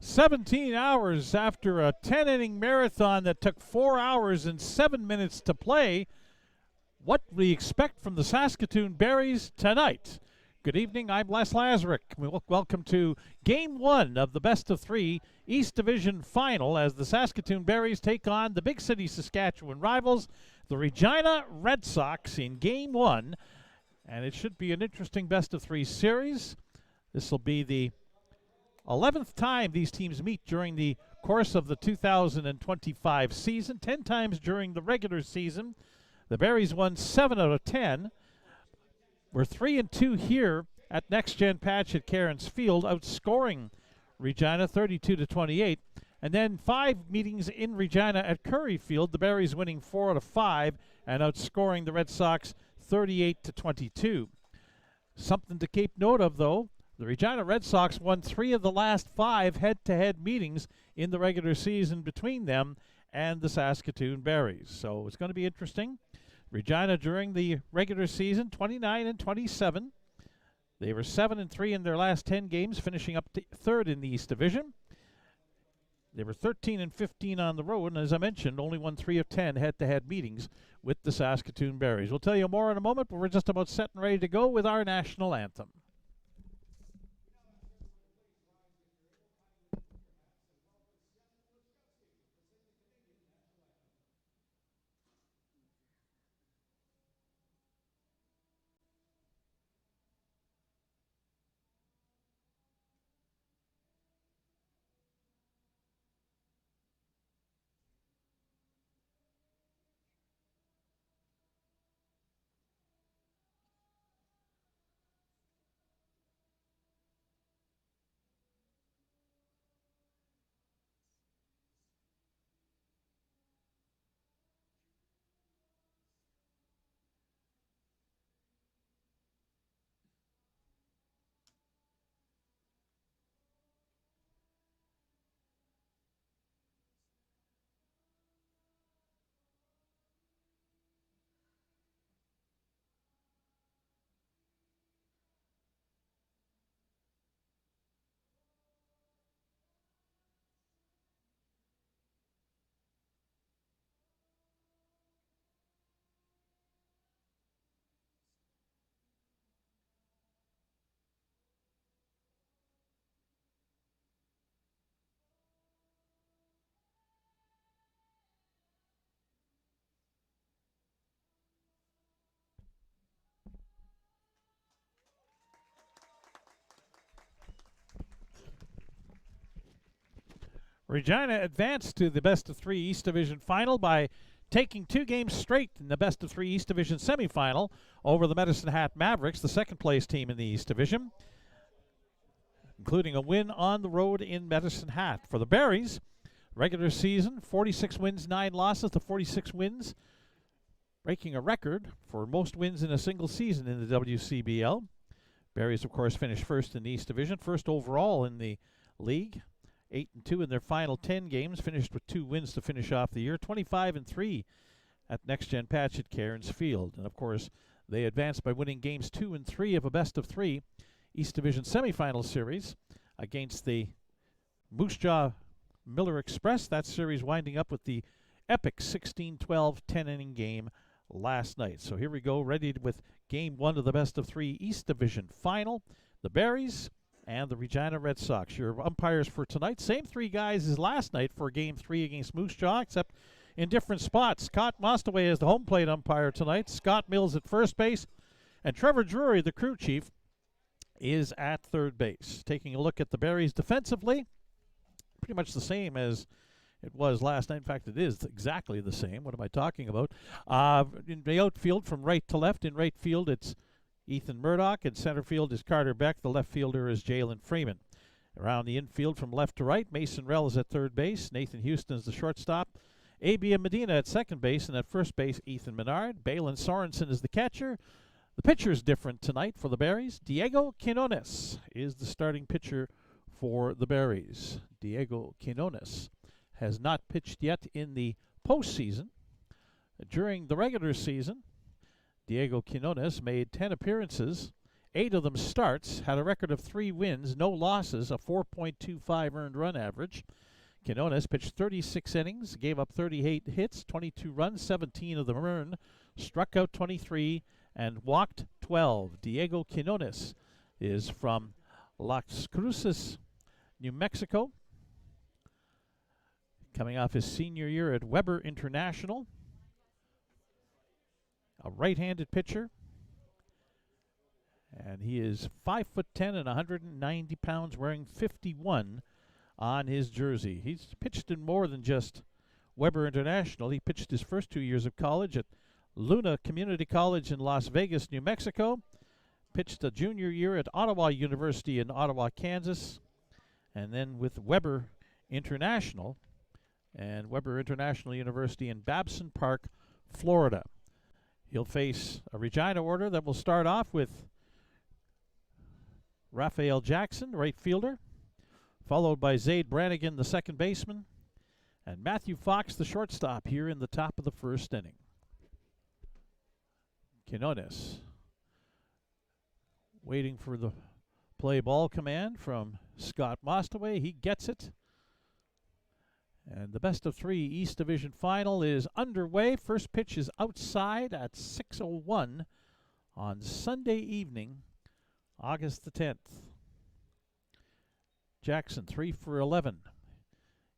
17 hours after a 10-inning marathon that took 4 hours and 7 minutes to play. What we expect from the Saskatoon Berries tonight. Good evening, I'm Les Lazaruk. Welcome to Game 1 of the best-of-3 East Division Final as the Saskatoon Berries take on the big city Saskatchewan rivals, the Regina Red Sox, in Game 1. And it should be an interesting best-of-3 series. This will be the 11th time these teams meet during the course of the 2025 season, 10 times during the regular season. The Berries won 7 out of 10. We're 3-2 here at Next Gen Patch at Cairns Field, outscoring Regina 32-28. And then 5 meetings in Regina at Curry Field, the Berries winning 4 out of 5 and outscoring the Red Sox 38-22. Something to keep note of, though. The Regina Red Sox won 3 of the last 5 head-to-head meetings in the regular season between them and the Saskatoon Berries. So it's going to be interesting. Regina during the regular season, 29-27. They were 7-3 in their last 10 games, finishing up to third in the East Division. They were 13-15 on the road, and as I mentioned, only won 3 of 10 head-to-head meetings with the Saskatoon Berries. We'll tell you more in a moment, but we're just about set and ready to go with our national anthem. Regina advanced to the best-of-3 East Division Final by taking 2 games straight in the best-of-3 East Division semifinal over the Medicine Hat Mavericks, the second-place team in the East Division, including a win on the road in Medicine Hat. For the Berries, regular season, 46 wins, 9 losses to 46 wins, breaking a record for most wins in a single season in the WCBL. Berries, of course, finished first in the East Division, first overall in the league. 8-2 in their final 10 games, finished with 2 wins to finish off the year. 25-3 at Next Gen Patch at Cairns Field. And of course, they advanced by winning games 2 and 3 of a best-of-3 East Division semifinal series against the Moose Jaw Miller Express. That series winding up with the epic 16-12 10-inning game last night. So here we go, ready with Game 1 of the best-of-3 East Division Final. The Berries and the Regina Red Sox. Your umpires for tonight, same 3 guys as last night for Game 3 against Moose Jaw, except in different spots. Scott Mostaway is the home plate umpire tonight, Scott Mills at first base, and Trevor Drury, the crew chief, is at third base. Taking a look at the Berries defensively, pretty much the same as it was last night. In fact, it is exactly the same. What am I talking about? In the outfield from right to left, in right field it's Ethan Murdoch. In center field is Carter Beck. The left fielder is Jalen Freeman. Around the infield from left to right, Mason Rell is at third base. Nathan Houston is the shortstop. A.B. Medina at second base, and at first base, Ethan Menard. Balin Sorensen is the catcher. The pitcher is different tonight for the Berries. Diego Quinones is the starting pitcher for the Berries. Diego Quinones has not pitched yet in the postseason. During the regular season, Diego Quinones made 10 appearances, 8 of them starts, had a record of 3 wins, no losses, a 4.25 earned run average. Quinones pitched 36 innings, gave up 38 hits, 22 runs, 17 of them earned, struck out 23, and walked 12. Diego Quinones is from Las Cruces, New Mexico, coming off his senior year at Weber International. A right-handed pitcher, and he is 5'10" and 190 pounds, wearing 51 on his jersey. He's pitched in more than just Weber International. He pitched his first 2 years of college at Luna Community College in Las Vegas, New Mexico. Pitched a junior year at Ottawa University in Ottawa, Kansas, and then with Weber International and Weber International University in Babson Park, Florida. He'll face a Regina order that will start off with Raphael Jackson, right fielder, followed by Zaid Brannigan, the second baseman, and Matthew Fox, the shortstop, here in the top of the first inning. Quinones waiting for the play ball command from Scott Mostaway. He gets it. And the best of 3 East Division final is underway. First pitch is outside at 6:01 on Sunday evening, August the 10th. Jackson 3 for 11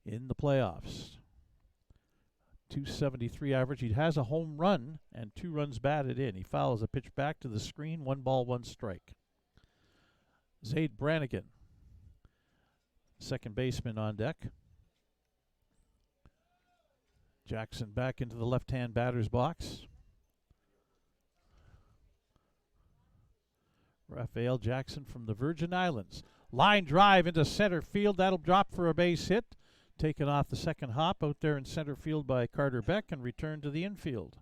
in the playoffs. .273 average. He has a home run and 2 runs batted in. He fouls a pitch back to the screen. 1 ball, 1 strike. Zaid Brannigan, second baseman, on deck. Jackson back into the left-hand batter's box. Raphael Jackson from the Virgin Islands. Line drive into center field. That'll drop for a base hit. Taken off the second hop out there in center field by Carter Beck and returned to the infield.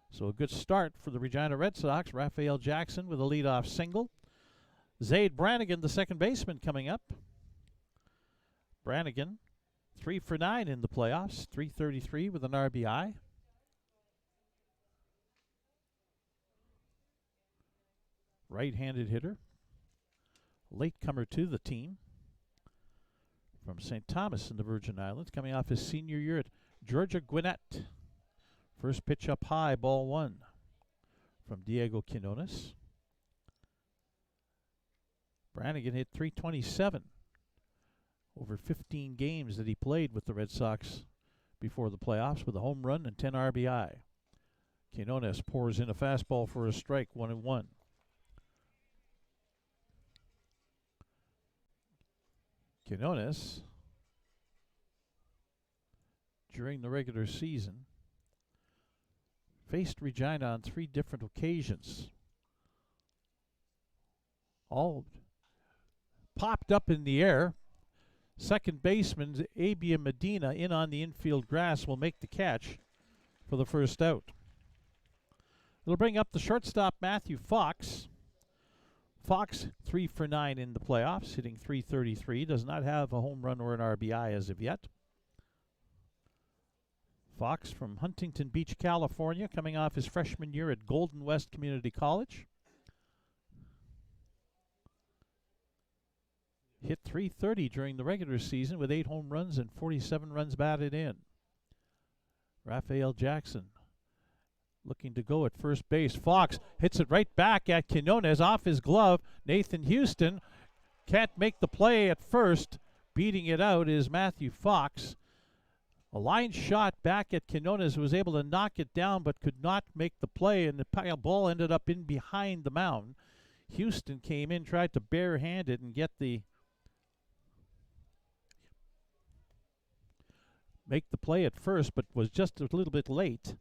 So a good start for the Regina Red Sox. Raphael Jackson with a leadoff single. Zaid Brannigan, the second baseman, coming up. Brannigan 3 for 9 in the playoffs, .333 with an RBI. Right-handed hitter. Latecomer to the team from St. Thomas in the Virgin Islands, coming off his senior year at Georgia Gwinnett. First pitch up high, ball 1 from Diego Quinones. Brannigan hit .327 over 15 games that he played with the Red Sox before the playoffs, with a home run and 10 RBI. Quinones pours in a fastball for a strike, 1-1. Quinones, during the regular season, faced Regina on 3 different occasions. All popped up in the air. Second baseman Abia Medina, in on the infield grass, will make the catch for the first out. It'll bring up the shortstop Matthew Fox. Fox 3 for 9 in the playoffs, hitting .333. Does not have a home run or an RBI as of yet. Fox from Huntington Beach, California, coming off his freshman year at Golden West Community College. Hit .330 during the regular season with 8 home runs and 47 runs batted in. Raphael Jackson looking to go at first base. Fox hits it right back at Quinones off his glove. Nathan Houston can't make the play at first. Beating it out is Matthew Fox. A line shot back at Quinones, who was able to knock it down but could not make the play, and the ball ended up in behind the mound. Houston came in, tried to barehand it and make the play at first, but was just a little bit late.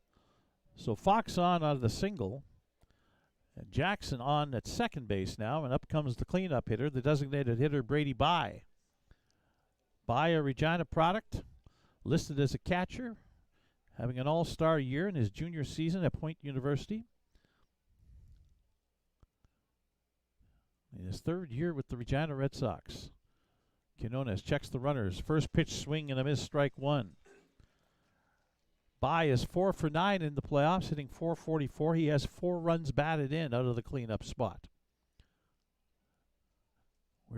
So Fox on out of the single, and Jackson on at second base now, and up comes the cleanup hitter, the designated hitter Brady Bye. Bye, a Regina product, listed as a catcher, having an all-star year in his junior season at Point University. In his 3rd year with the Regina Red Sox. Quinones checks the runners. First pitch swing and a miss, strike 1. Bye is 4 for 9 in the playoffs, hitting .444. He has 4 runs batted in out of the cleanup spot.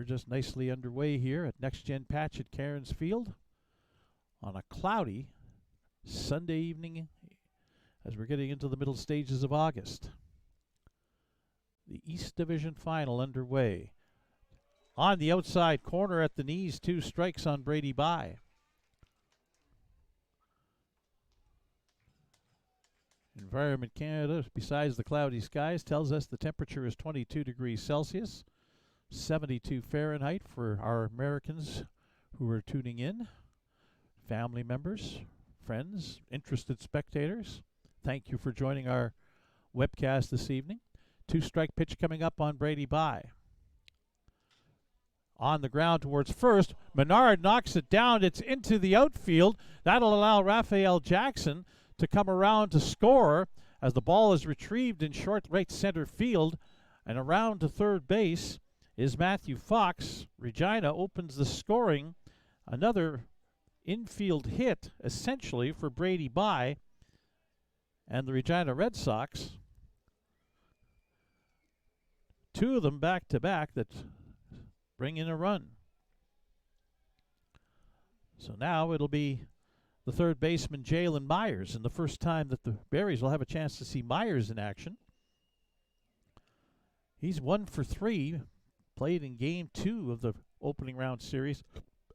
We're just nicely underway here at Next Gen Patch at Cairns Field on a cloudy Sunday evening as we're getting into the middle stages of August. The East Division Final underway. On the outside corner at the knees, 2 strikes on Brady Bye. Environment Canada, besides the cloudy skies, tells us the temperature is 22 degrees Celsius, 72 Fahrenheit for our Americans who are tuning in, family members, friends, interested spectators. Thank you for joining our webcast this evening. 2-strike pitch coming up on Brady Bye. On the ground towards first, Menard knocks it down. It's into the outfield. That'll allow Raphael Jackson to come around to score as the ball is retrieved in short right center field, and around to third base is Matthew Fox. Regina opens the scoring. Another infield hit essentially for Brady Bye and the Regina Red Sox. 2 of them back to back that bring in a run. So now it'll be the third baseman, Jalen Myers, and the first time that the Berries will have a chance to see Myers in action. He's 1 for 3, played in Game 2 of the opening round series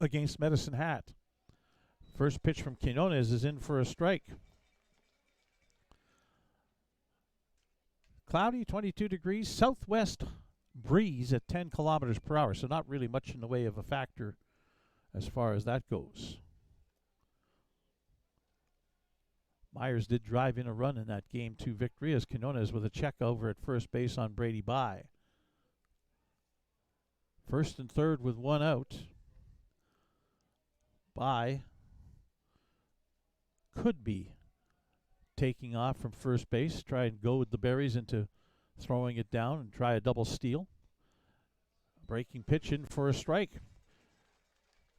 against Medicine Hat. First pitch from Quinones is in for a strike. Cloudy, 22 degrees, southwest breeze at 10 kilometers per hour, so not really much in the way of a factor as far as that goes. Myers did drive in a run in that Game 2 victory as Quinones with a check over at first base on Brady Bye. First and third with 1 out. Bye could be taking off from first base, try and goad the Berries into throwing it down and try a double steal. Breaking pitch in for a strike.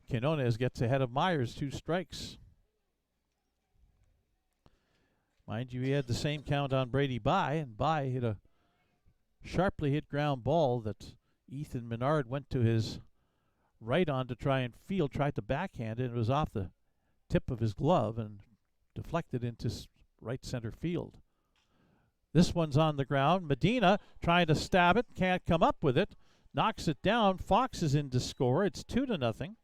Quinones gets ahead of Myers, 2 strikes. Mind you, he had the same count on Brady Bye, and Bye hit a sharply hit ground ball that Ethan Menard went to his right on to try and field, tried to backhand it, and it was off the tip of his glove and deflected into right center field. This one's on the ground. Medina trying to stab it, can't come up with it, knocks it down. Fox is in to score. It's 2-0.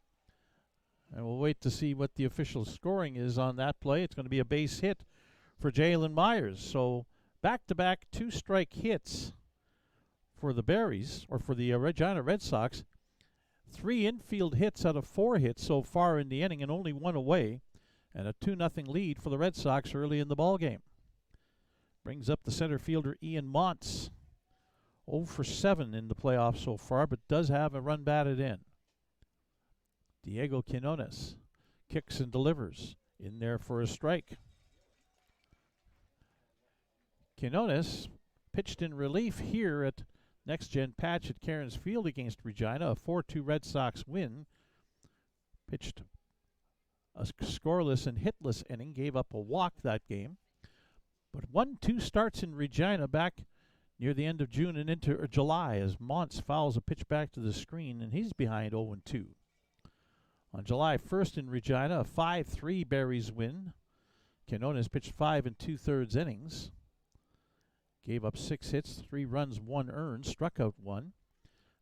And we'll wait to see what the official scoring is on that play. It's going to be a base hit for Jalen Myers. So back-to-back 2-strike hits for the Berries, or for the Regina Red Sox. 3 infield hits out of 4 hits so far in the inning, and only 1 away, and a 2-0 lead for the Red Sox early in the ballgame. Brings up the center fielder Ian Montz. 0 for 7 in the playoffs so far, but does have a run batted in. Diego Quinones kicks and delivers in there for a strike. Quinones pitched in relief here at Next Gen Patch at Cairns Field against Regina, a 4-2 Red Sox win. Pitched a scoreless and hitless inning, gave up a walk that game. But 1-2 starts in Regina back near the end of June and into July as Montz fouls a pitch back to the screen, and he's behind 0-2. On July 1st in Regina, a 5-3 Berries win. Quinones pitched 5 2/3 innings. Gave up 6 hits, 3 runs, 1 earned, struck out 1.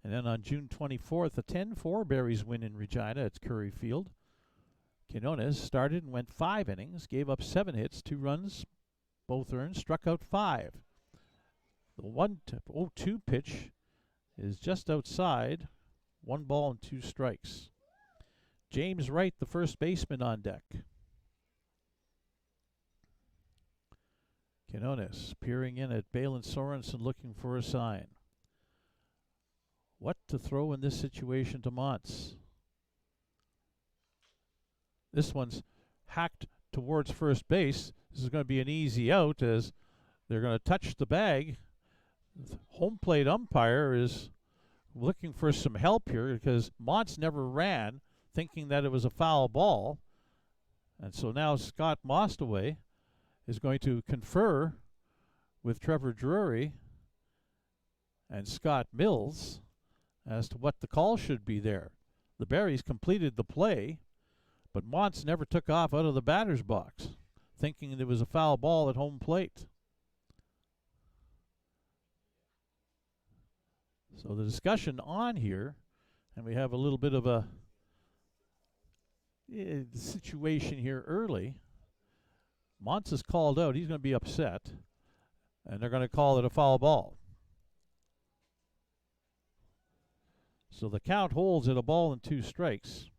And then on June 24th, a 10-4 Berries win in Regina at Curry Field. Quinones started and went 5 innings, gave up 7 hits, 2 runs, both earned, struck out 5. The 1-0-2 pitch is just outside, 1 ball and 2 strikes. James Wright, the first baseman, on deck. Quinones peering in at Balin Sorensen looking for a sign. What to throw in this situation to Montz? This one's hacked towards first base. This is going to be an easy out as they're going to touch the bag. The home plate umpire is looking for some help here because Montz never ran, thinking that it was a foul ball. And so now Scott Mostaway is going to confer with Trevor Drury and Scott Mills as to what the call should be there. The Berries completed the play, but Montz never took off out of the batter's box, thinking there was a foul ball at home plate. So the discussion on here, and we have a little bit of a situation here early. Montz is called out. He's going to be upset, and they're going to call it a foul ball. So the count holds at a ball and 2 strikes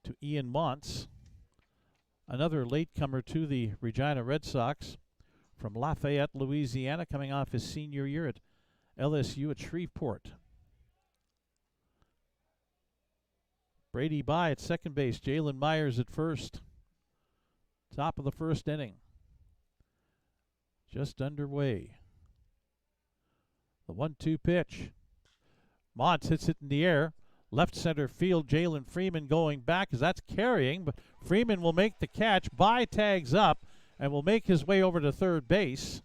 to Ian Montz, another latecomer to the Regina Red Sox from Lafayette, Louisiana, coming off his senior year at LSU at Shreveport. Brady by at second base, Jalen Myers at first. Top of the first inning. Just underway. The 1-2 pitch. Montz hits it in the air. Left center field, Jalen Freeman going back as that's carrying, but Freeman will make the catch. By tags up and will make his way over to third base.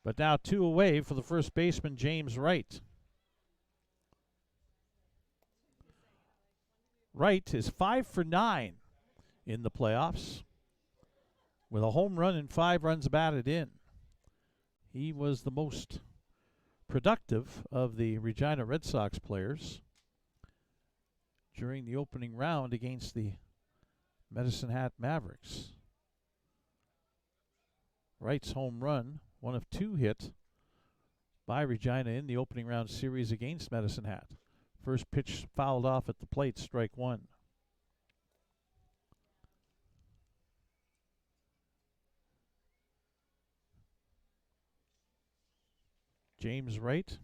But now 2 away for the first baseman, James Wright. Wright is 5 for 9 in the playoffs with a home run and 5 runs batted in. He was the most productive of the Regina Red Sox players during the opening round against the Medicine Hat Mavericks. Wright's home run, one of 2 hit by Regina in the opening round series against Medicine Hat. First pitch fouled off at the plate, strike 1. James Wright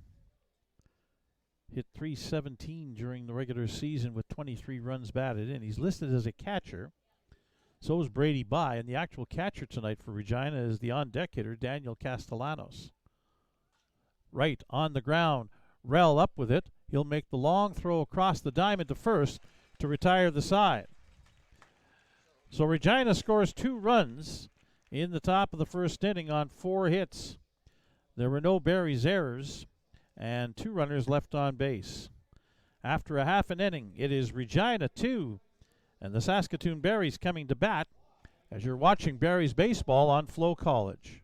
hit .317 during the regular season with 23 runs batted in. He's listed as a catcher. So is Brady By, and the actual catcher tonight for Regina is the on-deck hitter, Daniel Castellanos. Wright on the ground, Rell up with it. He'll make the long throw across the diamond to first to retire the side. So Regina scores 2 runs in the top of the first inning on 4 hits. There were no Berries errors and 2 runners left on base. After a half an inning, it is Regina 2 and the Saskatoon Berries coming to bat as you're watching Berries baseball on FloCollege.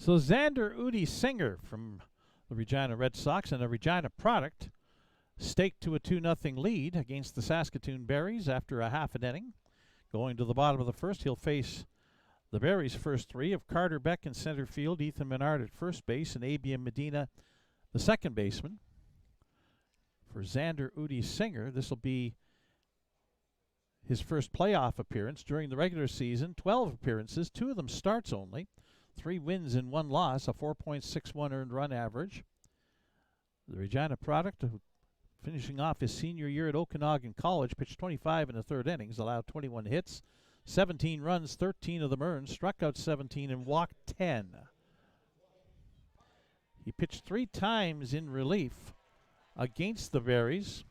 So Xander Udi Singer from the Regina Red Sox and a Regina product staked to a 2-0 lead against the Saskatoon Berries after a half an inning. Going to the bottom of the first, he'll face the Berries' first 3 of Carter Beck in center field, Ethan Menard at first base, and Abian Medina, the second baseman. For Xander Udi Singer, this will be his first playoff appearance during the regular season. 12 appearances, 2 of them starts only. 3 wins and 1 loss, a 4.61 earned run average. The Regina product, finishing off his senior year at Okanagan College, pitched 25 in the 3rd innings, allowed 21 hits, 17 runs, 13 of them earned, struck out 17 and walked 10. He pitched 3 times in relief against the Berries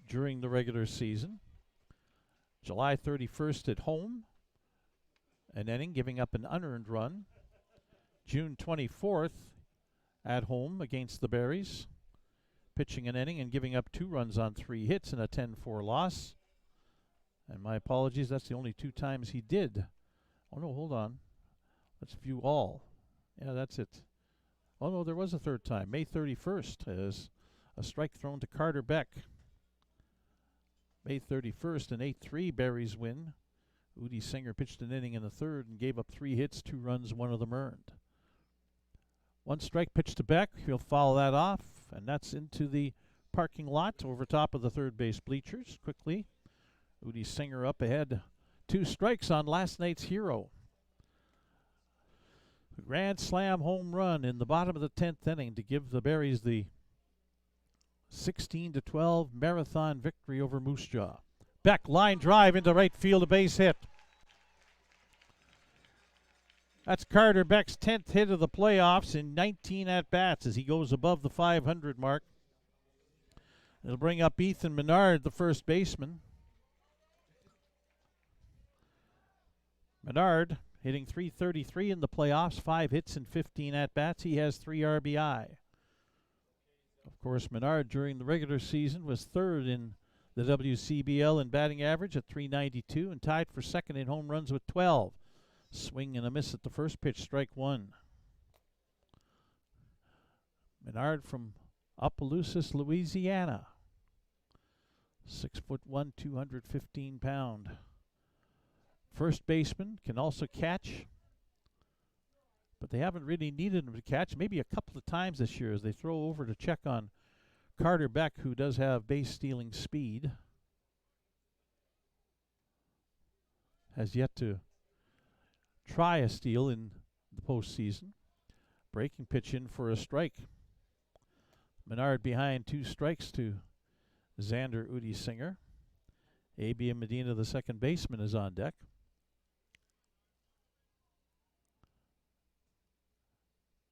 during the regular season. July 31st at home, an inning, giving up an unearned run. June 24th at home against the Berries, pitching an inning and giving up 2 runs on 3 hits and a 10-4 loss. And my apologies, that's the only 2 times he did. Oh no, hold on. Let's view all. Yeah, that's it. Oh, no, there was a third time. May 31st as a strike thrown to Carter Beck. May 31st, an 8-3 Berries win. Udi Singer pitched an inning in the third and gave up 3 hits, 2 runs, 1 of them earned. 1 strike pitch to Beck. He'll foul that off, and that's into the parking lot over top of the third base bleachers. Quickly, Udi Singer up ahead. 2 strikes on last night's hero. A grand slam home run in the bottom of the 10th inning to give the Berries the 16-12 marathon victory over Moose Jaw. Beck, line drive into right field, a base hit. That's Carter Beck's 10th hit of the playoffs in 19 at-bats as he goes above the 500 mark. It'll bring up Ethan Menard, the first baseman. Menard hitting .333 in the playoffs, 5 hits and 15 at-bats. He has 3 RBI. Of course, Menard during the regular season was 3rd in the WCBL in batting average at .392 and tied for 2nd in home runs with 12. Swing and a miss at the first pitch, strike 1. Menard from Opelousas, Louisiana. 6'1", 215 pound. First baseman, can also catch, but they haven't really needed him to catch. Maybe a couple of times this year as they throw over to check on Carter Beck, who does have base-stealing speed. Has yet to try a steal in the postseason. Breaking pitch in for a strike. Menard behind 2 strikes to Xander Udi Singer. A.B. Medina, the second baseman, is on deck.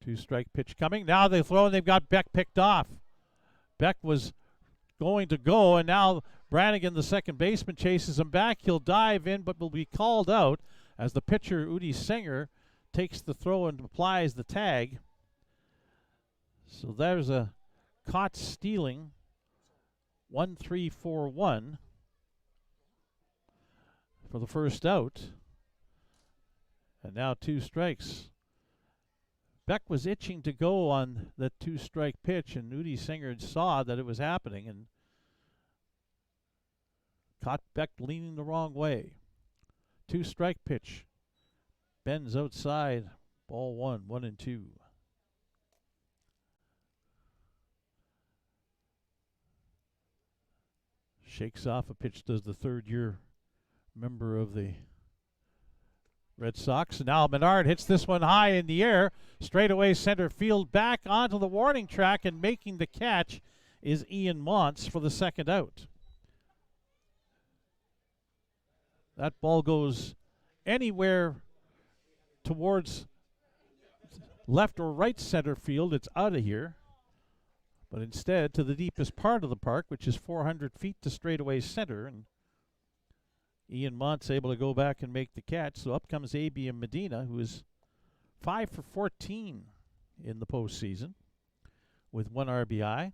Two-strike pitch coming. Now they throw and they've got Beck picked off. Beck was going to go, and now Brannigan, the second baseman, chases him back. He'll dive in, but will be called out as the pitcher, Udi Singer, takes the throw and applies the tag. So there's a caught stealing. 1-3-4-1 for the first out. And now 2 strikes. Beck was itching to go on that 2-strike pitch, and Udi Singer saw that it was happening and caught Beck leaning the wrong way. 2-strike pitch. Bends outside. Ball 1, 1-2. Shakes off a pitch, does the third-year member of the Red Sox. Now Menard hits this one high in the air. Straightaway center field, back onto the warning track, and making the catch is Ian Montz for the second out. That ball goes anywhere towards left or right center field. It's out of here. But instead to the deepest part of the park, which is 400 feet to straightaway center. And Ian Mont's able to go back and make the catch. So up comes A.B. Medina, who is 5 for 14 in the postseason with 1 RBI.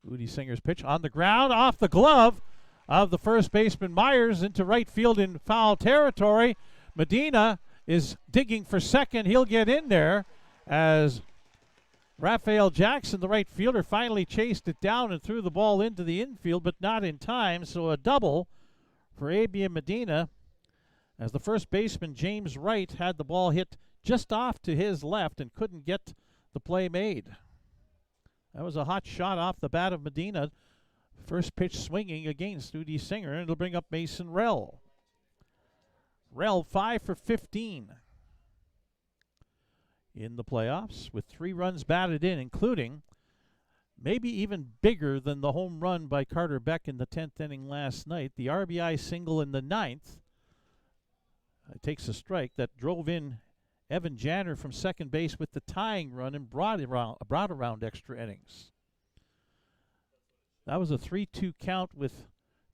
Udi Singer's pitch on the ground, off the glove of the first baseman Myers into right field in foul territory. Medina is digging for second. He'll get in there as Raphael Jackson, the right fielder, finally chased it down and threw the ball into the infield, but not in time. So a double for A.B. Medina as the first baseman, James Wright, had the ball hit just off to his left and couldn't get the play made. That was a hot shot off the bat of Medina. First pitch swinging against Udi Singer, and it'll bring up Mason Rell. Rell 5 for 15 in the playoffs with 3 runs batted in, including maybe even bigger than the home run by Carter Beck in the 10th inning last night, the RBI single in the 9th. It takes a strike that drove in Evan Janner from second base with the tying run and brought around extra innings. That was a 3-2 count with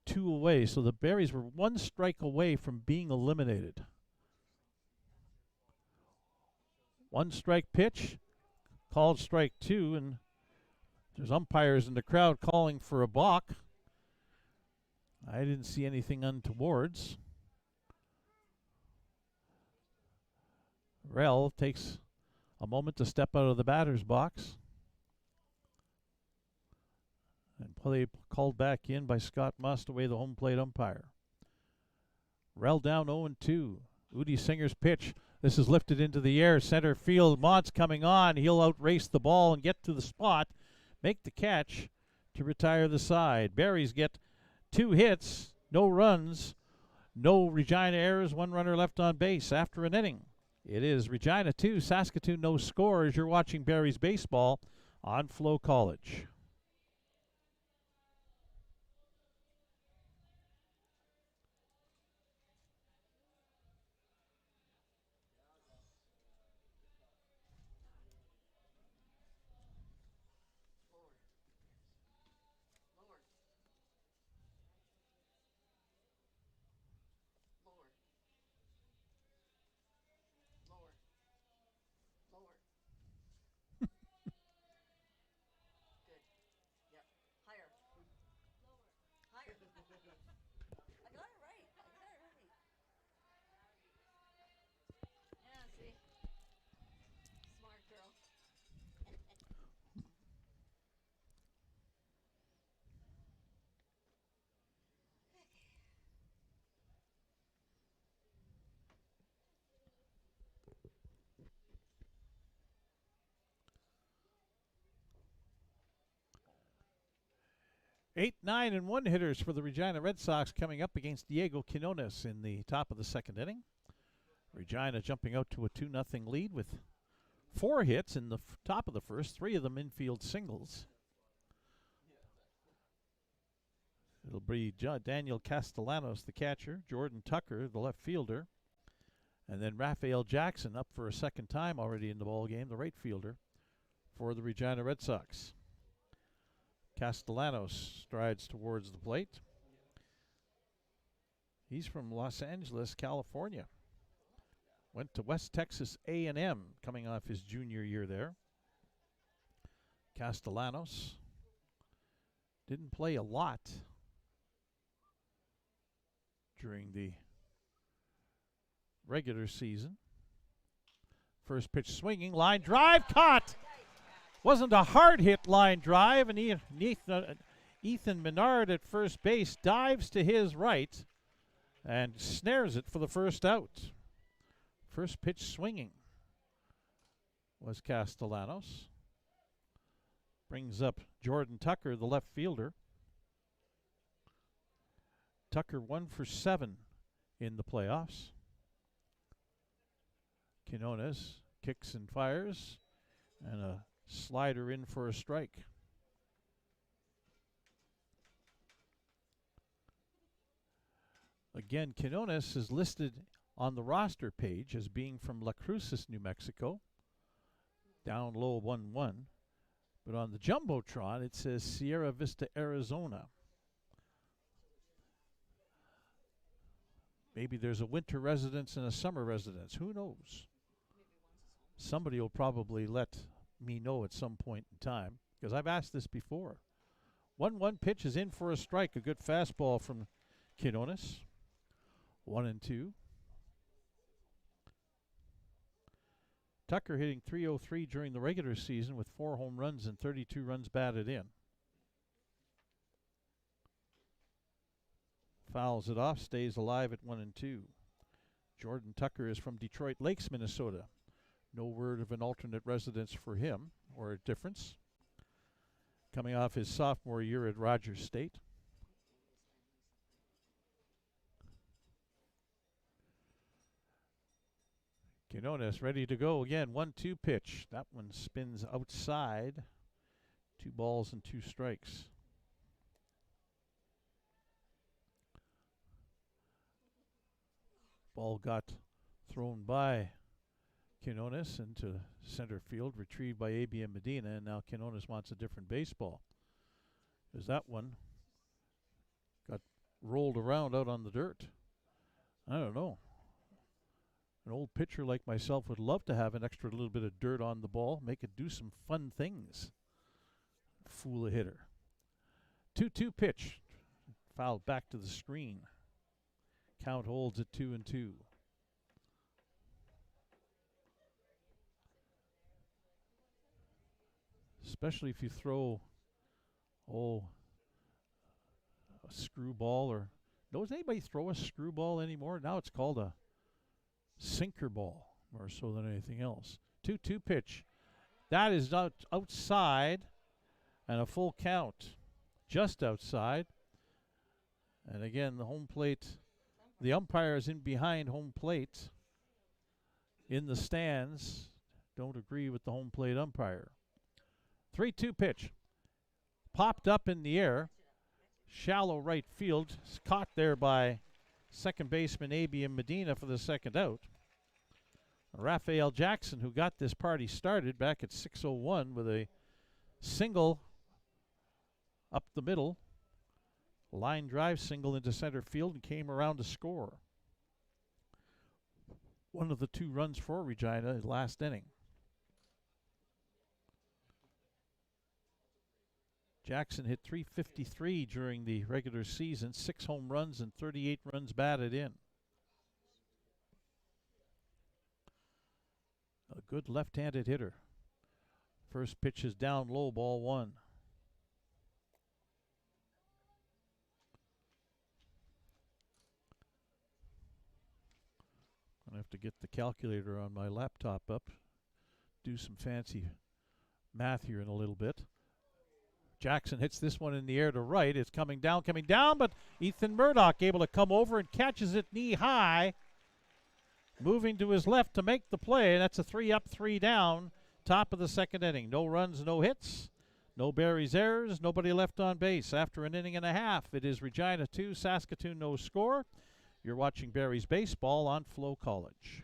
2 away, so the Berries were 1 strike away from being eliminated. 1 strike pitch, called strike 2, and there's umpires in the crowd calling for a balk. I didn't see anything untowards. Rell takes a moment to step out of the batter's box. And play called back in by Scott Mostaway, the home plate umpire. Rell down 0-2. Udi Singer's pitch. This is lifted into the air. Center field. Mont's coming on. He'll outrace the ball and get to the spot. Make the catch to retire the side. Berries get 2 hits, no runs, no Regina errors, 1 runner left on base after an inning. It is Regina 2, Saskatoon no score as you're watching Berries baseball on FloCollege. Eight, 9, and 1 hitters for the Regina Red Sox coming up against Diego Quinones in the top of the second inning. Regina jumping out to a 2-0 lead with 4 hits in the top of the first, 3 of them infield singles. It'll be Daniel Castellanos, the catcher, Jordan Tucker, the left fielder, and then Raphael Jackson up for a second time already in the ball game, the right fielder for the Regina Red Sox. Castellanos strides towards the plate. He's from Los Angeles, California. Went to West Texas A&M coming off his junior year there. Castellanos didn't play a lot during the regular season. First pitch swinging, line drive, caught! Wasn't a hard hit line drive, and Ethan Menard at first base dives to his right and snares it for the first out. First pitch swinging was Castellanos. Brings up Jordan Tucker, the left fielder. Tucker 1 for 7 in the playoffs. Quinones kicks and fires, and a slider in for a strike. Again, Quinones is listed on the roster page as being from La Cruces, New Mexico. Down low 1-1. But on the Jumbotron, it says Sierra Vista, Arizona. Maybe there's a winter residence and a summer residence. Who knows? Somebody will probably let me know at some point in time, because I've asked this before. 1-1 pitch is in for a strike. A good fastball from Quinones. 1-2. Tucker hitting .303 during the regular season with 4 home runs and 32 runs batted in. Fouls it off, stays alive at 1-2. Jordan Tucker is from Detroit Lakes, Minnesota. No word of an alternate residence for him or a difference. Coming off his sophomore year at Rogers State. Quinones ready to go again. 1-2 pitch. That one spins outside. 2 balls and 2 strikes. Ball got thrown by Quinones into center field, retrieved by ABM Medina, and now Quinones wants a different baseball. As that one got rolled around out on the dirt. I don't know. An old pitcher like myself would love to have an extra little bit of dirt on the ball, make it do some fun things. Fool a hitter. 2-2 pitch. Fouled back to the screen. Count holds at 2-2. especially if you throw, a screwball or... Does anybody throw a screwball anymore? Now it's called a sinker ball more so than anything else. 2-2 pitch. That is outside and a full count. Just outside. And again, the home plate, the umpire is in behind home plate in the stands. Don't agree with the home plate umpire. 3-2 pitch. Popped up in the air. Shallow right field. Caught there by second baseman Abian Medina for the second out. Raphael Jackson, who got this party started back at 6:01 with a single up the middle. Line drive single into center field and came around to score. One of the 2 runs for Regina last inning. Jackson hit .353 during the regular season, 6 home runs and 38 runs batted in. A good left-handed hitter. First pitch is down low, ball 1. I have to get the calculator on my laptop up, do some fancy math here in a little bit. Jackson hits this one in the air to right. It's coming down, but Ethan Murdoch able to come over and catches it knee high, moving to his left to make the play. That's a 3 up, 3 down, top of the second inning. No runs, no hits, no Barry's errors, nobody left on base. After an inning and a half, it is Regina 2, Saskatoon no score. You're watching Barry's Baseball on FloCollege.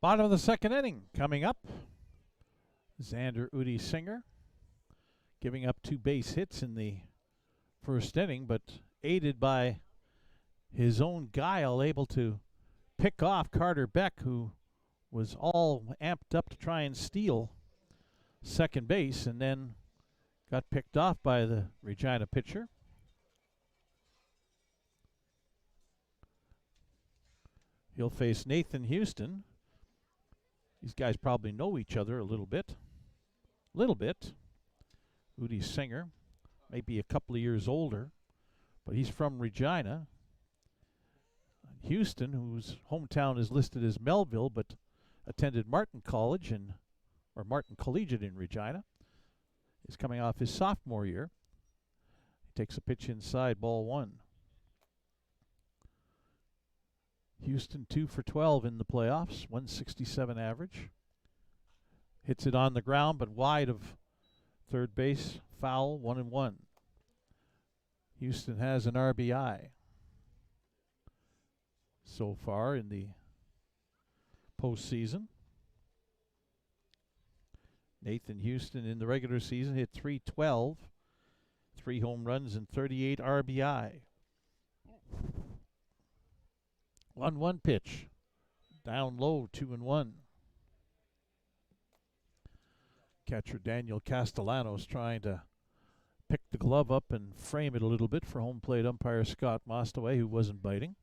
Bottom of the second inning coming up. Xander Udi Singer giving up 2 base hits in the first inning, but aided by his own guile, able to pick off Carter Beck, who was all amped up to try and steal second base, and then got picked off by the Regina pitcher. He'll face Nathan Houston. These guys probably know each other a little bit. Udi Singer, maybe a couple of years older, but he's from Regina. Houston, whose hometown is listed as Melville, but attended Martin College or Martin Collegiate in Regina, is coming off his sophomore year. He takes a pitch inside, ball 1. Houston 2 for 12 in the playoffs, 167 average. Hits it on the ground, but wide of third base, foul, 1-1. Houston has an RBI so far in the postseason. Nathan Houston in the regular season hit .312, 3 home runs and 38 RBI. 1-1 pitch. Down low, 2-1. Catcher Daniel Castellanos trying to pick the glove up and frame it a little bit for home plate umpire Scott Mostaway, who wasn't biting.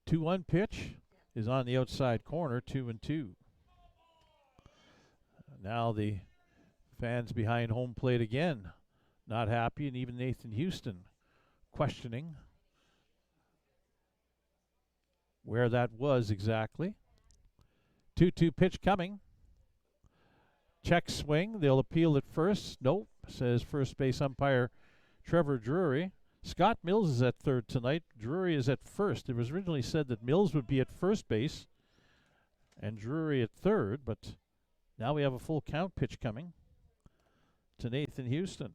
2-1 pitch is on the outside corner, 2-2. Now the fans behind home plate again not happy, and even Nathan Houston questioning where that was exactly. 2-2 pitch coming. Check swing. They'll appeal it first. Nope, says first base umpire Trevor Drury. Scott Mills is at third tonight. Drury is at first. It was originally said that Mills would be at first base and Drury at third, but now we have a full count pitch coming to Nathan Houston.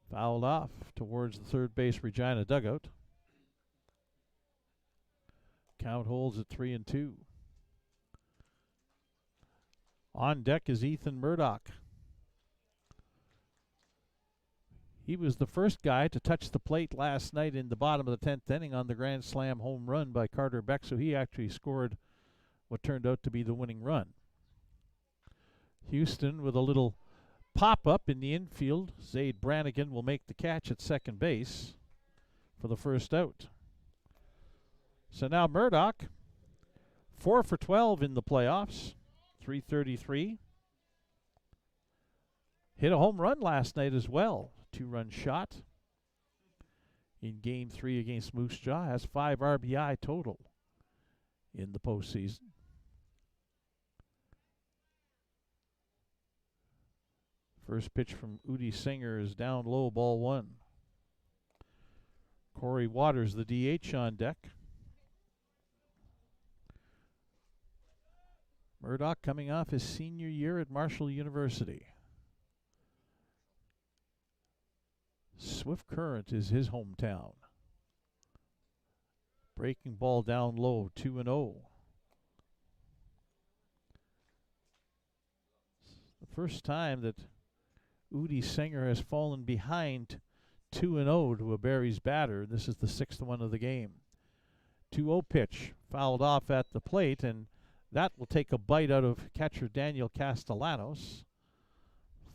Fouled off towards the third base Regina dugout. Count holds at 3-2. On deck is Ethan Murdoch. He was the first guy to touch the plate last night in the bottom of the 10th inning on the grand slam home run by Carter Beck, so he actually scored what turned out to be the winning run. Houston with a little pop-up in the infield. Zaid Brannigan will make the catch at second base for the first out. So now Murdoch, 4 for 12 in the playoffs, .333. Hit a home run last night as well. 2-run shot in Game 3 against Moose Jaw. Has 5 RBI total in the postseason. First pitch from Udi Singer is down low, ball 1. Corey Waters, the DH, on deck. Murdoch coming off his senior year at Marshall University. Swift Current is his hometown. Breaking ball down low, 2-0. The first time that Udi Singer has fallen behind 2-0 to a Barry's batter. This is the 6th one of the game. 2-0 pitch fouled off at the plate, and that will take a bite out of catcher Daniel Castellanos.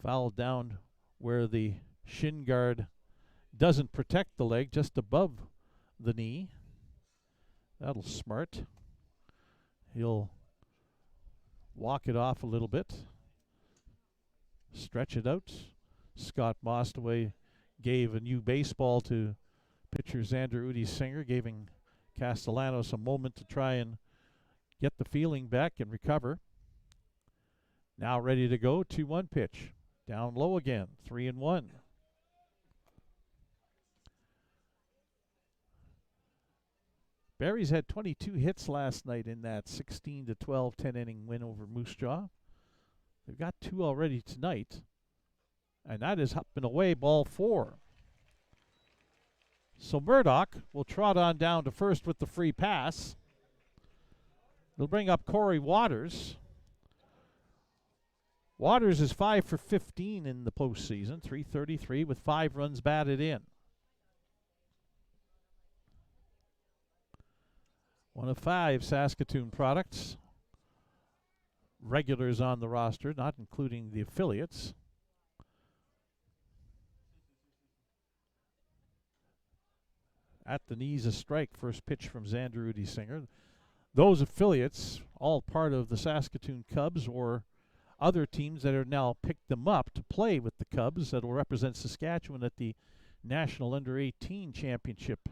Fouled down where the shin guard doesn't protect the leg, just above the knee. That'll smart. He'll walk it off a little bit. Stretch it out. Scott Mostaway gave a new baseball to pitcher Xander Udi Singer, giving Castellanos a moment to try and get the feeling back and recover. Now ready to go. 2-1 pitch. Down low again. 3-1. Barry's had 22 hits last night in that 16-12 10-inning win over Moose Jaw. They've got 2 already tonight, and that is up and away, ball 4. So Murdoch will trot on down to first with the free pass. They'll bring up Corey Waters. Waters is 5 for 15 in the postseason, .333 with 5 runs batted in. One of 5 Saskatoon products. Regulars on the roster, not including the affiliates. At the knees, a strike. First pitch from Xander Udi Singer. Those affiliates, all part of the Saskatoon Cubs or other teams that are now picked them up to play with the Cubs that will represent Saskatchewan at the National Under-18 Championship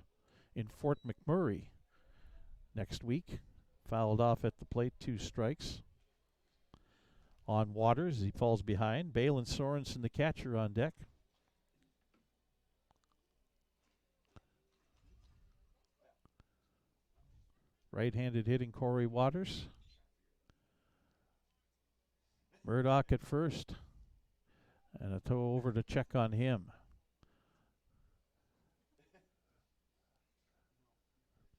in Fort McMurray next week. Fouled off at the plate, 2 strikes. On Waters, he falls behind. Balin Sorensen, the catcher, on deck. Right-handed hitting Corey Waters. Murdoch at first. And a throw over to check on him.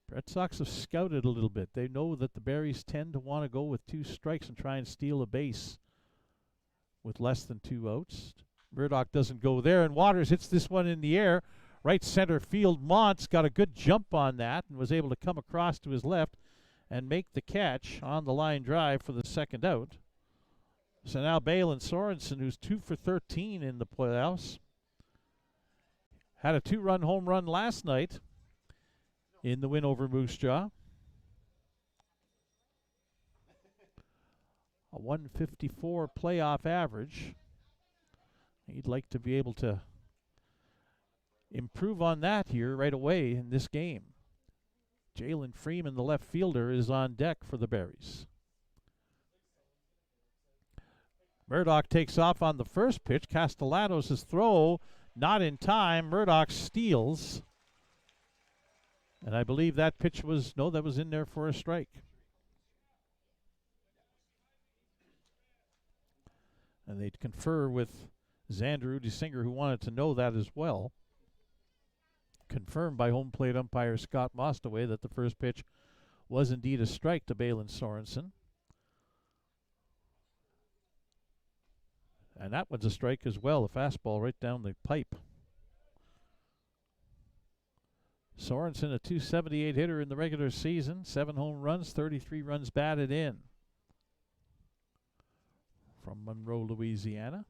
Red Sox have scouted a little bit. They know that the Berries tend to want to go with 2 strikes and try and steal a base with less than 2 outs. Murdoch doesn't go there, and Waters hits this one in the air. Right center field. Montz got a good jump on that and was able to come across to his left and make the catch on the line drive for the second out. So now Balin Sorensen, who's 2 for 13 in the playoffs, had a 2-run home run last night in the win over Moose Jaw. A 154 playoff average. He'd like to be able to improve on that here right away in this game. Jalen Freeman, the left fielder, is on deck for the Berries. Murdoch takes off on the first pitch. Castellanos' throw, not in time. Murdoch steals. And I believe that pitch was, no, that was in there for a strike. And they'd confer with Xander Udisinger, who wanted to know that as well. Confirmed by home plate umpire Scott Mostaway that the first pitch was indeed a strike to Balin Sorensen. And that one's a strike as well, a fastball right down the pipe. Sorensen, a .278 hitter in the regular season, 7 home runs, 33 runs batted in. From Monroe, Louisiana.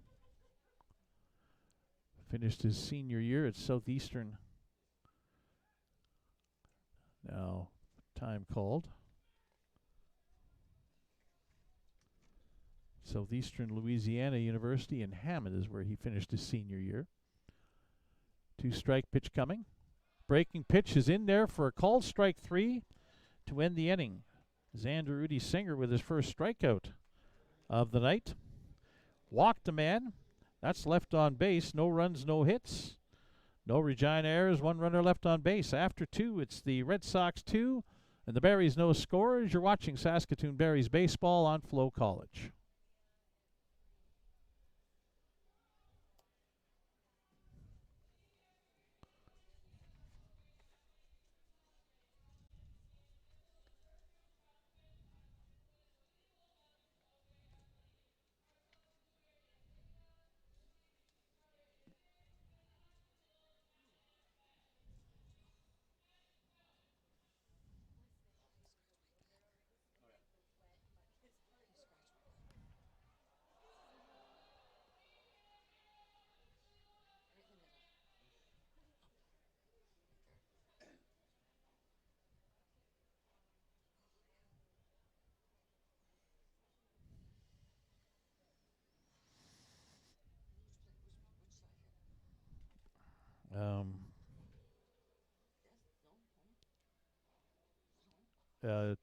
Finished his senior year at Southeastern. Now, time called. Southeastern Louisiana University in Hammond is where he finished his senior year. 2-strike pitch coming. Breaking pitch is in there for a called strike 3 to end the inning. Xander Udisinger with his first strikeout of the night. Walked a man. That's left on base. No runs, no hits. No Regina errors. 1 runner left on base. After 2, it's the Red Sox 2 and the Berries no scorers. You're watching Saskatoon Berries baseball on FloCollege.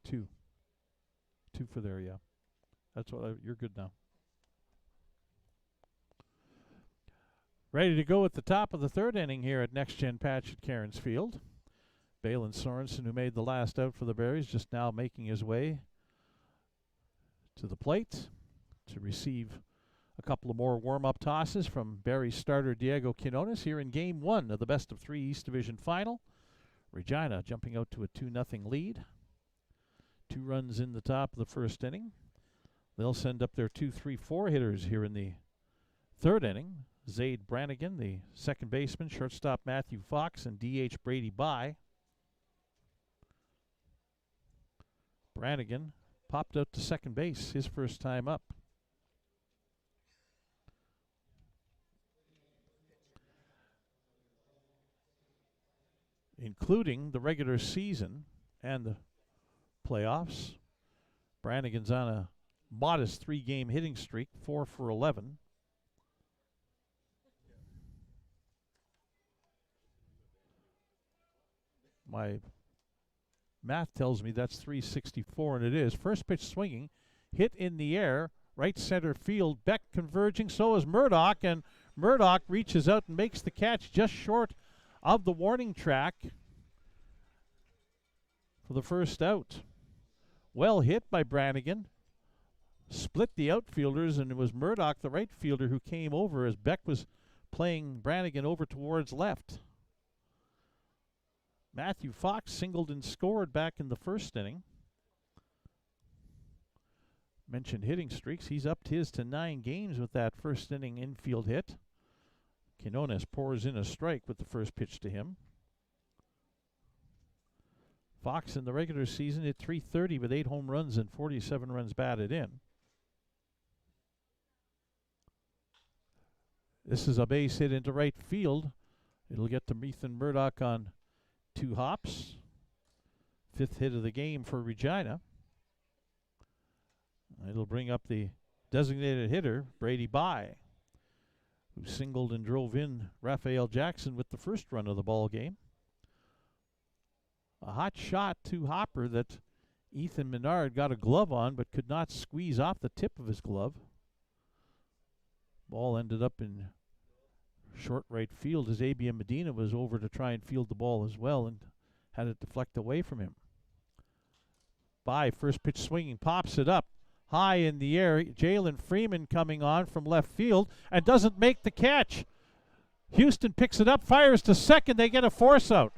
Two. 2 for there, yeah. That's what you're good now. Ready to go at the top of the 3rd inning here at Next Gen Patch at Cairns Field. Balin Sorensen, who made the last out for the Berries, just now making his way to the plate to receive a couple of more warm-up tosses from Berries starter Diego Quinones here in Game 1 of the best-of-3 East Division Final. Regina jumping out to a 2-0 lead. 2 runs in the top of the 1st inning. They'll send up their 2-3-4 hitters here in the 3rd inning. Zaid Brannigan, the second baseman, shortstop Matthew Fox, and DH Brady Bye. Brannigan popped out to second base, his first time up. Including the regular season and the playoffs, Brannigan's on a modest 3-game hitting streak, 4 for 11. My math tells me that's 364, and it is. First pitch swinging, hit in the air, right center field. Beck converging, so is Murdoch, and Murdoch reaches out and makes the catch just short of the warning track for the first out. Well hit by Brannigan. Split the outfielders, and it was Murdoch, the right fielder, who came over as Beck was playing Brannigan over towards left. Matthew Fox singled and scored back in the 1st inning. Mentioned hitting streaks. He's upped his to 9 games with that 1st inning infield hit. Quinones pours in a strike with the first pitch to him. Fox in the regular season hit .330 with 8 home runs and 47 runs batted in. This is a base hit into right field. It'll get to Ethan Murdoch on 2 hops. 5th hit of the game for Regina. It'll bring up the designated hitter, Brady Bye, who singled and drove in Raphael Jackson with the first run of the ball game. A hot shot to Hopper that Ethan Menard got a glove on but could not squeeze off the tip of his glove. Ball ended up in short right field as ABM Medina was over to try and field the ball as well and had it deflect away from him. By first pitch swinging, pops it up high in the air. Jalen Freeman coming on from left field and doesn't make the catch. Houston picks it up, fires to second. They get a force out.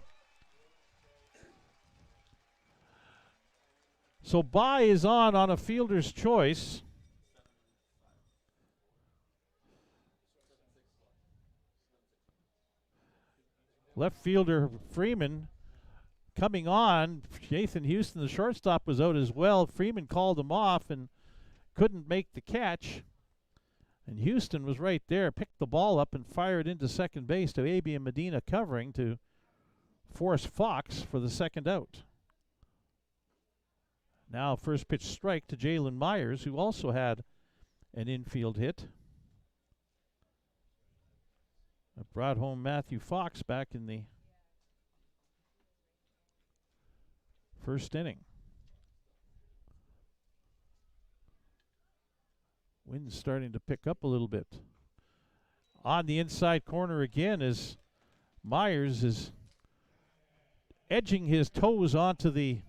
So By is on a fielder's choice. Left fielder Freeman coming on. Nathan Houston, the shortstop, was out as well. Freeman called him off and couldn't make the catch. And Houston was right there, picked the ball up and fired into second base to ABM Medina covering to force Fox for the second out. Now first pitch strike to Jalen Myers, who also had an infield hit. That brought home Matthew Fox back in the first inning. Wind's starting to pick up a little bit. On the inside corner again as Myers is edging his toes onto the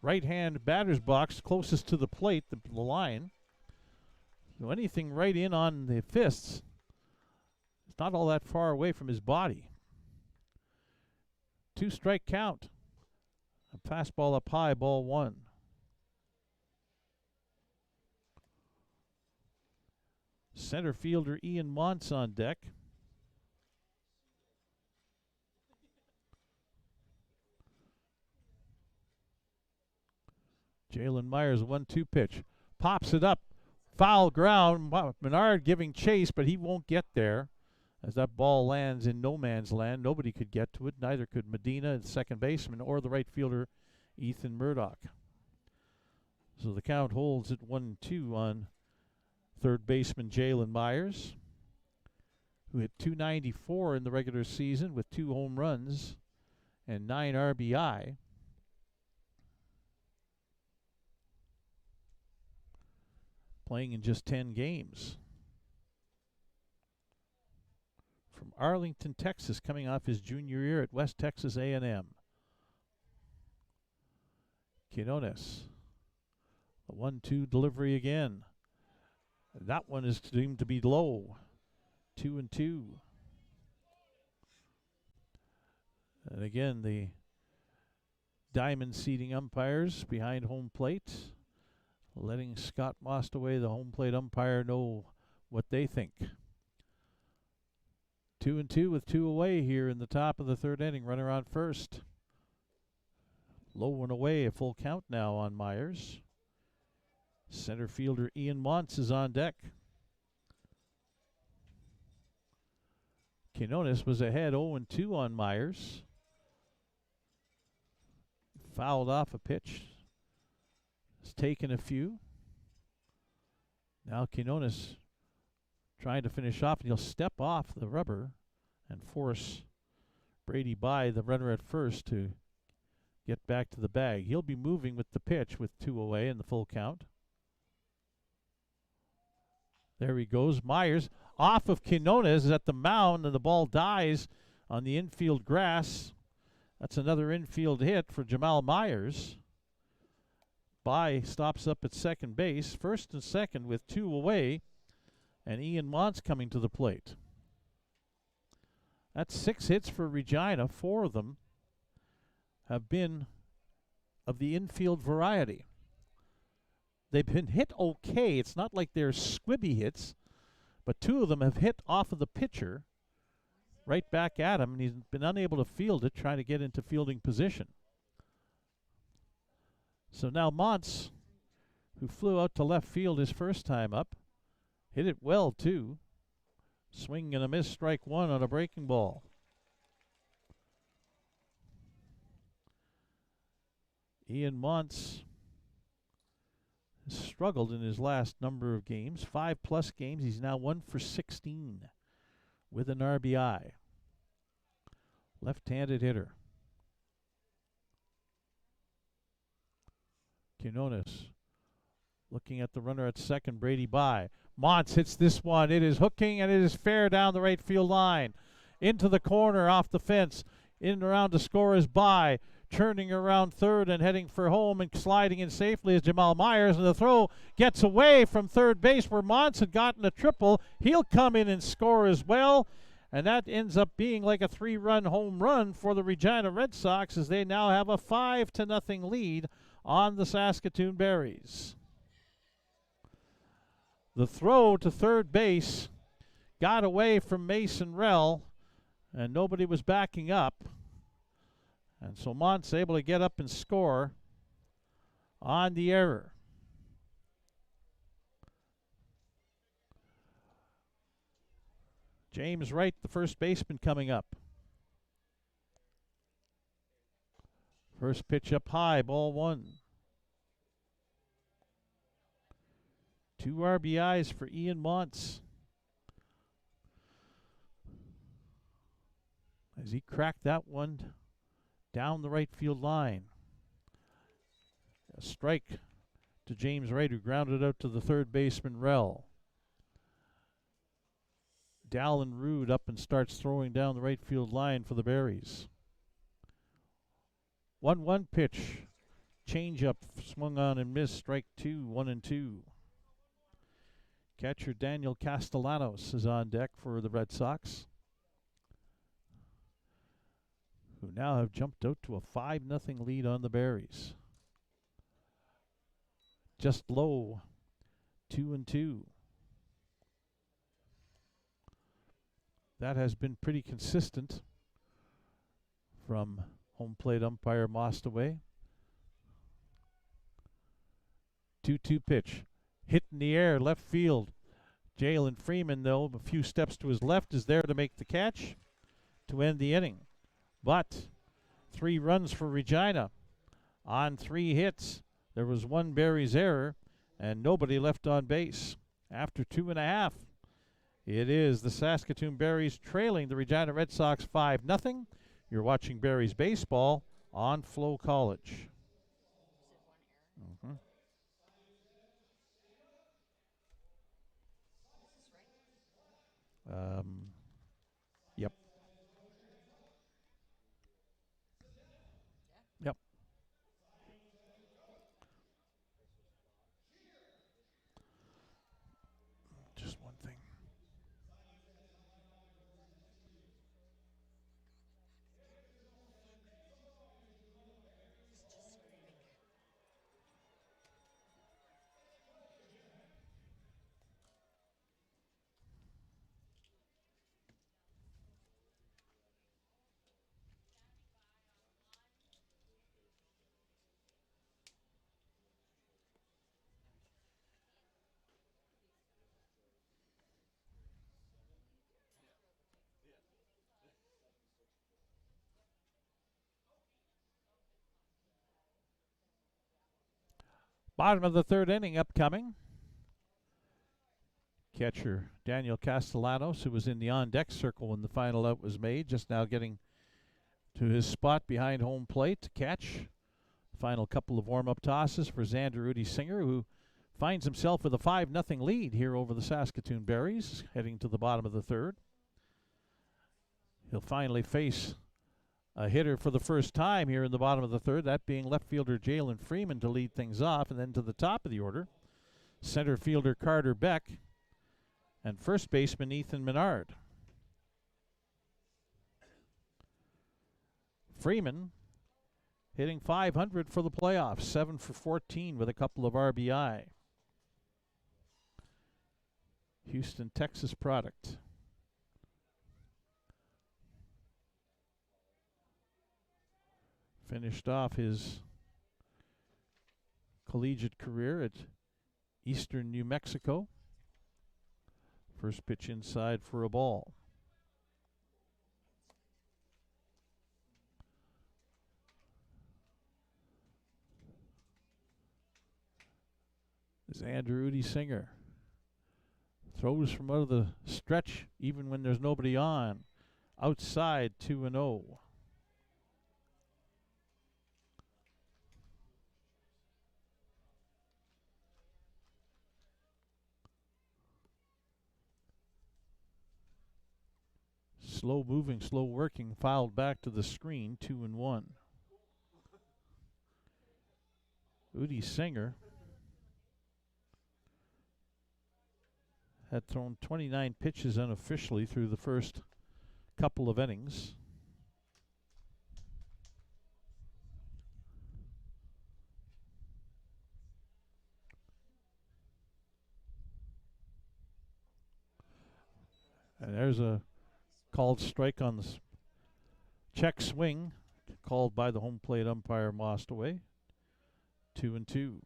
right-hand batter's box closest to the plate, the line. So anything right in on the fists, it's not all that far away from his body. 2-strike count. A fastball up high, ball one. Center fielder Ian Montz on deck. Jalen Myers, 1-2 pitch. Pops it up. Foul ground. Menard giving chase, but he won't get there as that ball lands in no man's land. Nobody could get to it. Neither could Medina, the second baseman, or the right fielder, Ethan Murdoch. So the count holds at 1-2 on third baseman Jalen Myers, who hit .294 in the regular season with 2 home runs and 9 RBI. Playing in just 10 games. From Arlington, Texas, coming off his junior year at West Texas A&M. Quinones. A 1-2 delivery again. That one is deemed to be low. 2-2. And again, the diamond seating umpires behind home plate, letting Scott Mostaway, the home plate umpire, know what they think. 2-2 with 2 away here in the top of the third inning. Runner on first. Low one away, a full count now on Myers. Center fielder Ian Montz is on deck. Quinones was ahead 0-2 on Myers. Fouled off a pitch. Has taken a few. Now Quinones trying to finish off, and he'll step off the rubber and force Brady By, the runner at first, to get back to the bag. He'll be moving with the pitch with 2 away in the full count. There he goes. Myers off of Quinones at the mound, and the ball dies on the infield grass. That's another infield hit for Jamal Myers. By stops up at second base, first and second with 2 away, and Ian Montz coming to the plate. That's 6 hits for Regina. 4 of them have been of the infield variety. They've been hit okay. It's not like they're squibby hits, but 2 of them have hit off of the pitcher right back at him, and he's been unable to field it, trying to get into fielding position. So now Montz, who flew out to left field his first time up, hit it well too. Swing and a miss, strike 1 on a breaking ball. Ian Montz struggled in his last number of games, 5+ games. He's now 1 for 16 with an RBI. Left-handed hitter. Quinones looking at the runner at second, Brady by. Montz hits this one. It is hooking and it is fair down the right field line. Into the corner, off the fence. In and around to score is by. Turning around third and heading for home and sliding in safely is Jamal Myers. And the throw gets away from third base where Montz had gotten a triple. He'll come in and score as well. And that ends up being like a 3-run home run for the Regina Red Sox as they now have a 5-0 lead on the Saskatoon Berries. The throw to third base got away from Mason Rell, and nobody was backing up. And so Mont's able to get up and score on the error. James Wright, the first baseman, coming up. First pitch up high, ball one. 2 RBIs for Ian Montz as he cracked that one down the right field line. A strike to James Wright, who grounded out to the third baseman, Rell. Dallin Rood up and starts throwing down the right field line for the Berries. 1-1 pitch. Changeup swung on and missed. Strike two, 1-2. Catcher Daniel Castellanos is on deck for the Red Sox, who now have jumped out to a 5-0 lead on the Berries. Just low, 2-2. That has been pretty consistent from home plate umpire Mostaway. 2-2 pitch. Hit in the air, left field. Jalen Freeman, though, a few steps to his left, is there to make the catch to end the inning. But 3 runs for Regina on 3 hits. There was 1 Berries error and nobody left on base. After 2.5, it is the Saskatoon Berries trailing the Regina Red Sox 5-0. You're watching Berries baseball on FloCollege. Yep. Yep. Just one thing. Bottom of the 3rd inning upcoming. Catcher Daniel Castellanos, who was in the on-deck circle when the final out was made, just now getting to his spot behind home plate to catch. Final couple of warm-up tosses for Xander Rudy Singer, who finds himself with a 5-0 lead here over the Saskatoon Berries, heading to the bottom of the 3rd. He'll finally face a hitter for the first time here in the bottom of the 3rd, that being left fielder Jalen Freeman to lead things off, and then to the top of the order, center fielder Carter Beck and first baseman Ethan Menard. Freeman hitting .500 for the playoffs, 7 for 14 with a couple of RBI. Houston, Texas product. Finished off his collegiate career at Eastern New Mexico. First pitch inside for a ball. Xander Rudy Singer throws from out of the stretch even when there's nobody on. Outside, 2-0. Slow moving, slow working, fouled back to the screen, 2-1. Udi Singer had thrown 29 pitches unofficially through the first couple of innings. And there's a called strike on the check swing, called by the home plate umpire Mostaway. 2-2.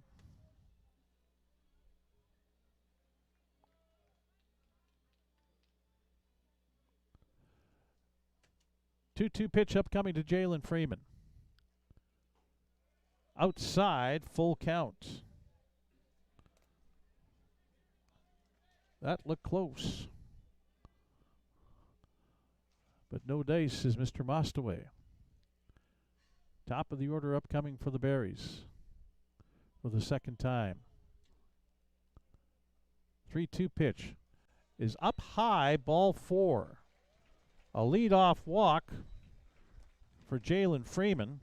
2-2 pitch upcoming to Jalen Freeman. Outside, full count. That looked close. But no dice, says Mr. Mostaway. Top of the order upcoming for the Berries for the second time. 3-2 pitch is up high, ball 4. A leadoff walk for Jalen Freeman.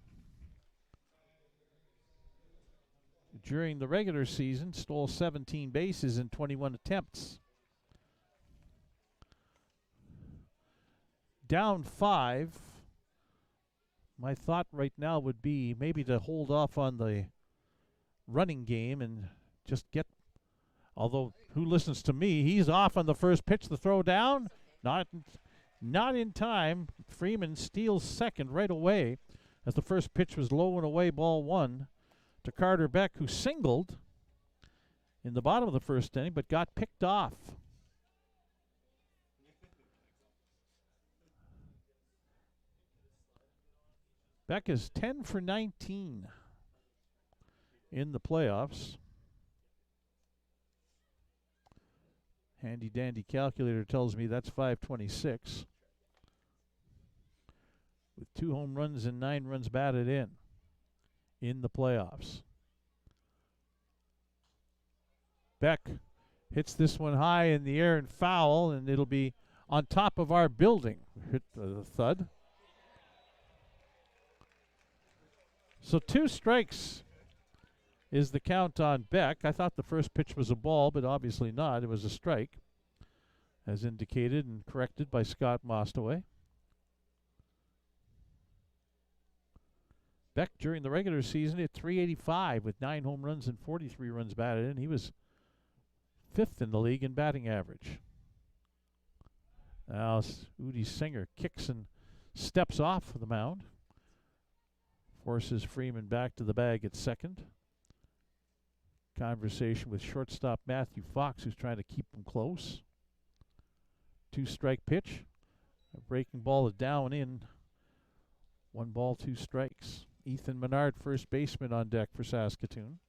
During the regular season, stole 17 bases in 21 attempts. Down 5. My thought right now would be maybe to hold off on the running game and just get, although who listens to me, he's off on the first pitch, the throw down. Not in time. Freeman steals second right away as the first pitch was low and away, ball 1 to Carter Beck, who singled in the bottom of the first inning but got picked off. Beck is 10 for 19 in the playoffs. Handy dandy calculator tells me that's 526. With 2 home runs and 9 runs batted in the playoffs. Beck hits this one high in the air and foul, and it'll be on top of our building. Hit the thud. So 2 strikes is the count on Beck. I thought the first pitch was a ball, but obviously not. It was a strike, as indicated and corrected by Scott Mostaway. Beck, during the regular season, hit .385 with 9 home runs and 43 runs batted in. He was 5th in the league in batting average. Now Udi Singer kicks and steps off the mound. Forces Freeman back to the bag at second. Conversation with shortstop Matthew Fox, who's trying to keep him close. 2-strike pitch. A breaking ball is down in. 1 ball, 2 strikes. Ethan Menard, first baseman, on deck for Saskatoon.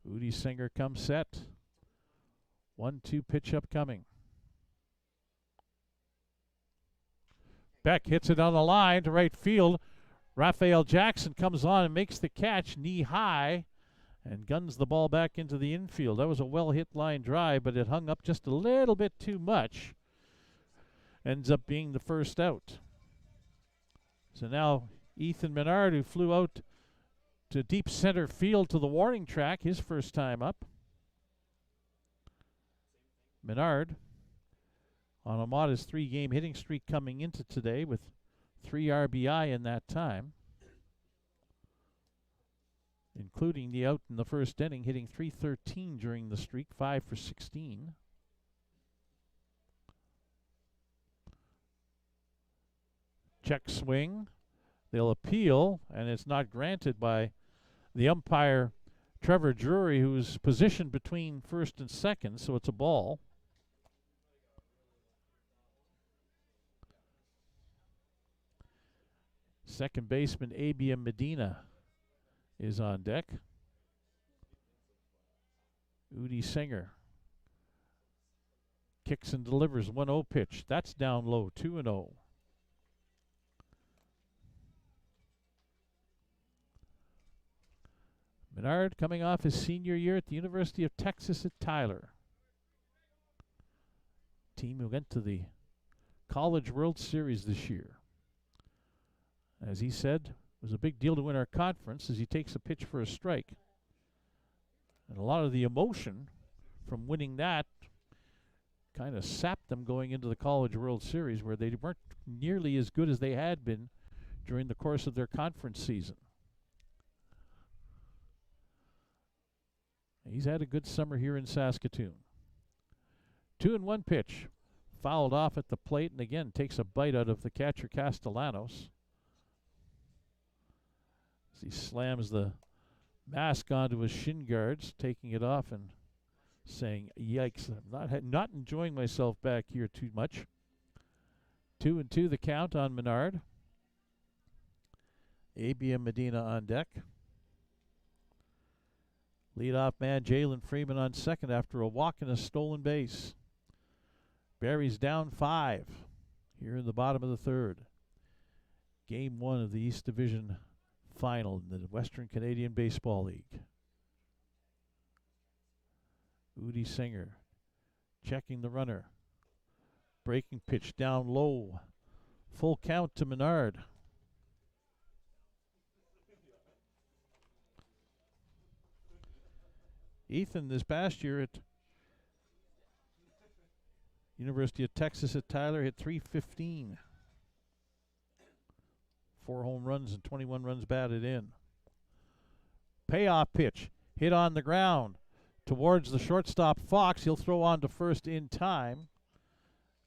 Udi Singer comes set. 1-2 pitch upcoming. Beck hits it on the line to right field. Raphael Jackson comes on and makes the catch knee high and guns the ball back into the infield. That was a well-hit line drive, but it hung up just a little bit too much. Ends up being the first out. So now Ethan Menard, who flew out to deep center field to the warning track, his first time up. Menard on a modest 3-game hitting streak coming into today with 3 RBI in that time, including the out in the first inning, hitting .313 during the streak, 5 for 16. Check swing. They'll appeal, and it's not granted by the umpire, Trevor Drury, who's positioned between first and second, so it's a ball. Second baseman Abia Medina is on deck. Udi Singer kicks and delivers 1-0 pitch. That's down low, 2-0. Menard coming off his senior year at the University of Texas at Tyler. Team who went to the College World Series this year. As he said, it was a big deal to win our conference as he takes a pitch for a strike. And a lot of the emotion from winning that kind of sapped them going into the College World Series, where they weren't nearly as good as they had been during the course of their conference season. He's had a good summer here in Saskatoon. 2-1 pitch. Fouled off at the plate, and again takes a bite out of the catcher Castellanos. As he slams the mask onto his shin guards, taking it off and saying, yikes, I'm not enjoying myself back here too much. 2-2 the count on Menard. ABM Medina on deck. Leadoff man Jalen Freeman on second after a walk and a stolen base. Barry's down 5 here in the bottom of the third. Game 1 of the East Division final in the Western Canadian Baseball League. Udi Singer checking the runner. Breaking pitch down low. Full count to Menard. Ethan this past year at University of Texas at Tyler hit .315. 4 home runs and 21 runs batted in. Payoff pitch hit on the ground towards the shortstop Fox. He'll throw on to first in time.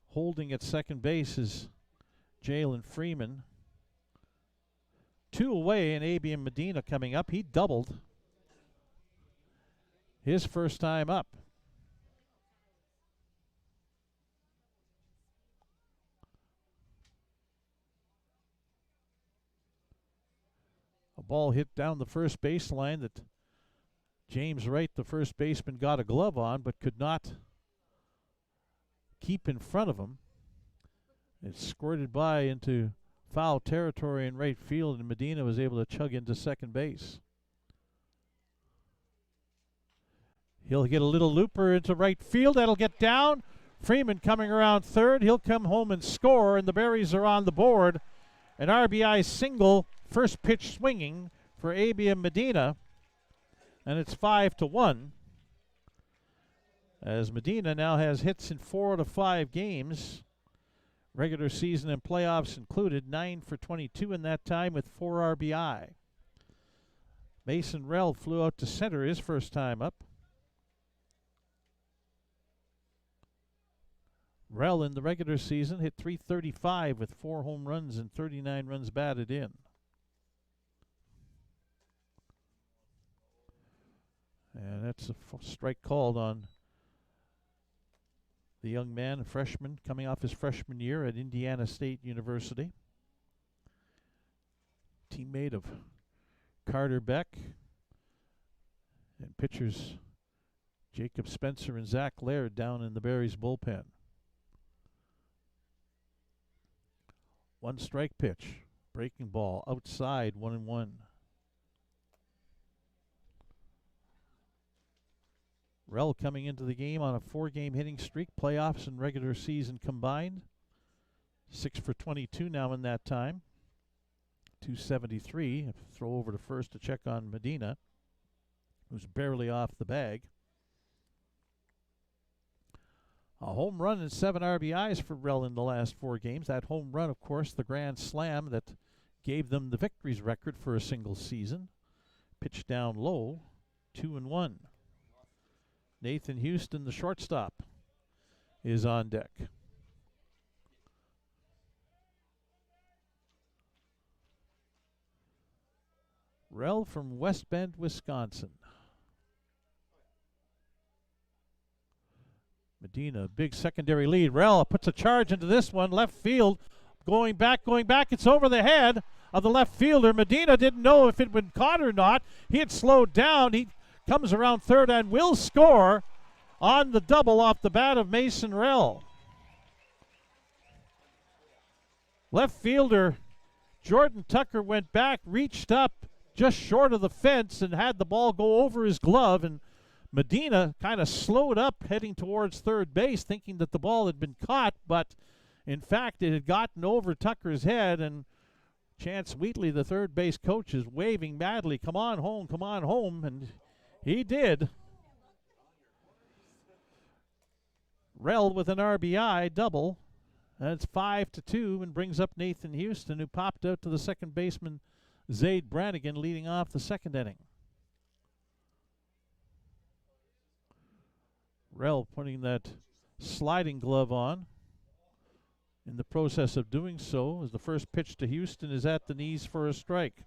Holding at second base is Jalen Freeman. 2 away, and ABM Medina coming up. He doubled his first time up. A ball hit down the first baseline that James Wright, the first baseman, got a glove on but could not keep in front of him. It squirted by into foul territory in right field, and Medina was able to chug into second base. He'll get a little looper into right field. That'll get down. Freeman coming around third. He'll come home and score, and the Berries are on the board. An RBI single, first pitch swinging for ABM Medina, and it's 5-1. As Medina now has hits in 4 out of 5 games, regular season and playoffs included, 9 for 22 in that time with 4 RBI. Mason Rell flew out to center his first time up. Rell in the regular season hit .335 with 4 home runs and 39 runs batted in. And that's a strike called on the young man, a freshman, coming off his freshman year at Indiana State University. Teammate of Carter Beck and pitchers Jacob Spencer and Zach Laird down in the Berries bullpen. 1 strike pitch, breaking ball, outside, 1-1. Rell coming into the game on a 4-game hitting streak, playoffs and regular season combined. 6 for 22 now in that time. 273. Throw over to first to check on Medina, who's barely off the bag. A home run and 7 RBIs for Rell in the last 4 games. That home run, of course, the grand slam that gave them the victories record for a single season. Pitch down low, 2-1. Nathan Houston, the shortstop, is on deck. Rell from West Bend, Wisconsin. Medina, big secondary lead. Rell puts a charge into this one. Left field, going back. It's over the head of the left fielder. Medina didn't know if it had been caught or not. He had slowed down. He comes around third and will score on the double off the bat of Mason Rell. Left fielder Jordan Tucker went back, reached up, just short of the fence and had the ball go over his glove, and Medina kind of slowed up heading towards third base thinking that the ball had been caught, but in fact it had gotten over Tucker's head, and Chance Wheatley, the third base coach, is waving madly, come on home, and he did. Rell with an RBI double. That's 5-2 and brings up Nathan Houston, who popped out to the second baseman Zaid Brannigan, leading off the second inning. Rell putting that sliding glove on. In the process of doing so, as the first pitch to Houston is at the knees for a strike.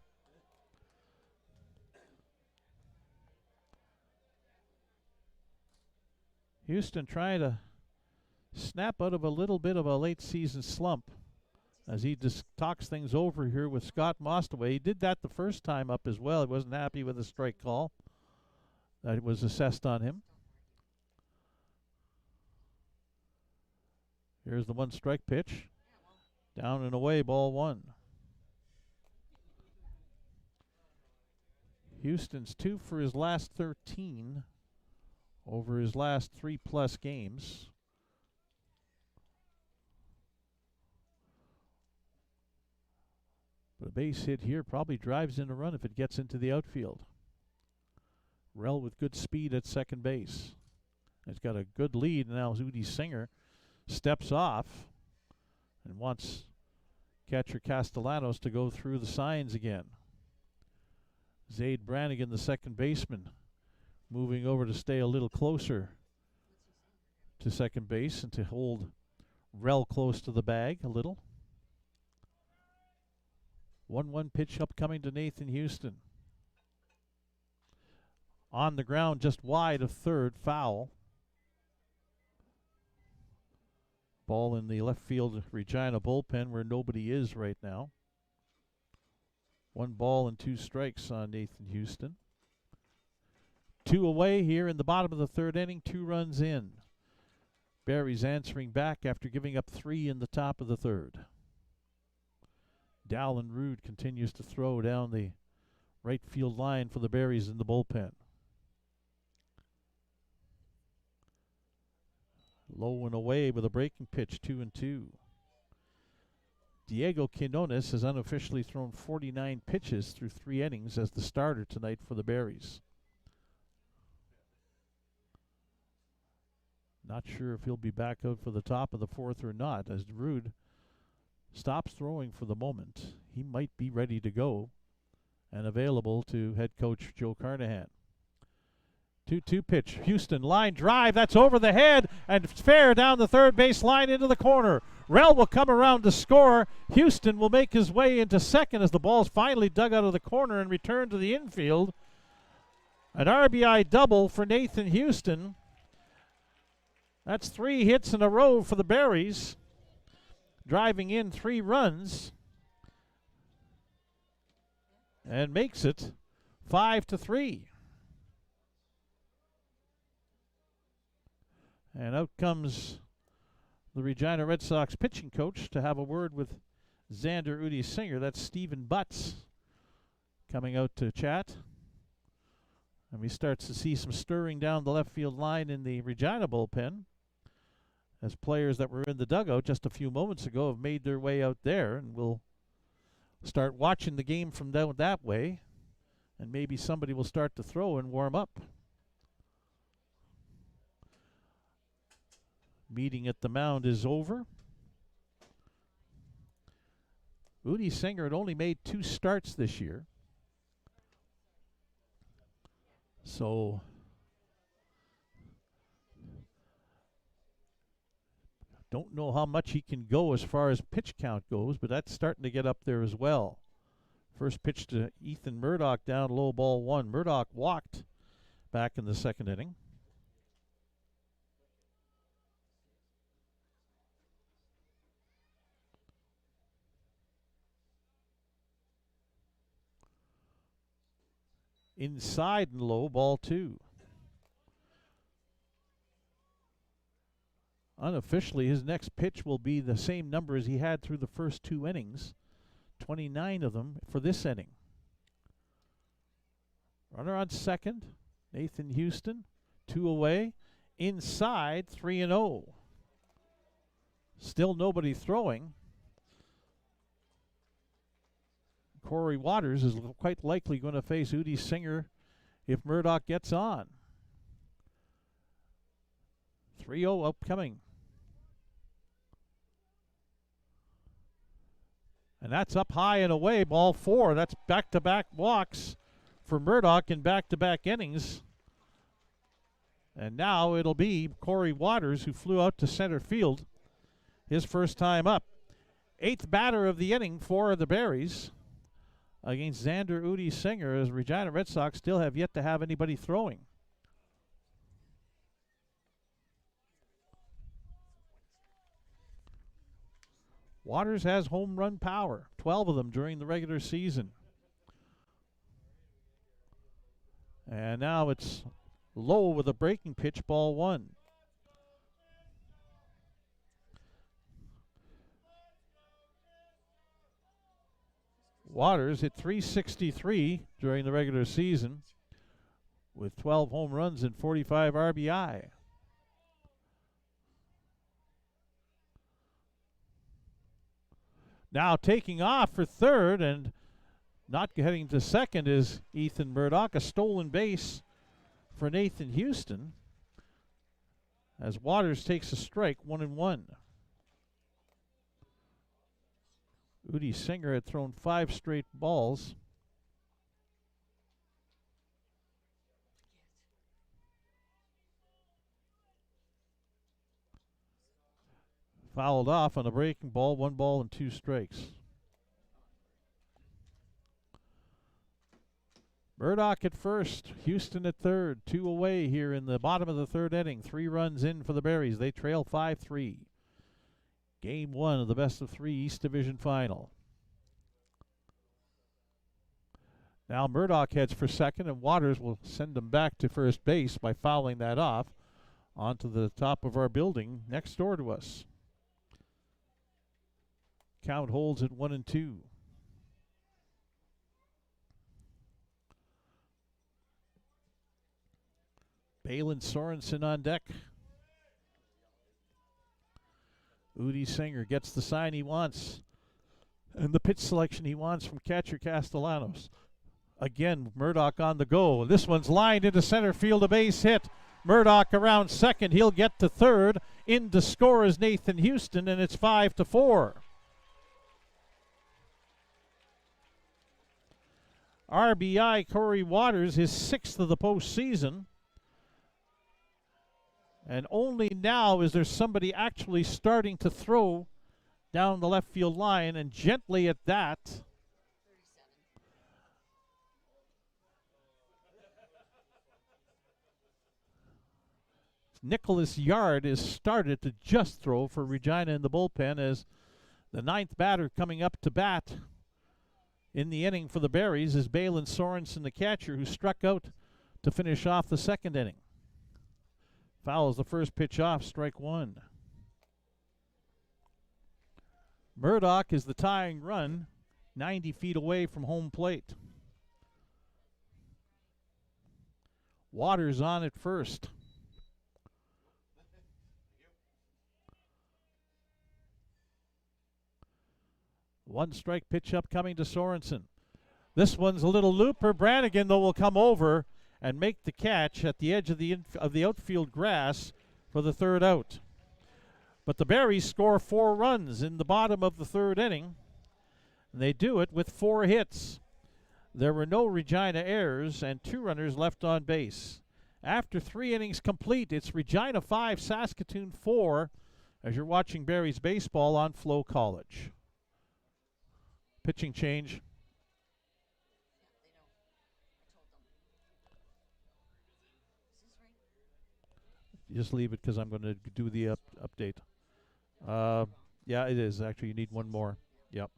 Houston trying to snap out of a little bit of a late season slump as he just talks things over here with Scott Mostaway. He did that the first time up as well. He wasn't happy with the strike call that was assessed on him. Here's the one strike pitch. Down and away, ball one. Houston's 2 for his last 13 over his last 3+ games. But a base hit here probably drives in a run if it gets into the outfield. Rell with good speed at second base. He's got a good lead now. Udi Singer steps off and wants catcher Castellanos to go through the signs again. Zaid Brannigan, the second baseman, moving over to stay a little closer to second base and to hold Rell close to the bag a little. 1-1 pitch upcoming to Nathan Houston. On the ground just wide of third, foul. Ball in the left field Regina bullpen where nobody is right now. 1 ball and 2 strikes on Nathan Houston. 2 away here in the bottom of the third inning, 2 runs in. Barry's answering back after giving up 3 in the top of the third. Dallin Rood continues to throw down the right field line for the Berries in the bullpen. Low and away with a breaking pitch, 2-2. Diego Quinones has unofficially thrown 49 pitches through 3 innings as the starter tonight for the Berries. Not sure if he'll be back out for the top of the fourth or not. As Rood stops throwing for the moment, he might be ready to go and available to head coach Joe Carnahan. 2-2 pitch. Houston line drive. That's over the head and fair down the third base line into the corner. Rell will come around to score. Houston will make his way into second as the ball's finally dug out of the corner and returned to the infield. An RBI double for Nathan Houston. That's 3 hits in a row for the Berries, driving in 3 runs, and makes it 5-3. And out comes the Regina Red Sox pitching coach to have a word with Xander Udi Singer. That's Stephen Butts coming out to chat. And we start to see some stirring down the left field line in the Regina bullpen as players that were in the dugout just a few moments ago have made their way out there, and we'll start watching the game from down that way, and maybe somebody will start to throw and warm up. Meeting at the mound is over. Udi Singer had only made 2 starts this year, so don't know how much he can go as far as pitch count goes, but that's starting to get up there as well. First pitch to Ethan Murdoch down low, ball 1. Murdoch walked back in the second inning. Inside and low, ball 2. Unofficially, his next pitch will be the same number as he had through the first 2 innings, 29 of them for this inning. Runner on second, Nathan Houston. 2 away. Inside, 3-0. Still nobody throwing. Corey Waters is quite likely going to face Udi Singer if Murdoch gets on. 3-0 upcoming. And that's up high and away, ball 4. That's back-to-back walks for Murdoch in back-to-back innings. And now it'll be Corey Waters, who flew out to center field his first time up. 8th batter of the inning for the Berries against Xander Udi Singer, as Regina Red Sox still have yet to have anybody throwing. Waters has home run power, 12 of them during the regular season. And now it's low with a breaking pitch, ball 1. Waters hit .363 during the regular season with 12 home runs and 45 RBI. Now taking off for third and not heading to second is Ethan Murdoch. A stolen base for Nathan Houston as Waters takes a strike, 1-1. Udi Singer had thrown 5 straight balls. Fouled off on a breaking ball, 1 ball and 2 strikes. Murdoch at first, Houston at third, 2 away here in the bottom of the 3rd inning. 3 runs in for the Berries. They trail 5-3. Game 1 of the best-of-3 East Division Final. Now Murdoch heads for second, and Waters will send him back to first base by fouling that off onto the top of our building next door to us. Count holds at 1-2. Balin Sorensen on deck. Udi Singer gets the sign he wants and the pitch selection he wants from catcher Castellanos. Again, Murdoch on the go. This one's lined into center field, a base hit. Murdoch around second. He'll get to third. In to score is Nathan Houston, and it's 5-4. RBI Corey Waters, his 6th of the postseason. And only now is there somebody actually starting to throw down the left field line, and gently at that. Nicholas Yard is started to just throw for Regina in the bullpen as the 9th batter coming up to bat in the inning for the Berries is Balin Sorensen, the catcher, who struck out to finish off the 2nd inning. Fouls the first pitch off, strike 1. Murdoch is the tying run, 90 feet away from home plate. Waters on at first. One strike pitch upcoming to Sorensen. This one's a little looper. Brannigan, though, will come over and make the catch at the edge of the outfield grass for the 3rd out. But the Berries score 4 runs in the bottom of the 3rd inning, and they do it with 4 hits. There were no Regina errors and 2 runners left on base. After 3 innings complete, it's Regina 5, Saskatoon 4, as you're watching Berries baseball on FloCollege. Pitching change. Just leave it because I'm going to do the update. Yeah, it is. Actually, you need one more. Yep.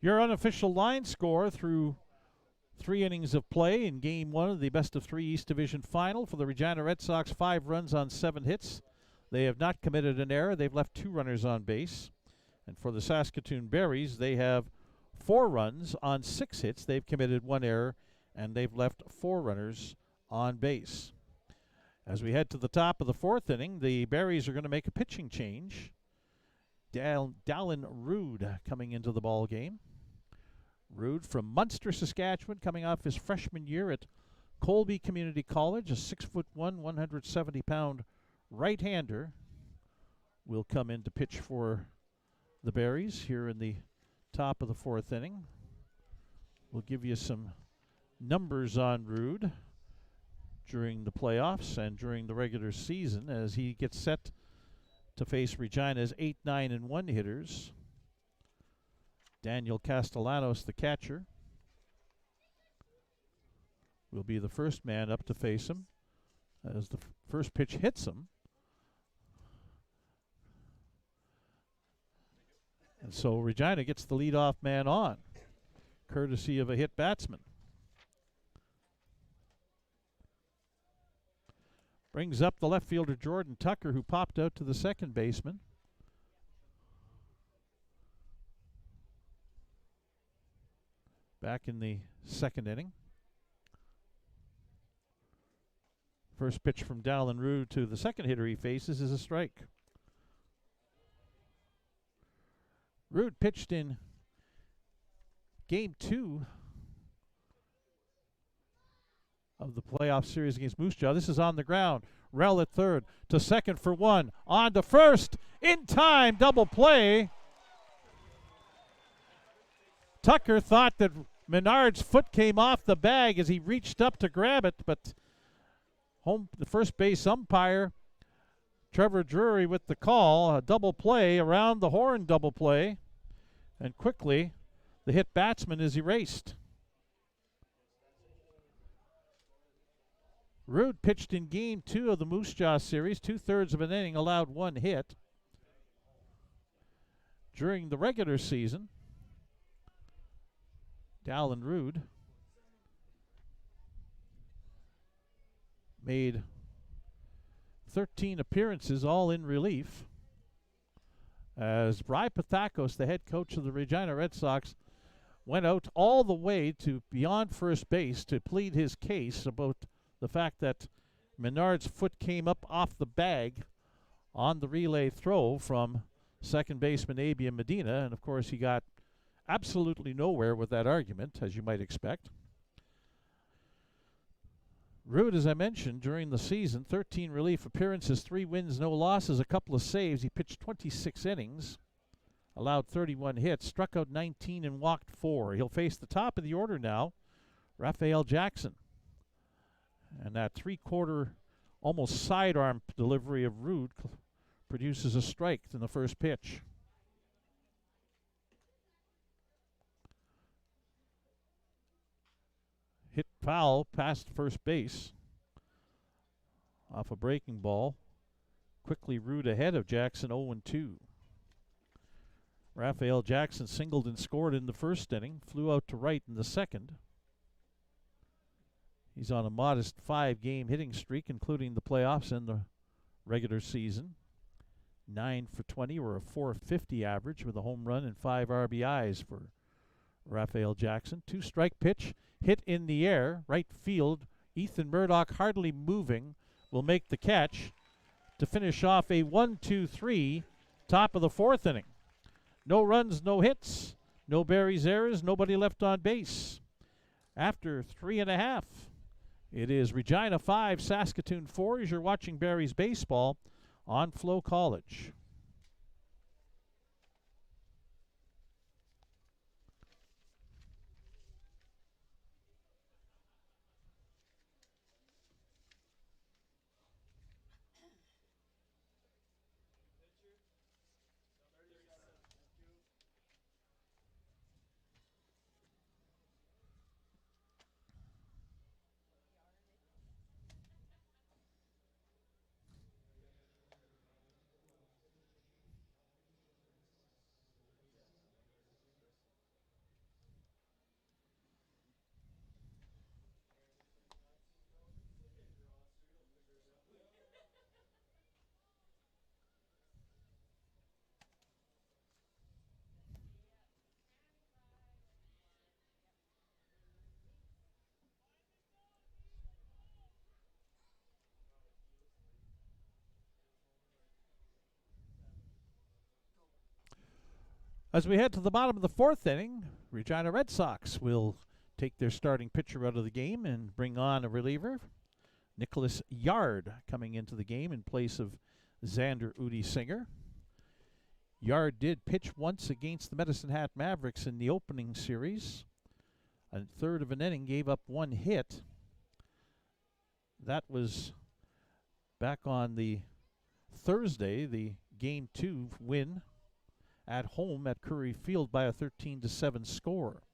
Your unofficial line score through 3 innings of play in Game 1 of the best-of-3 East Division Final for the Regina Red Sox: 5 runs on 7 hits. They have not committed an error. They've left 2 runners on base. And for the Saskatoon Berries, they have 4 runs on 6 hits. They've committed 1 error, and they've left 4 runners on base. As we head to the top of the 4th inning, the Berries are going to make a pitching change. Dallin Rude coming into the ball game. Rude from Munster, Saskatchewan, coming off his freshman year at Colby Community College. A 6'1", 170-pound right-hander will come in to pitch for the Berries here in the top of the 4th inning. We'll give you some numbers on Rude during the playoffs and during the regular season as he gets set to face Regina's 8-9-1 hitters. Daniel Castellanos, the catcher, will be the first man up to face him as the first pitch hits him. And so Regina gets the leadoff man on, courtesy of a hit batsman. Brings up the left fielder Jordan Tucker, who popped out to the second baseman. Back in the 2nd inning. First pitch from Dallin Rude to the second hitter he faces is a strike. Rude pitched in Game 2 of the playoff series against Moose Jaw. This is on the ground. Rell at third, to second for 1, on to first, in time, double play. Tucker thought that Menard's foot came off the bag as he reached up to grab it, but the first base umpire, Trevor Drury, with the call, a double play, around the horn double play, and quickly the hit batsman is erased. Rude pitched in Game 2 of the Moose Jaw series, 2/3 of an inning, allowed 1 hit. During the regular season, Dallin Rude made 13 appearances, all in relief, as Bry Pathakos, the head coach of the Regina Red Sox, went out all the way to beyond first base to plead his case about the fact that Menard's foot came up off the bag on the relay throw from second baseman Abian Medina, and of course he got absolutely nowhere with that argument, as you might expect. Rude, as I mentioned, during the season, 13 relief appearances, 3 wins, no losses, a couple of saves. He pitched 26 innings, allowed 31 hits, struck out 19 and walked 4. He'll face the top of the order now, Raphael Jackson. And that 3/4, almost sidearm delivery of Rude produces a strike in the first pitch. Hit foul past first base off a breaking ball. Quickly Rude ahead of Jackson, 0-2. Raphael Jackson singled and scored in the first inning, flew out to right in the second. He's on a modest 5-game hitting streak, including the playoffs and the regular season. 9 for 20, or a .450 average, with a home run and 5 RBIs for Raphael Jackson. 2-strike pitch, hit in the air, right field. Ethan Murdoch, hardly moving, will make the catch to finish off a 1-2-3 top of the 4th inning. No runs, no hits, no Berries errors, nobody left on base. After 3.5, it is Regina 5, Saskatoon 4, as you're watching Berries baseball on FloCollege. As we head to the bottom of the fourth inning, Regina Red Sox will take their starting pitcher out of the game and bring on a reliever. Nicholas Yard coming into the game in place of Xander Udi Singer. Yard did pitch once against the Medicine Hat Mavericks in the opening series. A third of an inning, gave up one hit. That was back on the Thursday, the Game 2 win at home at Curry Field by a 13-7 score.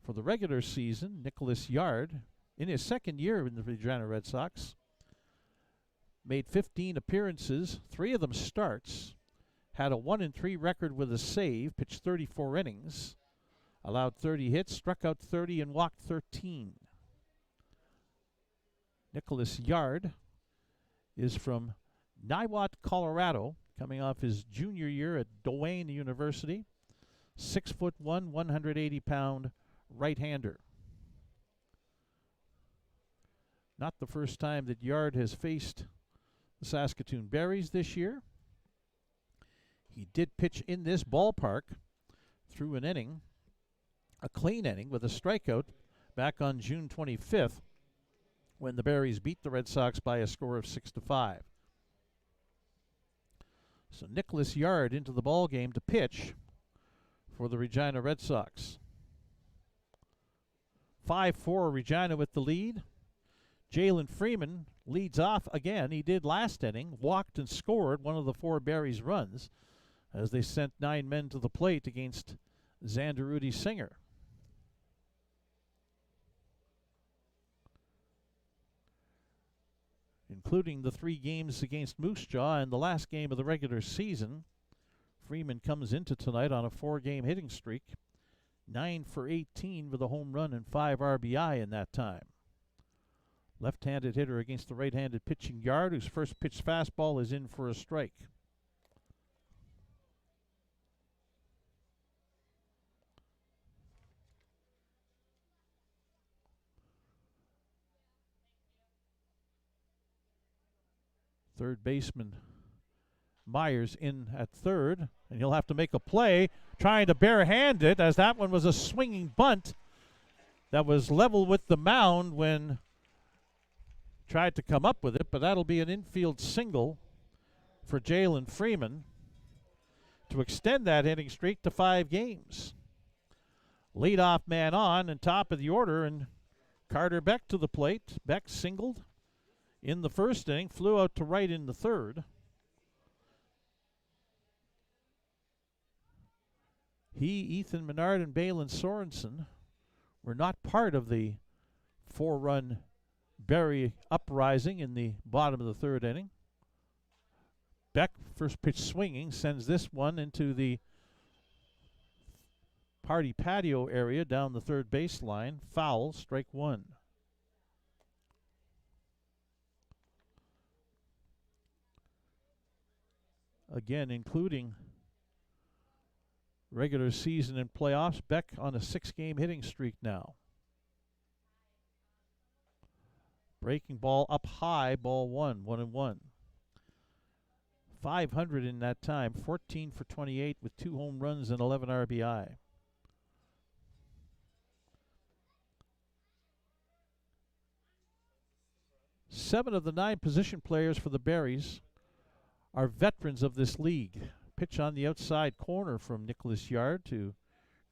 For the regular season, Nicholas Yard, in his second year in the Regina Red Sox, made 15 appearances, 3 of them starts, had a 1-3 record with a save, pitched 34 innings, allowed 30 hits, struck out 30, and walked 13. Nicholas Yard is from Niwot, Colorado, coming off his junior year at Duane University. 6'1", 180-pound right-hander. Not the first time that Yard has faced the Saskatoon Berries this year. He did pitch in this ballpark through an inning, a clean inning with a strikeout back on June 25th when the Berries beat the Red Sox by a score of 6-5. So Nicholas Yard into the ball game to pitch for the Regina Red Sox. 5-4 Regina with the lead. Jalen Freeman leads off again. He did last inning, walked and scored one of the 4 Berries runs as they sent 9 men to the plate against Xander Udi Singer. Including the 3 games against Moose Jaw and the last game of the regular season, Freeman comes into tonight on a 4-game hitting streak, 9 for 18 with a home run and 5 RBI in that time. Left-handed hitter against the right-handed pitching Yard, whose first pitch fastball is in for a strike. Third baseman Myers in at third, and he'll have to make a play, trying to barehand it, as that one was a swinging bunt that was level with the mound when tried to come up with it, but that'll be an infield single for Jalen Freeman to extend that hitting streak to 5 games. Leadoff man on and top of the order, and Carter Beck to the plate. Beck singled in the first inning, flew out to right in the third. He, Ethan Menard, and Balin Sorensen were not part of the 4-run Berry uprising in the bottom of the third inning. Beck, first pitch swinging, sends this one into the party patio area down the third baseline. Foul, strike 1. Again, including regular season and playoffs, Beck on a 6-game hitting streak now. Breaking ball up high, ball 1, 1-1. 500 in that time, 14 for 28 with 2 home runs and 11 RBI. Seven of the 9 position players for the Berries are veterans of this league. Pitch on the outside corner from Nicholas Yard to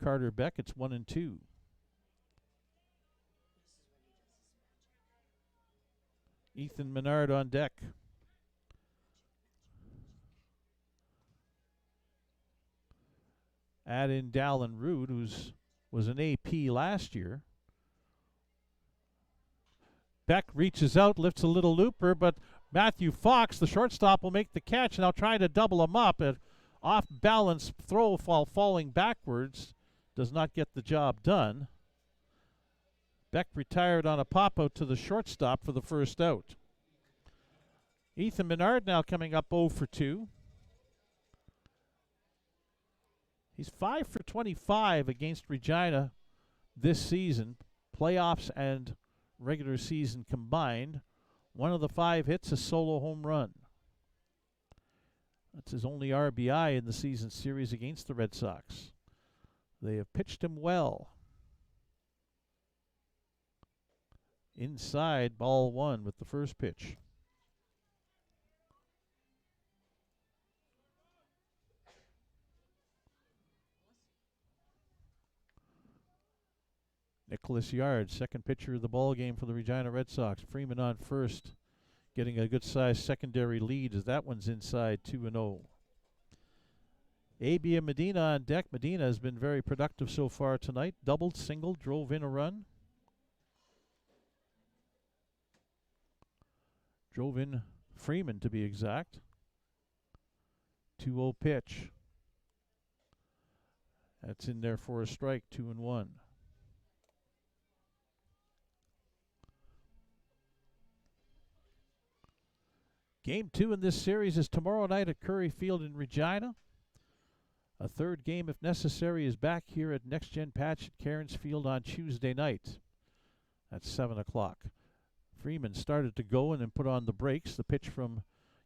Carter Beck. It's 1-2. Ethan Menard on deck. Add in Dallin Rood, who was an AP last year. Beck reaches out, lifts a little looper, but Matthew Fox, the shortstop, will make the catch. Now trying to double him up. An off-balance throw while falling backwards does not get the job done. Beck retired on a pop-out to the shortstop for the first out. Ethan Menard now coming up 0 for 2. He's 5 for 25 against Regina this season, playoffs and regular season combined. One of the 5 hits, a solo home run. That's his only RBI in the season series against the Red Sox. They have pitched him well. Inside, ball one with the first pitch. Nicholas Yard, second pitcher of the ball game for the Regina Red Sox. Freeman on first, getting a good-sized secondary lead as that one's inside 2-0. Abia Medina on deck. Medina has been very productive so far tonight. Doubled, singled, drove in a run. Drove in Freeman, to be exact. 2-0 pitch. That's in there for a strike, 2-1. Game 2 in this series is tomorrow night at Curry Field in Regina. A third game, if necessary, is back here at Next Gen Patch at Cairns Field on Tuesday night at 7 o'clock. Freeman started to go and then put on the brakes. The pitch from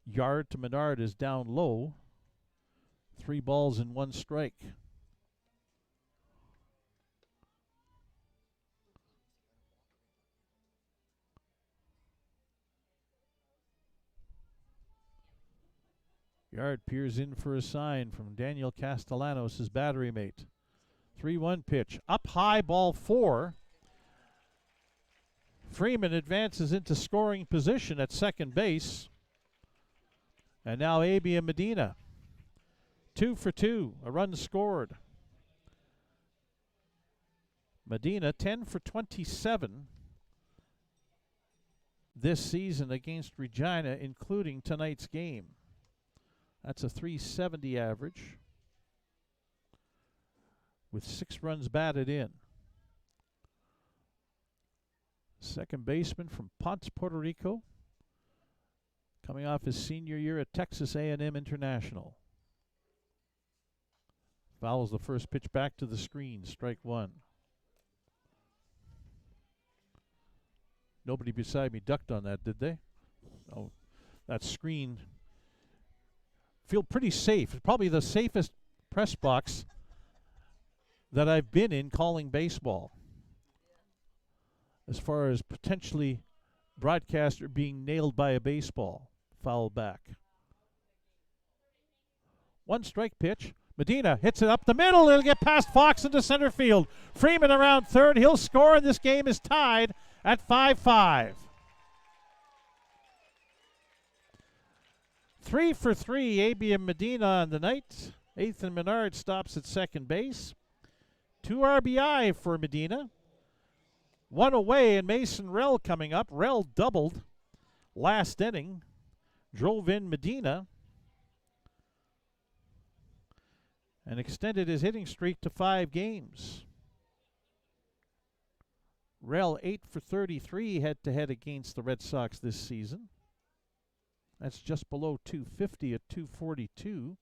Yard to Menard is down low. 3 balls and 1 strike. Yard peers in for a sign from Daniel Castellanos, his battery mate. 3-1 pitch. Up high, ball 4. Freeman advances into scoring position at second base. And now Abia Medina. 2 for 2. A run scored. Medina 10 for 27 this season against Regina, including tonight's game. That's a .370 average with 6 runs batted in. Second baseman from Ponce, Puerto Rico, coming off his senior year at Texas A&M International. Fouls the first pitch back to the screen, strike 1. Nobody beside me ducked on that, did they? Oh, that screen. Feel pretty safe. It's probably the safest press box that I've been in calling baseball, as far as potentially broadcaster being nailed by a baseball. Foul back. 1 strike pitch. Medina hits it up the middle. It'll get past Fox into center field. Freeman around third. He'll score, and this game is tied at 5-5. 3 for 3, Abia Medina on the night. Ethan Menard stops at second base. 2 RBI for Medina. 1 away, and Mason Rell coming up. Rell doubled last inning. Drove in Medina and extended his hitting streak to 5 games. Rell 8 for 33 head-to-head against the Red Sox this season. That's just below 250 at 242,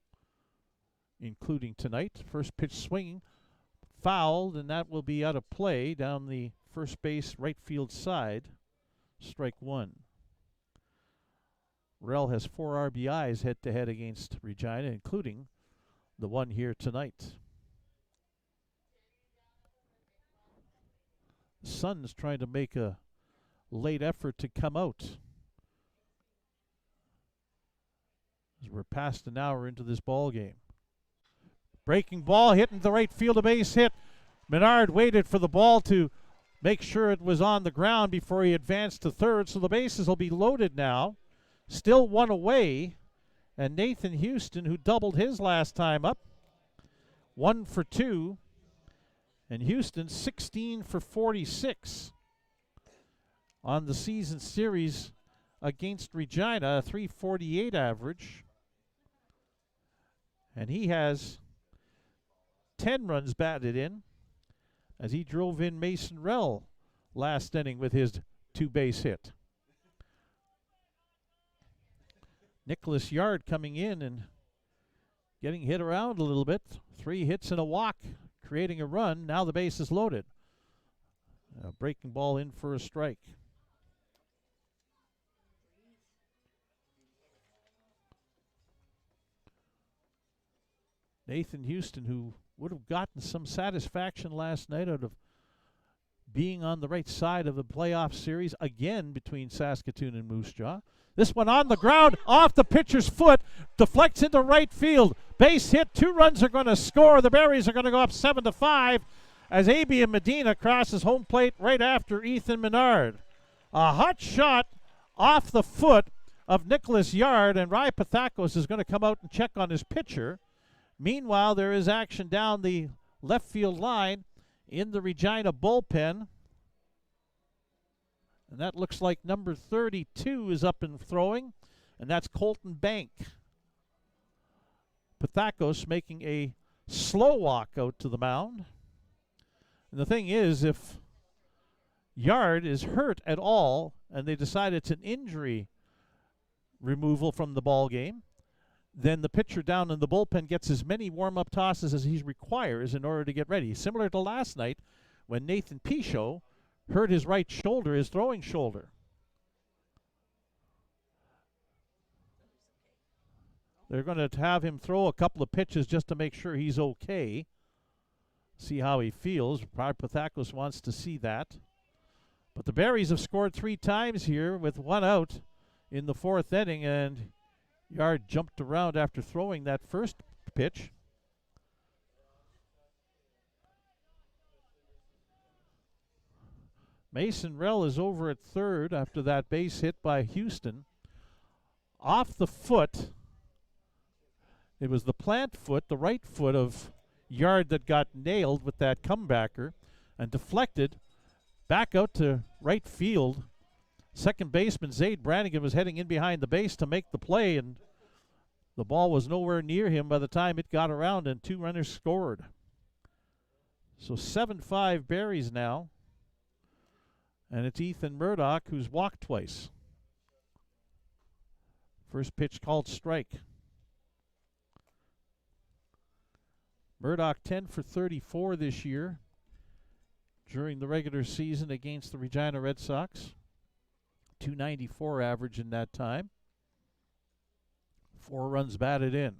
including tonight. First pitch swinging, fouled, and that will be out of play down the first base right field side. Strike 1. Rell has 4 RBIs head-to-head against Regina, including the one here tonight. Sun's trying to make a late effort to come out, as we're past an hour into this ball game. Breaking ball, hitting the right field, a base hit. Menard waited for the ball to make sure it was on the ground before he advanced to third, so the bases will be loaded now. Still 1 away, and Nathan Houston, who doubled his last time up, 1 for 2, and Houston 16 for 46 on the season series against Regina, a .348 average. And he has 10 runs batted in as he drove in Mason Rell last inning with his 2-base hit. Nicholas Yard coming in and getting hit around a little bit. 3 hits and a walk, creating a run. Now the base is loaded. A breaking ball in for a strike. Nathan Houston, who would have gotten some satisfaction last night out of being on the right side of the playoff series again between Saskatoon and Moose Jaw. This one on the ground, off the pitcher's foot, deflects into right field. Base hit, 2 runs are going to score. The Berries are going to go up 7-5 as A.B. and Medina crosses home plate right after Ethan Menard. A hot shot off the foot of Nicholas Yard, and Rai Pathakos is going to come out and check on his pitcher. Meanwhile, there is action down the left field line in the Regina bullpen. And that looks like number 32 is up and throwing, and that's Colton Bank. Pathakos making a slow walk out to the mound. And the thing is, if Yard is hurt at all and they decide it's an injury removal from the ball game, then the pitcher down in the bullpen gets as many warm-up tosses as he requires in order to get ready. Similar to last night when Nathan Pichot hurt his right shoulder, his throwing shoulder. They're going to have him throw a couple of pitches just to make sure he's okay. See how he feels. Pathakos wants to see that. But the Berries have scored 3 times here with 1 out in the 4th inning, and Yard jumped around after throwing that first pitch. Mason Rell is over at third after that base hit by Houston. Off the foot, it was the plant foot, the right foot of Yard that got nailed with that comebacker and deflected back out to right field. Second baseman Zaid Brannigan was heading in behind the base to make the play, and the ball was nowhere near him by the time it got around, and 2 runners scored. So 7-5 Berries now. And it's Ethan Murdoch who's walked twice. First pitch called strike. Murdoch 10 for 34 this year during the regular season against the Regina Red Sox. .294 average in that time. 4 runs batted in.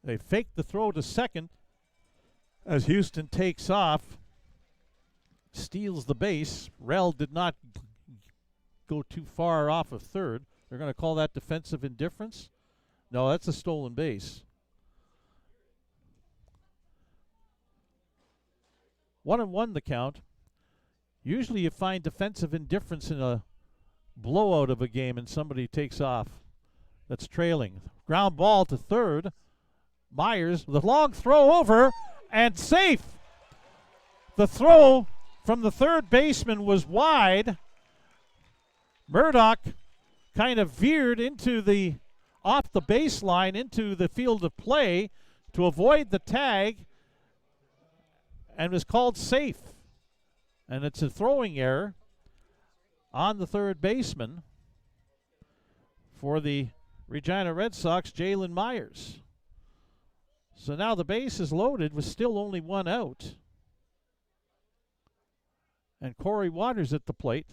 They fake the throw to second as Houston takes off. Steals the base. Rell did not go too far off of third. They're going to call that defensive indifference. No, that's a stolen base. 1-1 the count. Usually you find defensive indifference in a blowout of a game and somebody takes off that's trailing. Ground ball to third. Myers with a long throw over and safe. The throw from the third baseman was wide. Murdoch kind of veered into the off the baseline into the field of play to avoid the tag and was called safe. And it's a throwing error on the third baseman for the Regina Red Sox, Jalen Myers. So now the base is loaded with still only 1 out. And Corey Waters at the plate.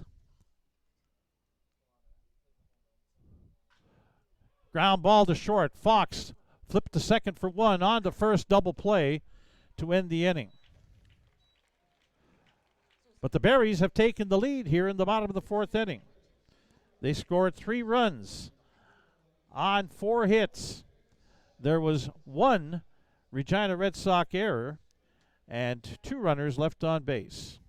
Ground ball to short. Fox flipped to second for 1. On to first, double play to end the inning. But the Berries have taken the lead here in the bottom of the 4th inning. They scored 3 runs on 4 hits. There was 1 Regina Red Sox error and 2 runners left on base.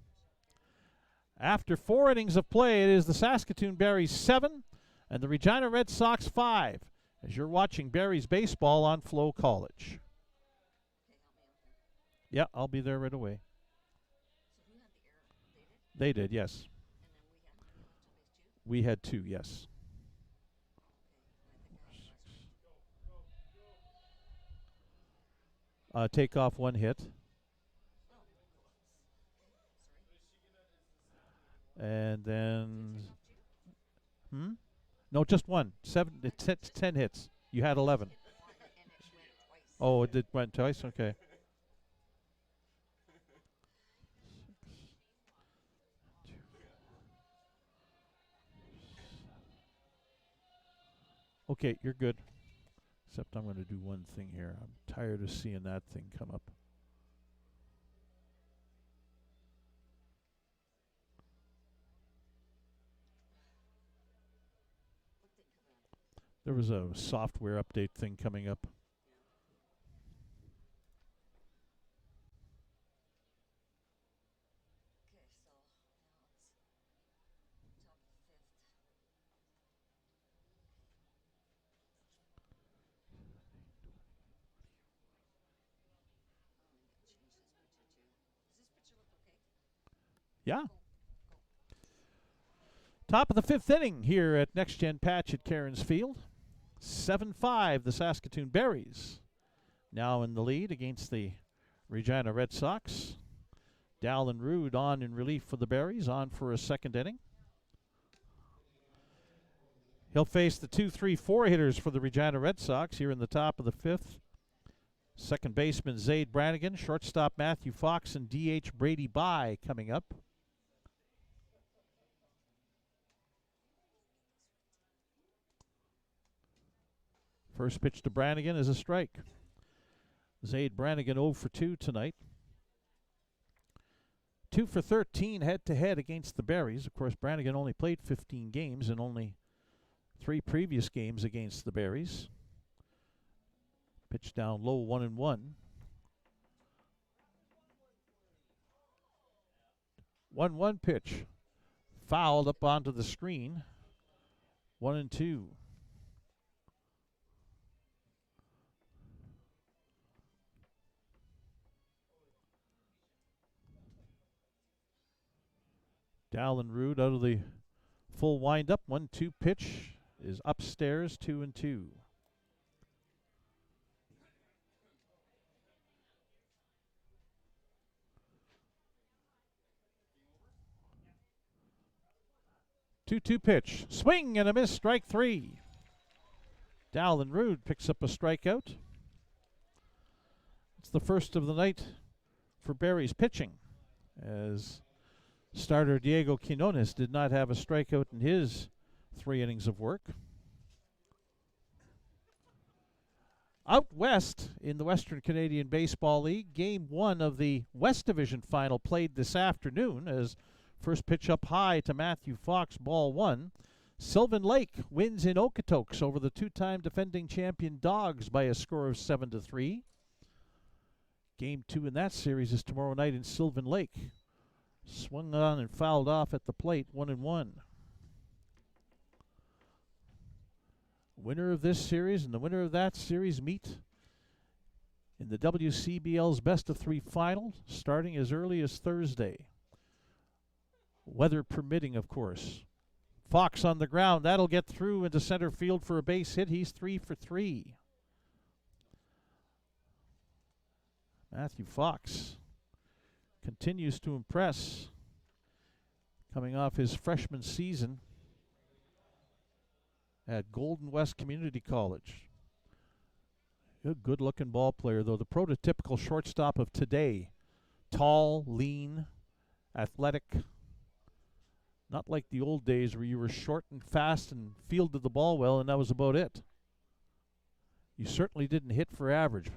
After 4 innings of play, it is the Saskatoon Berries 7 and the Regina Red Sox 5 as you're watching Berries baseball on FloCollege. Yeah, I'll be there right away. They did, yes. We had 2, yes. Take off 1 hit. And then, no, just 1. 10 hits. You had 11. Oh, it went twice? Okay. Okay, you're good. Except I'm going to do one thing here. I'm tired of seeing that thing come up. There was a software update thing coming up. Yeah. Top of the 5th inning here at Next Gen Patch at Cairns Field. 7-5, the Saskatoon Berries now in the lead against the Regina Red Sox. Dallin Rood on in relief for the Berries, on for a 2nd inning. He'll face the 2-3-4 hitters for the Regina Red Sox here in the top of the 5th. Second baseman Zaid Brannigan, shortstop Matthew Fox, and DH Brady Bye coming up. First pitch to Brannigan is a strike. Zaid Brannigan 0 for 2 tonight. 2 for 13 head-to-head against the Berries. Of course, Brannigan only played 15 games and only 3 previous games against the Berries. Pitch down low, 1-1. 1-1 pitch. Fouled up onto the screen. 1-2. Dallin Rood out of the full windup. 1-2 pitch is upstairs, 2-2. Two pitch. Swing and a miss, strike 3. Dallin Rood picks up a strikeout. It's the first of the night for Berries pitching, as starter Diego Quinones did not have a strikeout in his 3 innings of work. Out west in the Western Canadian Baseball League, Game 1 of the West Division Final played this afternoon, as first pitch up high to Matthew Fox, ball 1. Sylvan Lake wins in Okotoks over the 2-time defending champion Dogs by a score of 7-3. Game 2 in that series is tomorrow night in Sylvan Lake. Swung on and fouled off at the plate, 1-1. Winner of this series and the winner of that series meet in the WCBL's best-of-3 final, starting as early as Thursday. Weather permitting, of course. Fox on the ground. That'll get through into center field for a base hit. He's 3 for 3. Matthew Fox continues to impress, coming off his freshman season at Golden West Community College. A good-looking ball player, though. The prototypical shortstop of today. Tall, lean, athletic. Not like the old days where you were short and fast and fielded the ball well, and that was about it. You certainly didn't hit for average.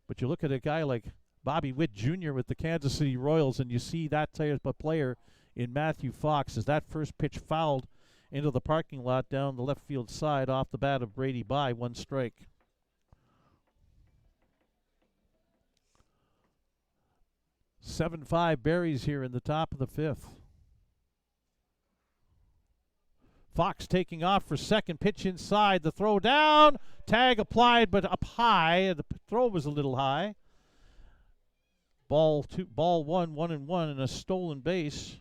But you look at a guy like Bobby Witt Jr. with the Kansas City Royals, and you see that type of player in Matthew Fox, as that first pitch fouled into the parking lot down the left field side off the bat of Brady Bye, 1 strike. "7-5 Berries here in the top of the 5th. Fox taking off for second, pitch inside, the throw down, tag applied but up high. The throw was a little high. Ball 1, 1-1, and a stolen base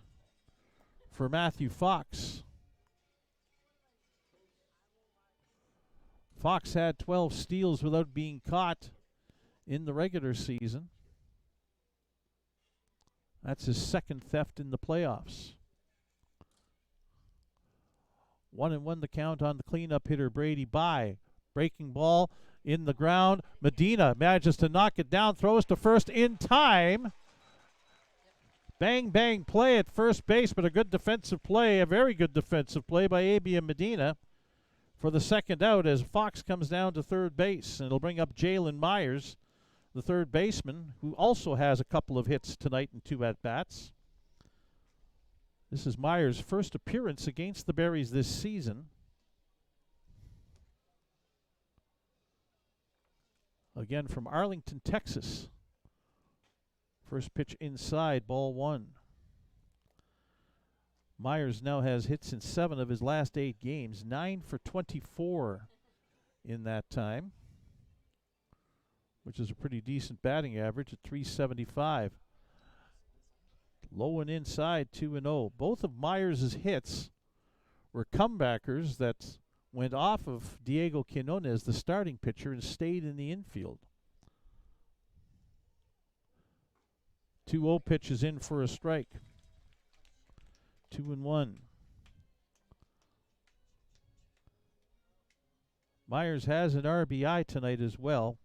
for Matthew Fox. Fox had 12 steals without being caught in the regular season. That's his 2nd theft in the playoffs. 1-1 the count on the cleanup hitter Brady Bye. Breaking ball in the ground. Medina manages to knock it down, throws to first in time. Bang, bang play at first base, but a good defensive play, a very good defensive play by Abia Medina. for the second out as Fox comes down to third base. And it'll bring up Jalen Myers, the third baseman, who also has a couple of hits tonight and 2 at-bats. This is Myers' first appearance against the Berries this season. Again from Arlington, Texas. First pitch inside, ball 1. Myers now has hits in 7 of his last 8 games, 9 for 24 in that time, which is a pretty decent batting average at .375. Low and inside, 2-0. Both of Myers' hits were comebackers that went off of Diego Quinones, the starting pitcher, and stayed in the infield. 2-0 pitch is in for a strike. 2-1. Myers has an RBI tonight as well.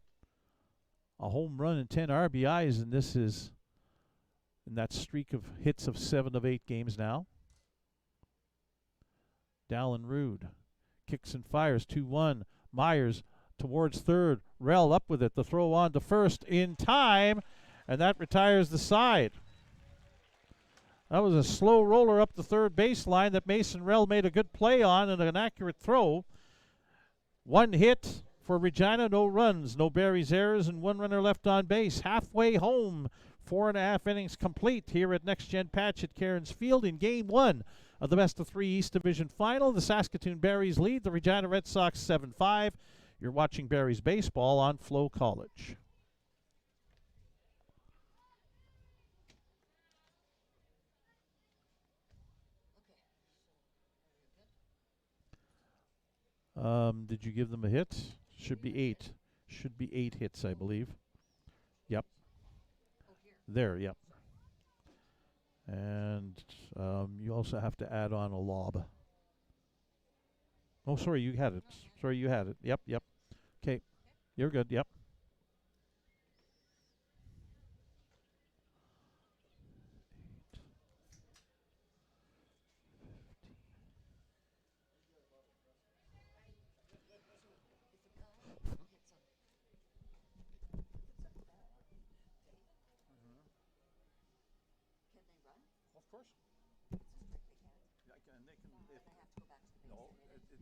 A home run and 10 RBIs, and this is in that streak of hits of 7 of 8 games now. Dallin Rude kicks and fires. 2-1. Myers towards third. Rell up with it. The throw on to first in time, and that retires the side. That was a slow roller up the third baseline that Mason Rell made a good play on and an accurate throw. 1 hit for Regina, no runs, no Berries errors, and 1 runner left on base. Halfway home, 4.5 innings complete here at Next Gen Patch at Cairns Field in Game 1 of the Best of 3 East Division Final. The Saskatoon Berries lead the Regina Red Sox 7-5. You're watching Berries baseball on FloCollege. Did you give them a hit? Should be 8. Should be 8 hits, I believe. Yep. There, yep. And you also have to add on a lob. Oh, sorry, you had it. Sorry, you had it. Yep, yep. Okay, you're good, yep. Of course. And they can, no,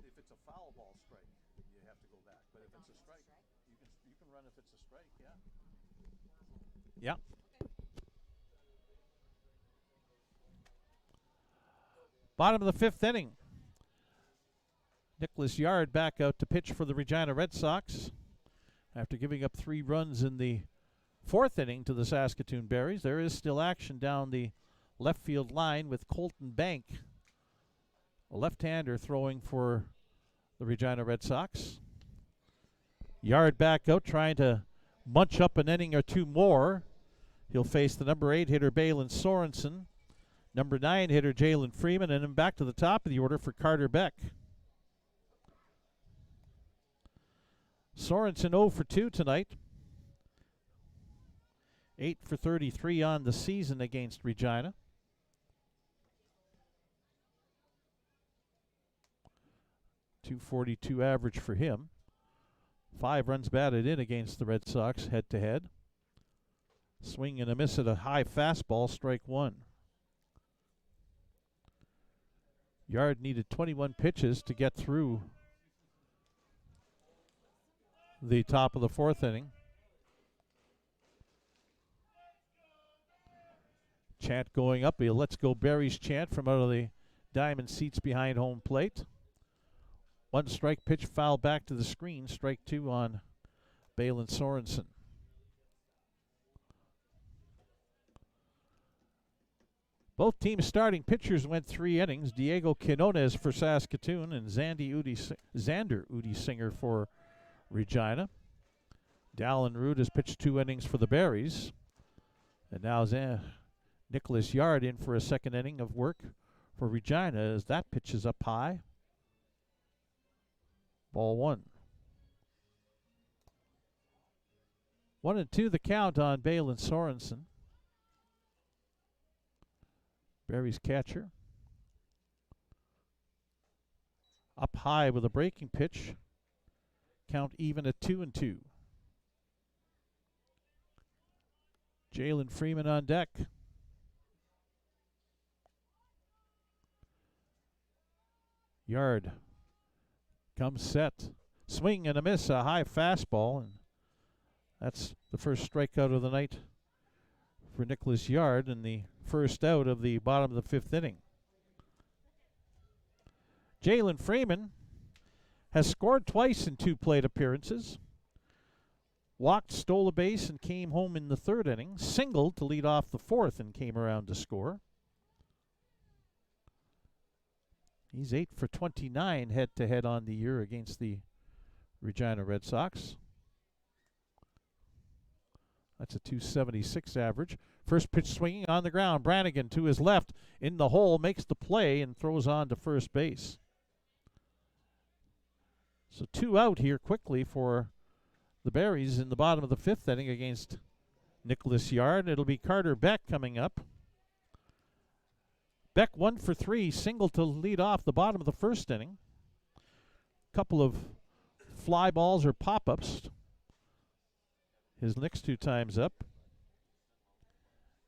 if it's a foul ball strike, you have to go back. But if it's a strike, you can run if it's a strike, yeah. Yeah. Bottom of the 5th inning. Nicholas Yard back out to pitch for the Regina Red Sox after giving up 3 runs in the 4th inning to the Saskatoon Berries. There is still action down the left field line with Colton Bank, a left-hander, throwing for the Regina Red Sox. Yard back out, trying to munch up an inning or 2 more. He'll face the number 8 hitter, Balin Sorensen, number 9 hitter, Jalen Freeman, and then back to the top of the order for Carter Beck. Sorensen 0 for 2 tonight. 8 for 33 on the season against Regina. .242 average for him. 5 runs batted in against the Red Sox head-to-head. Swing and a miss at a high fastball, strike 1. Yard needed 21 pitches to get through the top of the 4th inning. Chant going up, a Let's Go Berries chant from out of the diamond seats behind home plate. 1 strike pitch, foul back to the screen, strike 2 on Balin Sorensen. Both teams' starting pitchers went 3 innings. Diego Quinones for Saskatoon and Xander Udi-Singer for Regina. Dallin Rude has pitched 2 innings for the Berries. And now Nicholas Yard in for a 2nd inning of work for Regina as that pitch is up high. Ball 1. 1-2 the count on Balin Sorensen. Berries catcher. up high with a breaking pitch. Count even at 2-2. Jalen Freeman on deck. Yard comes set. Swing and a miss, a high fastball, and that's the first strikeout of the night for Nicholas Yard and the first out of the bottom of the 5th inning. Jalen Freeman has scored twice in 2 plate appearances. Walked, stole a base, and came home in the 3rd inning. Singled to lead off the 4th and came around to score. He's 8 for 29 head-to-head on the year against the Regina Red Sox. That's a .276 average. First pitch swinging on the ground. Brannigan to his left in the hole, makes the play and throws on to first base. So 2 out here quickly for the Berries in the bottom of the 5th inning against Nicholas Yard. It'll be Carter Beck coming up. Beck 1 for 3, single to lead off the bottom of the 1st inning. Couple of fly balls or pop-ups. His next 2 times up.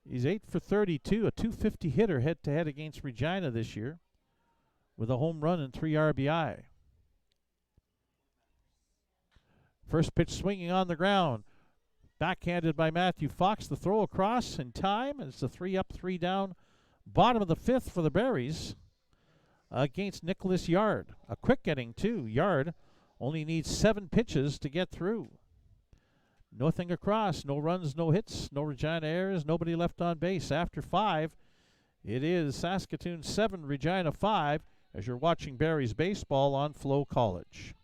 He's 8 for 32, a .250 hitter head-to-head against Regina this year with a home run and 3 RBI. First pitch swinging on the ground. Backhanded by Matthew Fox. The throw across in time. It's a 3 up, 3 down. Bottom of the 5th for the Berries against Nicholas Yard. A quick inning, too. Yard only needs 7 pitches to get through. Nothing across. No runs, no hits, no Regina errors. Nobody left on base. After 5, it is Saskatoon 7, Regina 5, as you're watching Berries baseball on FloCollege.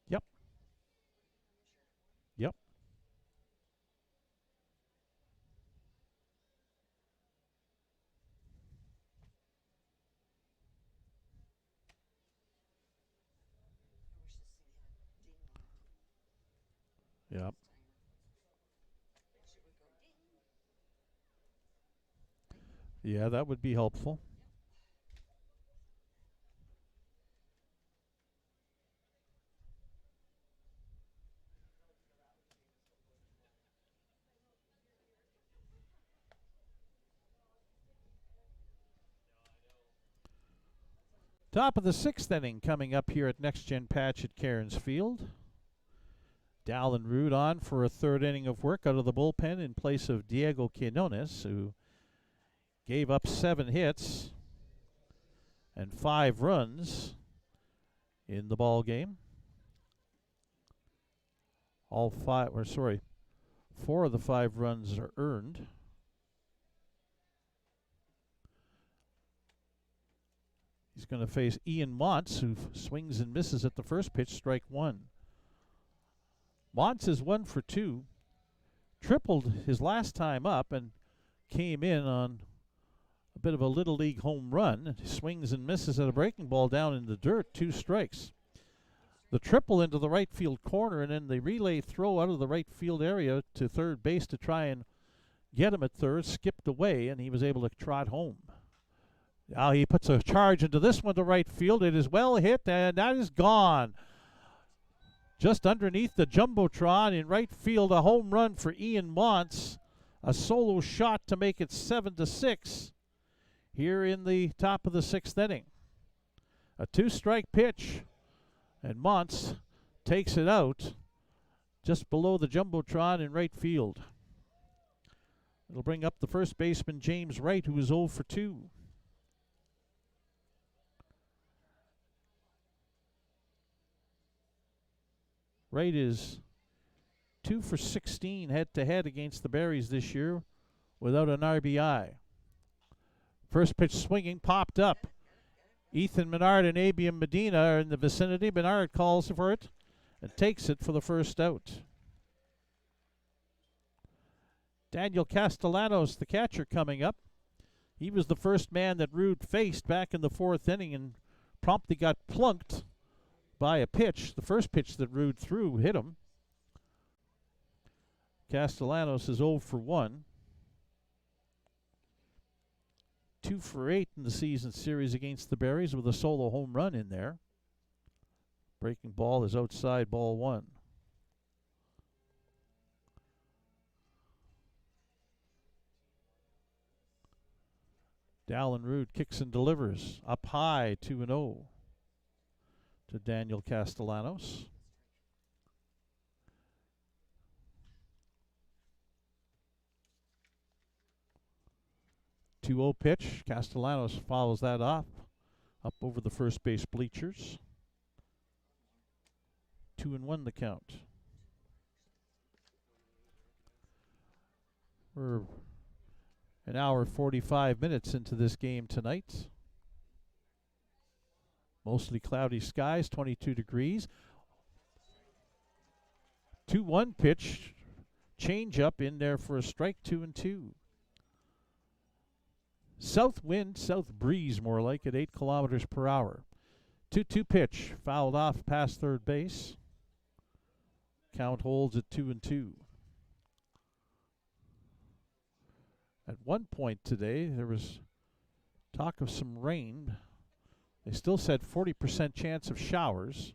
Yep. Yep. Yep. Yeah, that would be helpful. Top of the 6th inning coming up here at Next Gen Patch at Cairns Field. Dallin Root on for a 3rd inning of work out of the bullpen in place of Diego Quinones, who gave up 7 hits and 5 runs in the ball game. 4 of the 5 runs are earned. He's going to face Ian Montz, who swings and misses at the first pitch, strike 1. Montz is 1 for 2, tripled his last time up and came in on a bit of a Little League home run. He swings and misses at a breaking ball down in the dirt, 2 strikes. The triple into the right field corner and then the relay throw out of the right field area to third base to try and get him at third, skipped away, and he was able to trot home. Now he puts a charge into this one to right field. It is well hit, and that is gone. Just underneath the Jumbotron in right field, a home run for Ian Montz. A solo shot to make it 7-6 here in the top of the 6th inning. A 2-strike pitch, and Montz takes it out just below the Jumbotron in right field. It'll bring up the first baseman, James Wright, who is 0 for 2. Wright is 2 for 16 head-to-head against the Berries this year without an RBI. First pitch swinging, popped up. Ethan Menard and Abiam Medina are in the vicinity. Menard calls for it and takes it for the first out. Daniel Castellanos, the catcher, coming up. He was the first man that Ruud faced back in the 4th inning and promptly got plunked by a pitch. The first pitch that Ruud threw hit him. Castellanos is 0 for 1. 2 for 8 in the season series against the Berries with a solo home run in there. Breaking ball is outside, ball 1. Dallin Ruud kicks and delivers up high, 2-0 to Daniel Castellanos. Two-0 pitch. Castellanos follows that up over the first base bleachers. 2-1 the count. We're an hour 45 minutes into this game tonight. Mostly cloudy skies, 22 degrees. 2-1 pitch. Change up in there for a strike, 2-2. South wind, south breeze more like at 8 kilometers per hour. 2-2 pitch, fouled off past third base. Count holds at 2-2. At one point today, there was talk of some rain. They still said 40% chance of showers.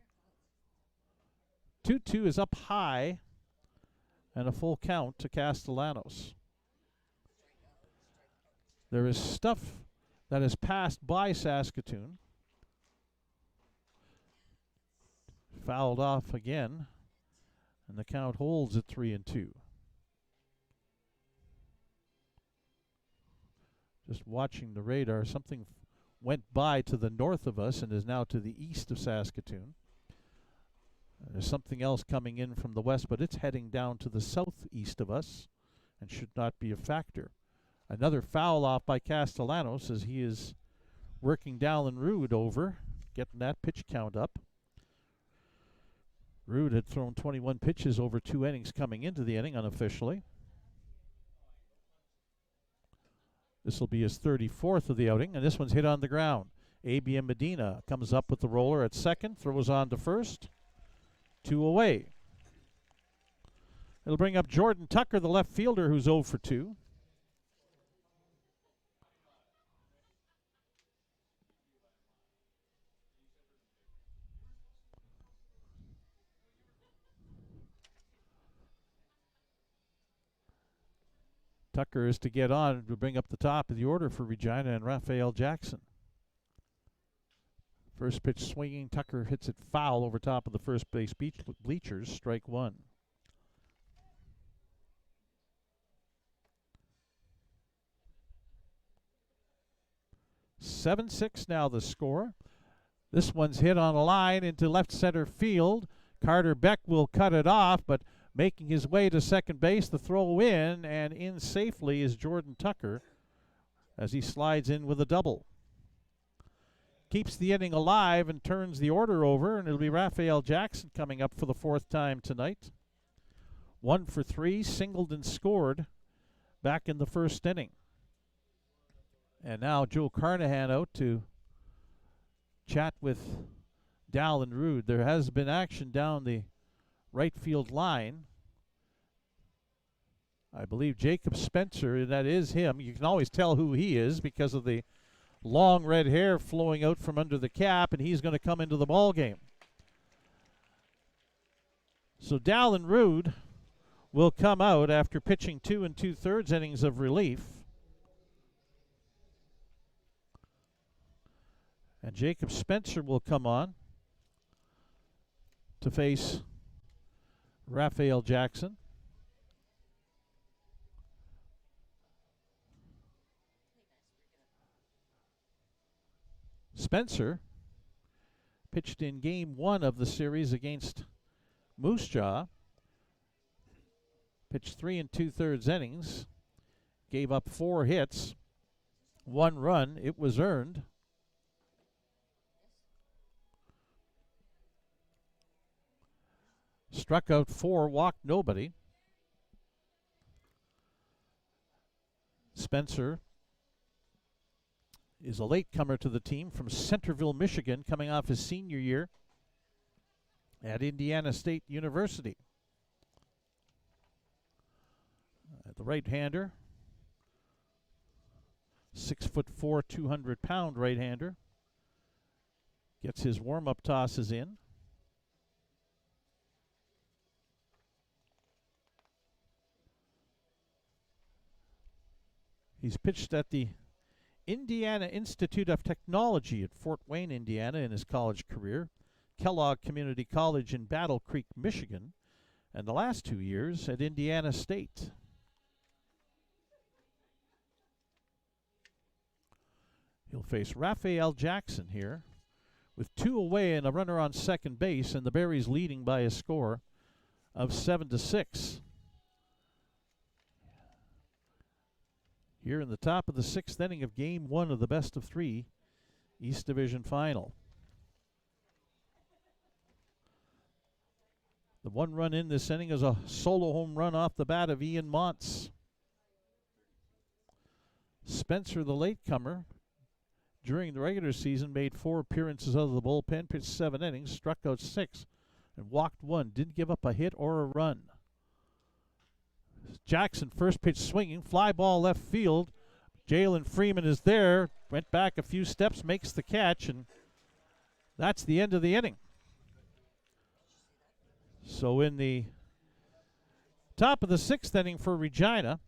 2-2 is up high, and a full count to Castellanos. There is stuff that has passed by Saskatoon. Fouled off again, and the count holds at 3-2. Just watching the radar, something went by to the north of us and is now to the east of Saskatoon. There's something else coming in from the west, but it's heading down to the southeast of us and should not be a factor. Another foul off by Castellanos as he is working Dallin Ruud over, getting that pitch count up. Ruud had thrown 21 pitches over 2 innings coming into the inning unofficially. This will be his 34th of the outing, and this one's hit on the ground. A.B. Medina comes up with the roller at second, throws on to first. 2 away. It'll bring up Jordan Tucker, the left fielder, who's 0 for 2. Tucker is to get on to bring up the top of the order for Regina and Raphael Jackson. First pitch swinging, Tucker hits it foul over top of the first base bleachers, strike 1. (7-6) now the score. This one's hit on a line into left center field. Carter Beck will cut it off, but making his way to second base, the throw in safely is Jordan Tucker as he slides in with a double. Keeps the inning alive and turns the order over, and it'll be Raphael Jackson coming up for the 4th time tonight. 1 for 3, singled and scored back in the 1st inning. And now Joe Carnahan out to chat with Dallin Ruud. There has been action down the right field line. I believe Jacob Spencer, that is him. You can always tell who he is because of the long red hair flowing out from under the cap, and he's going to come into the ball game. So Dallin Ruud will come out after pitching 2 2/3 innings of relief. And Jacob Spencer will come on to face Raphael Jackson. Spencer pitched in game 1 of the series against Moose Jaw. Pitched 3 2/3 innings. Gave up 4 hits, 1 run. It was earned. Struck out 4, walked nobody. Spencer is a latecomer to the team from Centerville, Michigan, coming off his senior year at Indiana State University. The right-hander, 6'4", 200-pound right-hander, gets his warm-up tosses in. He's pitched at the Indiana Institute of Technology at Fort Wayne, Indiana in his college career, Kellogg Community College in Battle Creek, Michigan, and the last 2 years at Indiana State. He'll face Raphael Jackson here with 2 away and a runner on second base, and the Berries leading by a score of 7-6. Here in the top of the 6th inning of Game 1 of the best-of-3 East Division Final. The 1 run in this inning is a solo home run off the bat of Ian Montz. Spencer, the latecomer, during the regular season made 4 appearances out of the bullpen, pitched 7 innings, struck out 6, and walked 1. Didn't give up a hit or a run. Jackson, first pitch swinging, fly ball left field. Jalen Freeman is there, went back a few steps, makes the catch, and that's the end of the inning. So in the top of the 6th inning for Regina,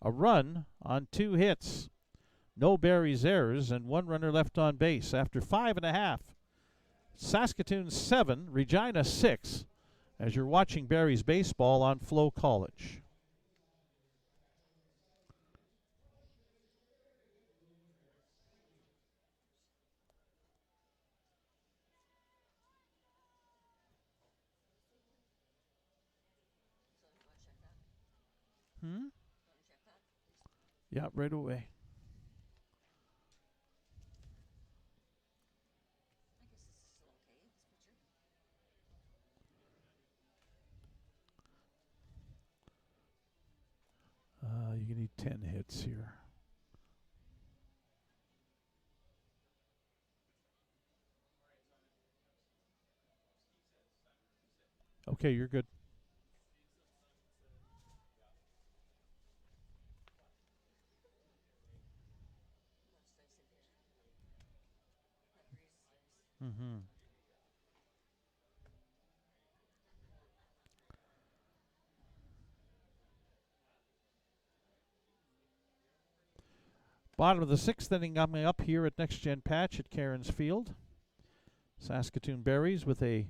a run on 2 hits, no Berries errors, and 1 runner left on base. After 5.5, Saskatoon 7, Regina 6, as you're watching Berries baseball on FloCollege. Yeah, right away. You need 10 hits here. Okay, you're good. Bottom of the 6th inning coming up here at Next Gen Patch at Cairns Field. Saskatoon Berries with a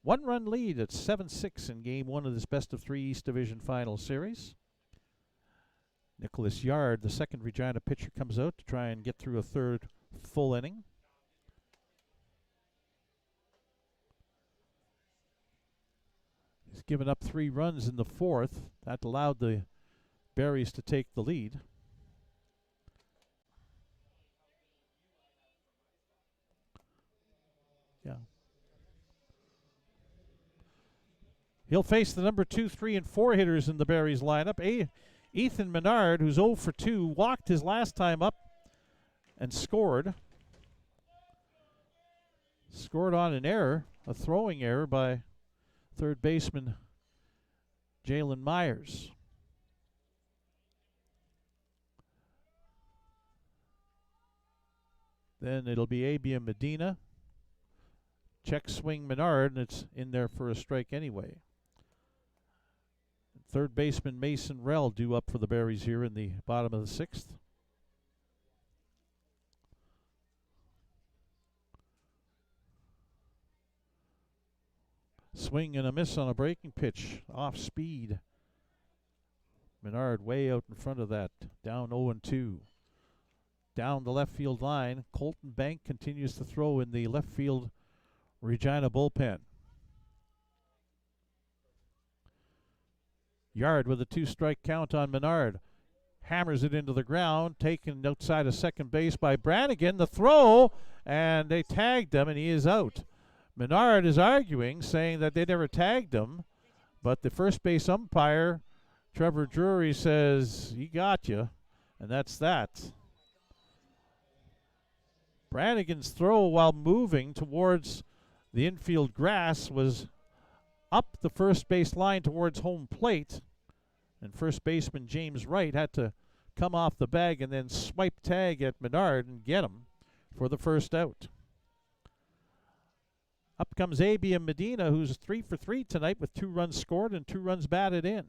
1-run lead at 7-6 in Game 1 of this best-of-3 East Division Final Series. Nicholas Yard, the second Regina pitcher, comes out to try and get through a 3rd full inning. He's given up 3 runs in the 4th. That allowed the Berries to take the lead. Yeah. He'll face the number 2, 3, and 4 hitters in the Berries lineup. Ethan Menard, who's 0 for 2, walked his last time up and scored. Scored on an error, a throwing error by third baseman Jalen Myers. Then it'll be Abia Medina. Check swing Menard, and it's in there for a strike anyway. Third baseman Mason Rell due up for the Berries here in the bottom of the 6th. Swing and a miss on a breaking pitch, off speed. Menard way out in front of that, down 0-2. Down the left field line, Colton Bank continues to throw in the left field Regina bullpen. Yard with a 2-strike count on Menard. Hammers it into the ground, taken outside of second base by Brannigan. The throw, and they tagged him, and he is out. Menard is arguing, saying that they never tagged him, but the first base umpire, Trevor Drury, says, he got you, and that's that. Brannigan's throw while moving towards the infield grass was up the first base line towards home plate, and first baseman James Wright had to come off the bag and then swipe tag at Menard and get him for the first out. Up comes A.B. and Medina, who's 3 for 3 tonight with 2 runs scored and 2 runs batted in.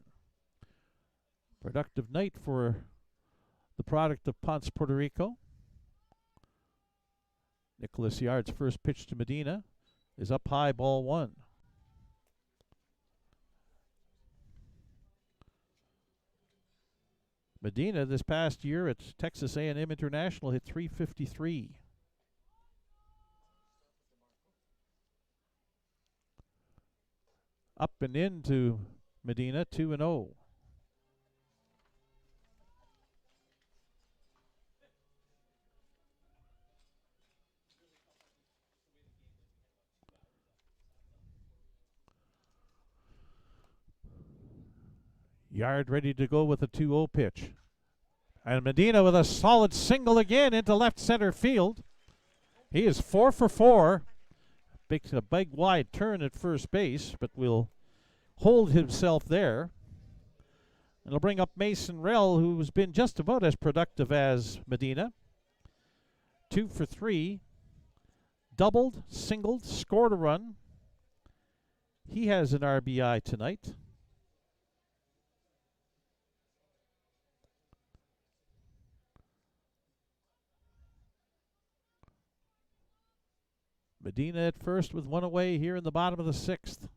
Productive night for the product of Ponce, Puerto Rico. Nicholas Yard's first pitch to Medina is up high, ball 1. Medina this past year at Texas A&M International hit .353. Up and into Medina, 2-0. Yard ready to go with a 2-0 pitch. And Medina with a solid single again into left center field. He is 4 for 4. Makes a big wide turn at first base, but will hold himself there. It'll bring up Mason Rell, who's been just about as productive as Medina. 2 for 3. Doubled, singled, scored a run. He has an RBI tonight. Medina at first with 1 away here in the bottom of the 6th.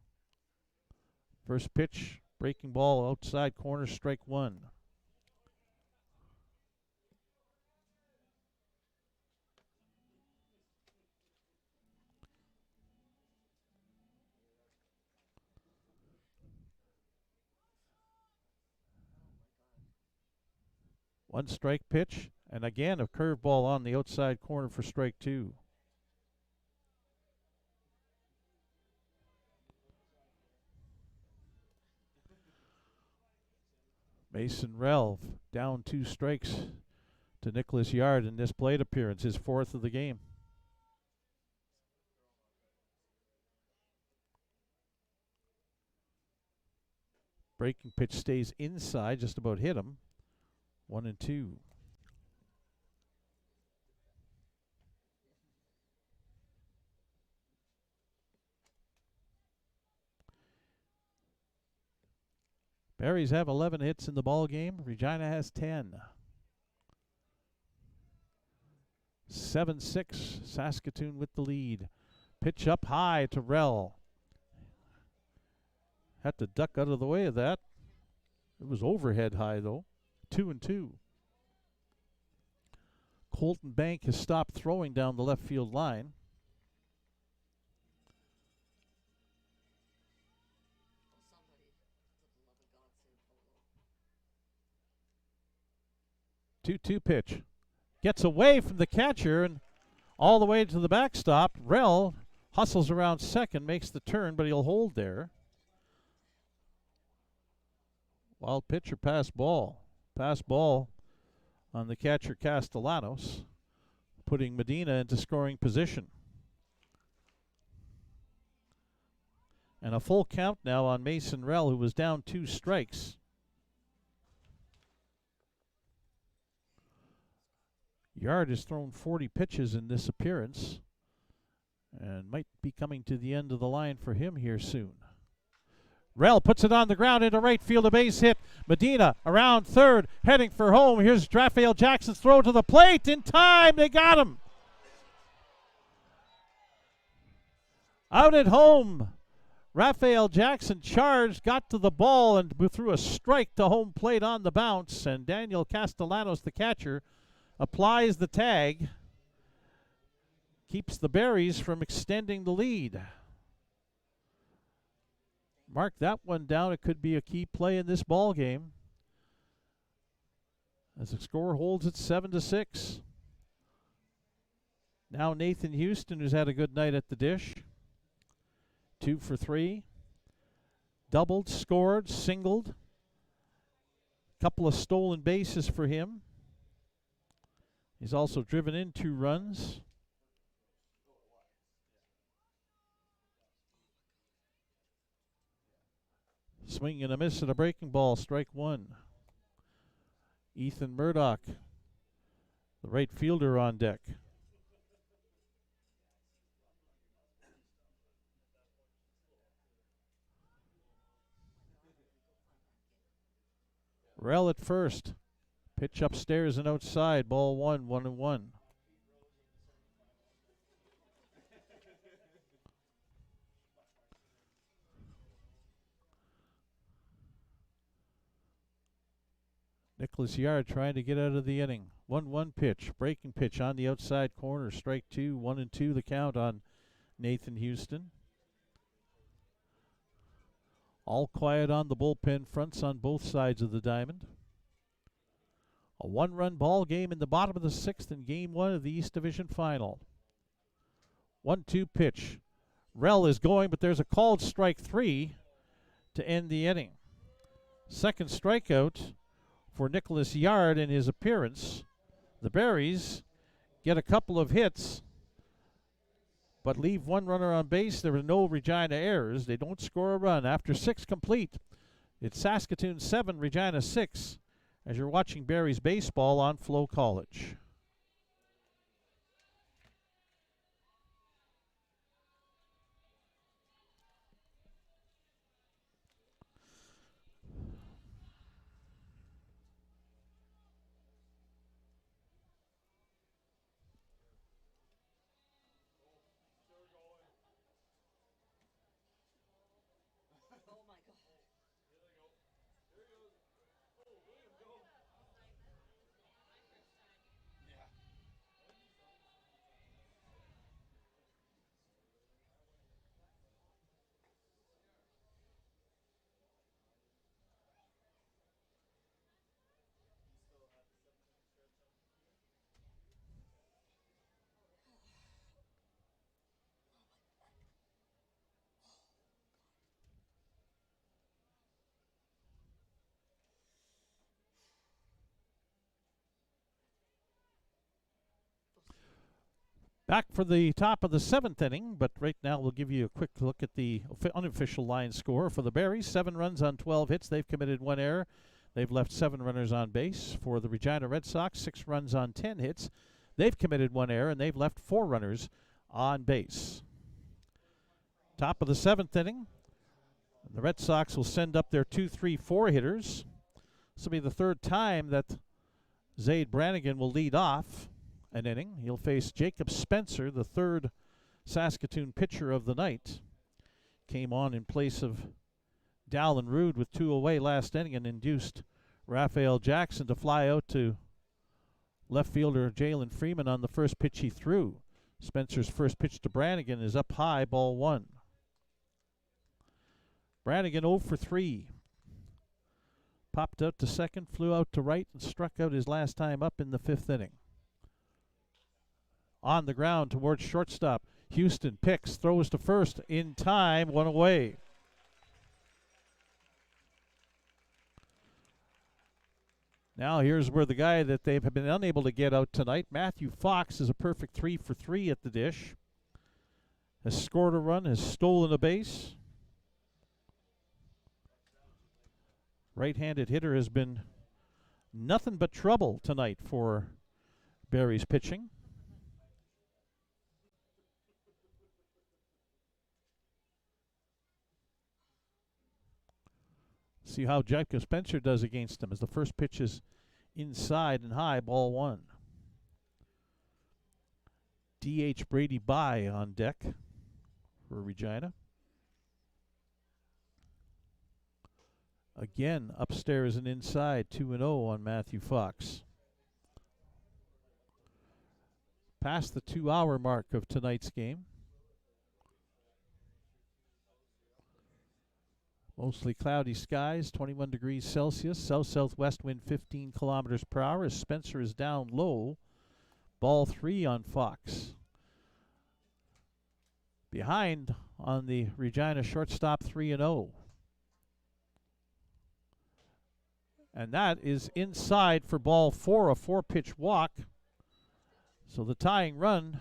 First pitch, breaking ball, outside corner, strike 1. One strike pitch, and again a curveball on the outside corner for strike 2. Mason Rell down 2 strikes to Nicholas Yard in this plate appearance, his 4th of the game. Breaking pitch stays inside, just about hit him. 1-2. Berries have 11 hits in the ball game. Regina has 10. 7-6, Saskatoon with the lead. Pitch up high to Rell. Had to duck out of the way of that. It was overhead high though. 2-2. Colton Bank has stopped throwing down the left field line. Two pitch. Gets away from the catcher and all the way to the backstop. Rell hustles around second, makes the turn, but he'll hold there. Wild pitch or pass ball. Pass ball on the catcher Castellanos, putting Medina into scoring position. And a full count now on Mason Rell, who was down 2 strikes. Yard has thrown 40 pitches in this appearance and might be coming to the end of the line for him here soon. Rell puts it on the ground into right field, a base hit. Medina around third, heading for home. Here's Raphael Jackson's throw to the plate. In time, they got him. Out at home, Raphael Jackson charged, got to the ball, and threw a strike to home plate on the bounce. And Daniel Castellanos, the catcher, applies the tag, keeps the Berries from extending the lead. Mark that one down. It could be a key play in this ball game, as the score holds at 7-6. Now Nathan Houston, who's had a good night at the dish. 2 for 3. Doubled, scored, singled. Couple of stolen bases for him. He's also driven in 2 runs. Swing and a miss at a breaking ball, strike one. Ethan Murdoch, the right fielder, on deck. Rell at first. Pitch upstairs and outside. Ball one, 1-1. Nicholas Yard trying to get out of the inning. 1-1 pitch. Breaking pitch on the outside corner. Strike two. 1-2 the count on Nathan Houston. All quiet on the bullpen fronts on both sides of the diamond. A one-run ball game in the bottom of the sixth in Game 1 of the East Division Final. 1-2 pitch. Rell is going, but there's a called strike three to end the inning. Second strikeout for Nicholas Yard in his appearance. The Berries get a couple of hits, but leave one runner on base. There were no Regina errors. They don't score a run. After 6 complete, it's Saskatoon 7, Regina 6, as you're watching Berries baseball on FloCollege. Back for the top of the 7th inning, but right now we'll give you a quick look at the unofficial line score for the Berries. 7 runs on 12 hits. They've committed 1 error. They've left 7 runners on base. For the Regina Red Sox, 6 runs on 10 hits. They've committed 1 error, and they've left 4 runners on base. Top of the 7th inning, the Red Sox will send up their 2-3-4 hitters. This will be the 3rd time that Zaid Brannigan will lead off an inning. He'll face Jacob Spencer, the 3rd Saskatoon pitcher of the night. Came on in place of Dallin Rood with 2 away last inning and induced Raphael Jackson to fly out to left fielder Jalen Freeman on the first pitch he threw. Spencer's first pitch to Brannigan is up high, ball 1. Brannigan 0 for 3. Popped out to second, flew out to right, and struck out his last time up in the 5th inning. On the ground towards shortstop. Houston picks, throws to first in time, 1 away. Now here's where the guy that they've been unable to get out tonight, Matthew Fox, is a perfect 3 for 3 at the dish. Has scored a run, has stolen a base. Right-handed hitter has been nothing but trouble tonight for Berries pitching. See how Jacob Spencer does against him as the first pitch is inside and high, ball 1. DH Brady Bye on deck for Regina. Again, upstairs and inside, 2-0 on Matthew Fox. Past the 2-hour mark of tonight's game. Mostly cloudy skies, 21 degrees Celsius. South-southwest wind 15 kilometers per hour as Spencer is down low. Ball 3 on Fox. Behind on the Regina shortstop, 3-0. And that is inside for ball 4, a 4-pitch walk. So the tying run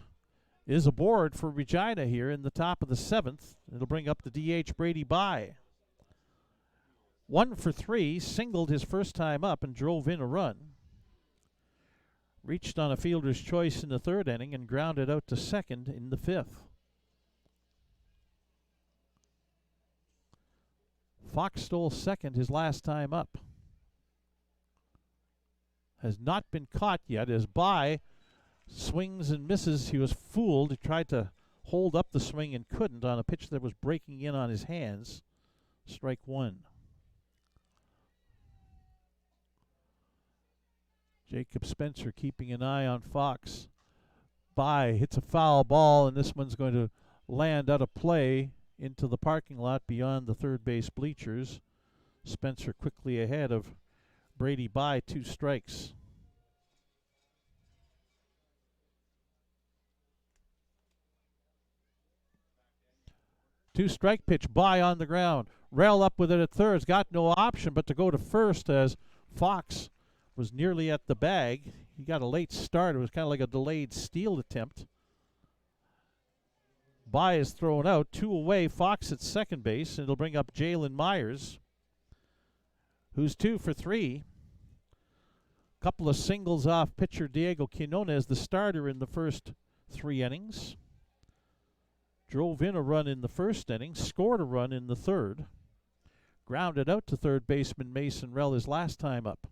is aboard for Regina here in the top of the 7th. It'll bring up the DH Brady Bye. 1 for 3, singled his first time up and drove in a run. Reached on a fielder's choice in the third inning and grounded out to second in the fifth. Fox stole second his last time up. Has not been caught yet as By swings and misses. He was fooled. He tried to hold up the swing and couldn't on a pitch that was breaking in on his hands. Strike one. Jacob Spencer keeping an eye on Fox. By hits a foul ball, and this one's going to land out of play into the parking lot beyond the third base bleachers. Spencer quickly ahead of Brady By, 2 strikes. Two-strike pitch, By on the ground. Rail up with it at third. Has got no option but to go to first as Fox was nearly at the bag. He got a late start. It was kind of like a delayed steal attempt. By is thrown out. 2 away. Fox at second base. And it'll bring up Jalen Myers, who's 2 for 3. Couple of singles off pitcher Diego Quinones, the starter in the first 3 innings. Drove in a run in the first inning, scored a run in the third. Grounded out to third baseman Mason Rell his last time up.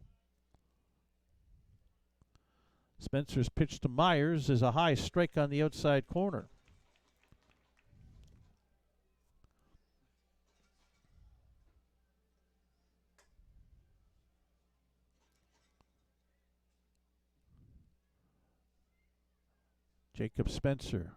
Spencer's pitch to Myers is a high strike on the outside corner. Jacob Spencer.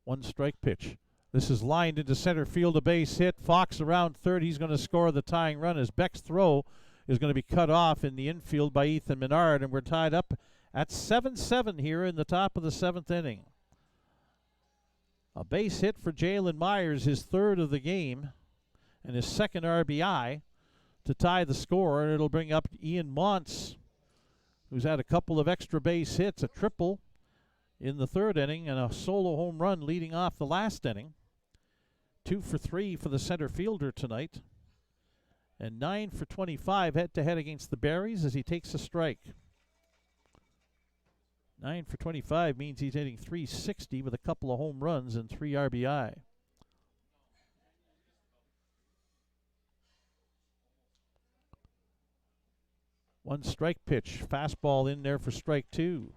1 strike pitch. This is lined into center field, a base hit. Fox around third. He's going to score the tying run as Beck's throw is going to be cut off in the infield by Ethan Menard, and we're tied up at 7-7 here in the top of the 7th inning. A base hit for Jalen Myers, his 3rd of the game, and his 2nd RBI to tie the score, and it'll bring up Ian Montz, who's had a couple of extra base hits, a triple in the 3rd inning and a solo home run leading off the last inning. 2 for 3 for the center fielder tonight, and 9 for 25 head-to-head against the Berries as he takes a strike. 9 for 25 means he's hitting .360 with a couple of home runs and 3 RBI. One strike pitch, fastball in there for strike 2.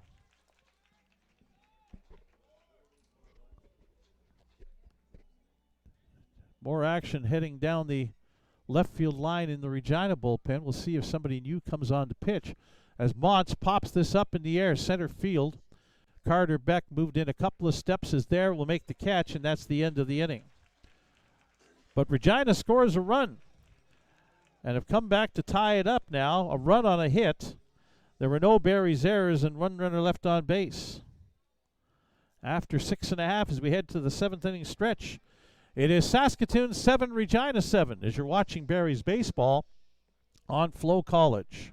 More action heading down the left field line in the Regina bullpen. We'll see if somebody new comes on to pitch as Montz pops this up in the air, center field. Carter Beck moved in a couple of steps, is there, will make the catch, and that's the end of the inning. But Regina scores a run and have come back to tie it up now. A run on a hit. There were no Berries errors and 1 runner left on base. After 6.5 as we head to the 7th inning stretch, it is Saskatoon 7, Regina 7 as you're watching Berries baseball on FloCollege.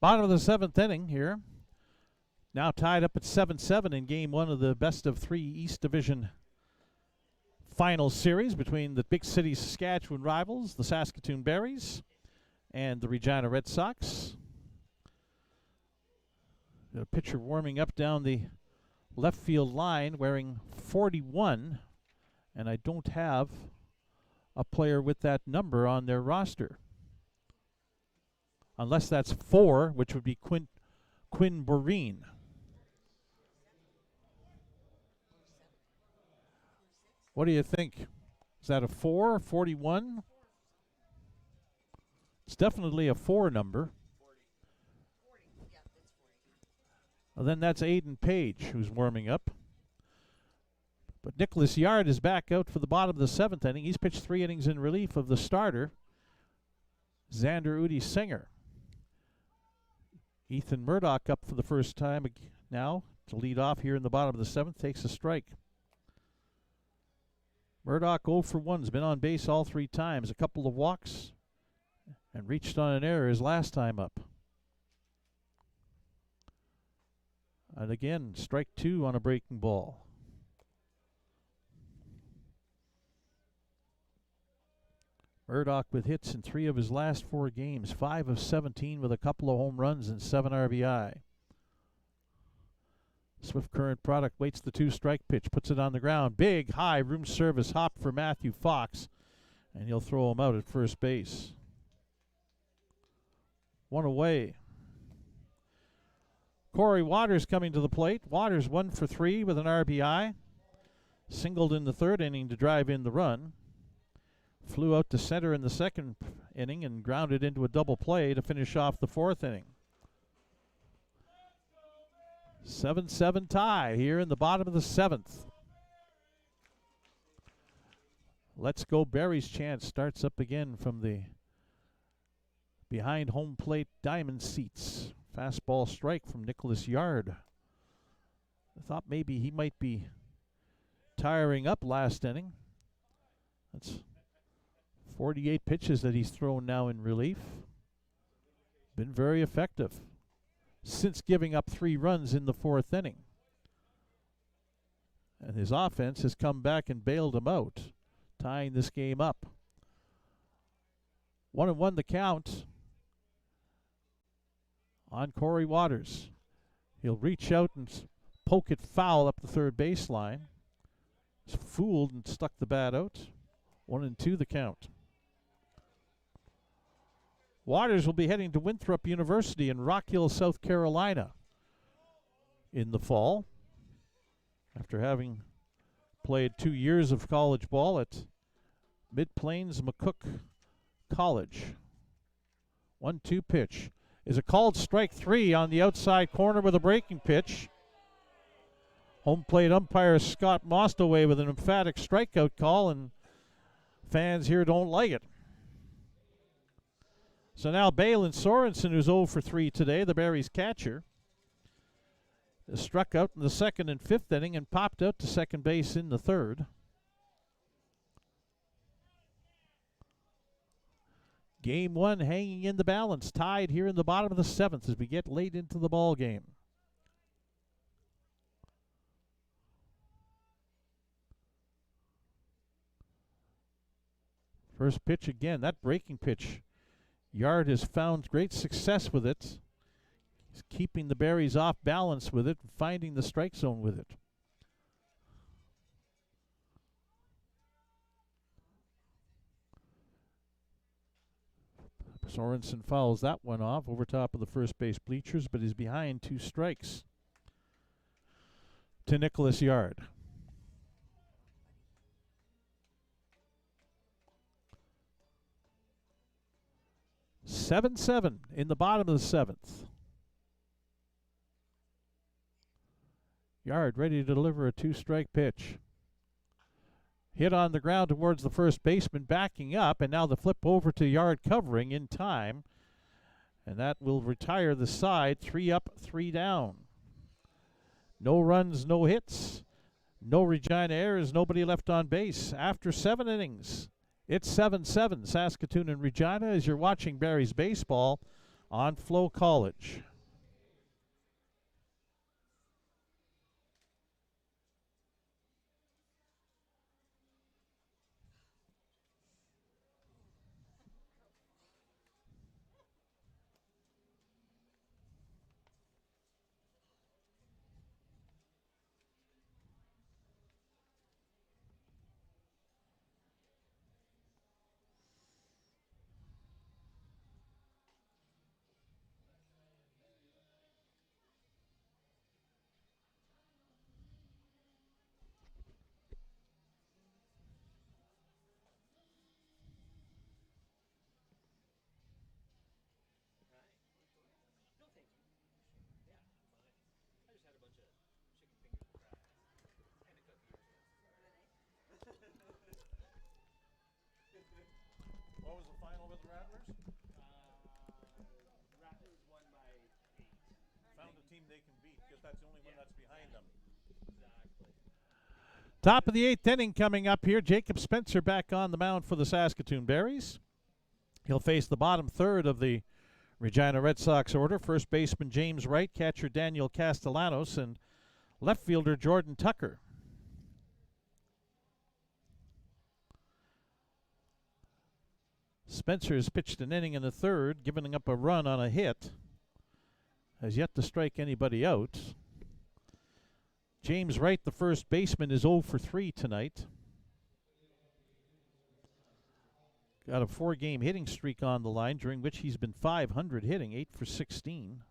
Bottom of the 7th inning here. Now tied up at 7-7 in game 1 of the best of 3 East Division final series between the big city Saskatchewan rivals, the Saskatoon Berries, and the Regina Red Sox. A pitcher warming up down the left field line wearing 41, and I don't have a player with that number on their roster. Unless that's 4, which would be Quinn Boreen. What do you think? Is that a 4, 41? It's definitely a 4 number. Well, then that's Aiden Page, who's warming up. But Nicholas Yard is back out for the bottom of the 7th inning. He's pitched 3 innings in relief of the starter, Xander Udi Singer. Ethan Murdoch up for the first time now to lead off here in the bottom of the 7th, takes a strike. Murdoch 0 for 1, has been on base all 3 times, a couple of walks, and reached on an error his last time up. And again, strike 2 on a breaking ball. Murdoch with hits in 3 of his last 4 games, 5 of 17 with a couple of home runs and 7 RBI. Swift Current product waits the 2-strike pitch, puts it on the ground. Big, high, room service hop for Matthew Fox, and he'll throw him out at first base. 1 away. Corey Waters coming to the plate. Waters 1 for 3 with an RBI. Singled in the 3rd inning to drive in the run. Flew out to center in the 2nd inning and grounded into a double play to finish off the 4th inning. 7-7 tie here in the bottom of the 7th. Let's Go Berries chant starts up again from the behind home plate diamond seats. Fastball strike from Nicholas Yard. I thought maybe he might be tiring up last inning. That's 48 pitches that he's thrown now in relief. Been very effective since giving up 3 runs in the 4th inning. And his offense has come back and bailed him out, tying this game up. 1-1 the count on Corey Waters. He'll reach out and poke it foul up the 3rd baseline. He's fooled and stuck the bat out. 1-2 the count. Waters will be heading to Winthrop University in Rock Hill, South Carolina in the fall, after having played 2 years of college ball at Mid-Plains McCook College. 1-2 pitch is a called strike 3 on the outside corner with a breaking pitch. Home plate umpire Scott Mostaway with an emphatic strikeout call, and fans here don't like it. So now Balin Sorensen, who's 0 for 3 today, the Berries catcher, is struck out in the 2nd and 5th inning and popped out to second base in the 3rd. Game 1 hanging in the balance, tied here in the bottom of the 7th as we get late into the ball game. First pitch again, that breaking pitch. Yard has found great success with it. He's keeping the Berries off balance with it, finding the strike zone with it. Sorensen fouls that one off over top of the first base bleachers, but is behind 2 strikes to Nicholas Yard. Seven in the bottom of the 7th. Yard ready to deliver a 2-strike pitch. Hit on the ground towards the first baseman, backing up, and now the flip over to Yard covering in time. And that will retire the side, 3 up, 3 down. No runs, no hits, no Regina errors, nobody left on base after 7 innings. It's 7-7 Saskatoon and Regina as you're watching Berries baseball on FloCollege. over the Rattlers? Rattlers won by 8. Found a team they can beat because that's the only one that's behind them. Exactly. Top of the 8th inning coming up here. Jacob Spencer back on the mound for the Saskatoon Berries. He'll face the bottom third of the Regina Red Sox order. First baseman James Wright, catcher Daniel Castellanos, and left fielder Jordan Tucker. Spencer has pitched an inning in the third, giving up a run on a hit. Has yet to strike anybody out. James Wright, the first baseman, is 0 for 3 tonight. Got a 4-game hitting streak on the line, during which he's been .500 hitting, 8 for 16.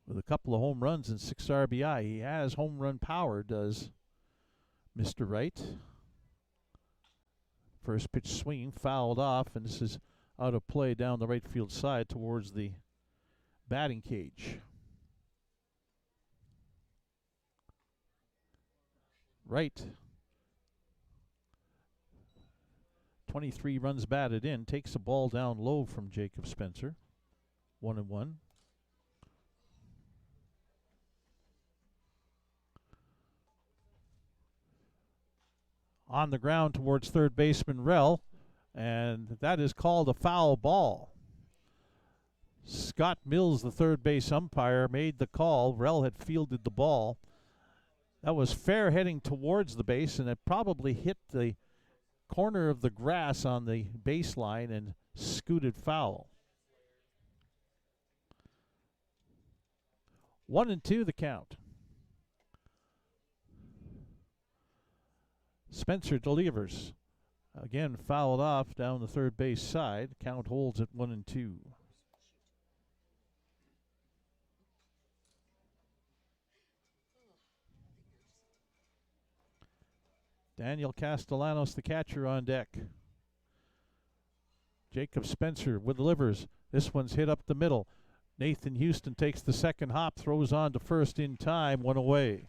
With a couple of home runs and 6 RBI. He has home run power, does Mr. Wright. First pitch swinging, fouled off, and this is out of play down the right field side towards the batting cage. Wright, 23 runs batted in, takes a ball down low from Jacob Spencer. 1-1. On the ground towards third baseman Rell, and that is called a foul ball. Scott Mills, the third base umpire, made the call. Rell had fielded the ball. That was fair heading towards the base, and it probably hit the corner of the grass on the baseline and scooted foul. 1-2 the count. Spencer delivers. Again, fouled off down the third base side. Count holds at 1-2. Daniel Castellanos, the catcher, on deck. Jacob Spencer delivers. This one's hit up the middle. Nathan Houston takes the second hop, throws on to first in time, 1 away.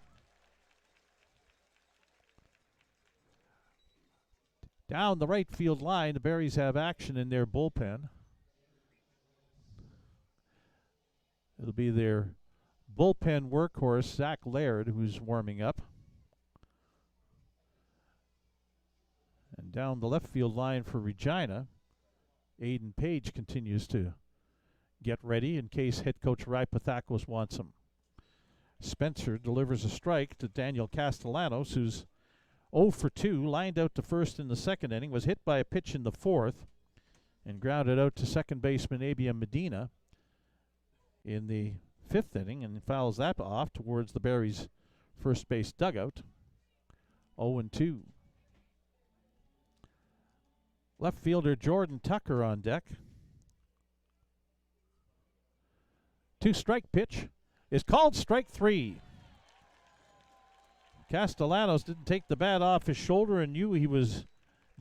Down the right field line, the Berries have action in their bullpen. It'll be their bullpen workhorse, Zach Laird, who's warming up. And down the left field line for Regina, Aiden Page continues to get ready in case head coach Rai Pathakos wants him. Spencer delivers a strike to Daniel Castellanos, who's 0 for 2, lined out to first in the second inning, was hit by a pitch in the fourth, and grounded out to second baseman Abia Medina in the fifth inning, and fouls that off towards the Berries' first base dugout. 0-2. Left fielder Jordan Tucker on deck. 2-strike pitch is called strike 3. Castellanos didn't take the bat off his shoulder and knew he was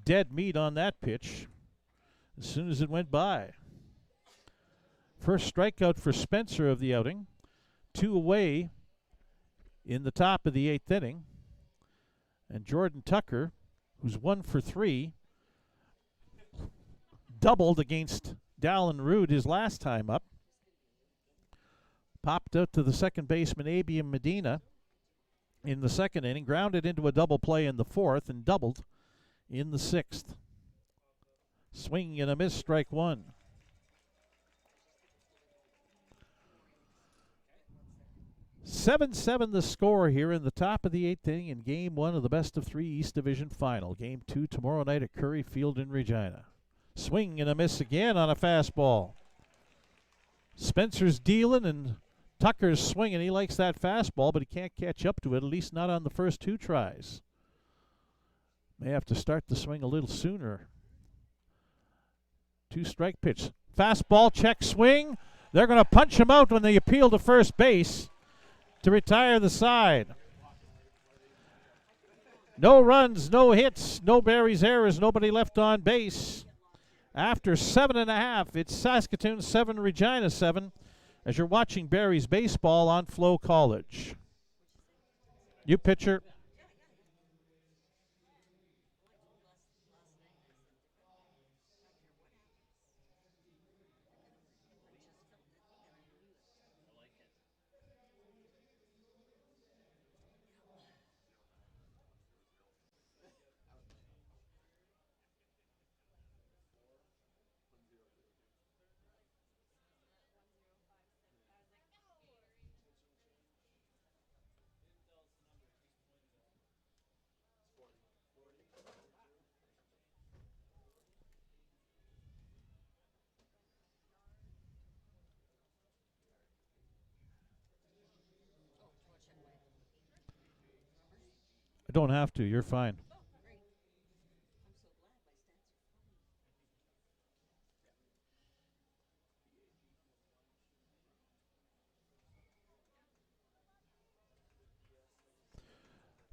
dead meat on that pitch as soon as it went by. First strikeout for Spencer of the outing. 2 away in the top of the 8th inning. And Jordan Tucker, who's 1 for 3, doubled against Dallin Rood his last time up. Popped out to the second baseman Abia Medina in the second inning, grounded into a double play in the fourth, and doubled in the sixth. Swing and a miss, strike 1. Seven the score here in the top of the 8th inning in Game 1 of the Best of 3 East Division Final. Game 2 tomorrow night at Curry Field in Regina. Swing and a miss again on a fastball. Spencer's dealing and Tucker's swinging. He likes that fastball, but he can't catch up to it, at least not on the first 2 tries. May have to start the swing a little sooner. 2-strike pitch. Fastball, check, swing. They're going to punch him out when they appeal to first base to retire the side. No runs, no hits, no Berries errors, nobody left on base. After 7.5, it's Saskatoon 7, Regina 7, as you're watching Berries baseball on FloCollege. You pitcher. I don't have to. You're fine.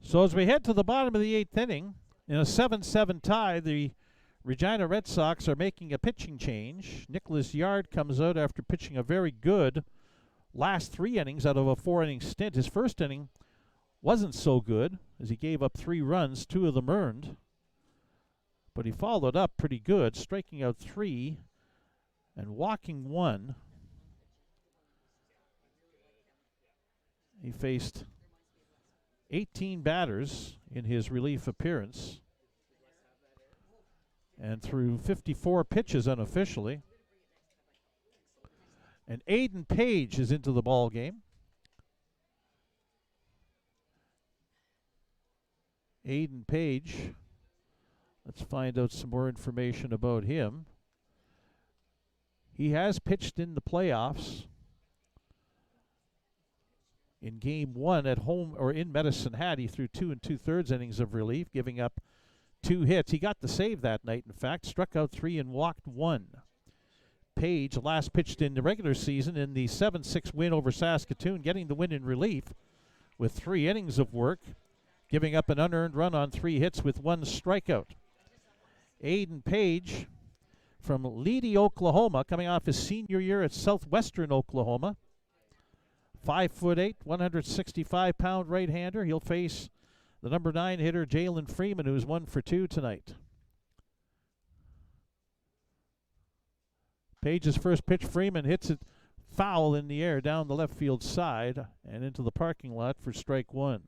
So as we head to the bottom of the 8th inning, in a 7-7 tie, the Regina Red Sox are making a pitching change. Nicholas Yard comes out after pitching a very good last 3 innings out of a 4-inning stint. His first inning wasn't so good as he gave up 3 runs, 2 of them earned. But he followed up pretty good, striking out 3 and walking 1. He faced 18 batters in his relief appearance and threw 54 pitches unofficially. And Aiden Page is into the ball game. Aiden Page, let's find out some more information about him. He has pitched in the playoffs in game 1 at home, or in Medicine Hat. He threw 2 2/3 innings of relief, giving up 2 hits. He got the save that night, in fact, struck out 3 and walked 1. Page last pitched in the regular season in the 7-6 win over Saskatoon, getting the win in relief with 3 innings of work, giving up an unearned run on 3 hits with 1 strikeout. Aiden Page from Leedy, Oklahoma, coming off his senior year at Southwestern Oklahoma. 5'8", 165-pound right-hander. He'll face the number 9 hitter, Jalen Freeman, who's 1 for 2 tonight. Page's first pitch, Freeman hits it foul in the air down the left field side and into the parking lot for strike 1.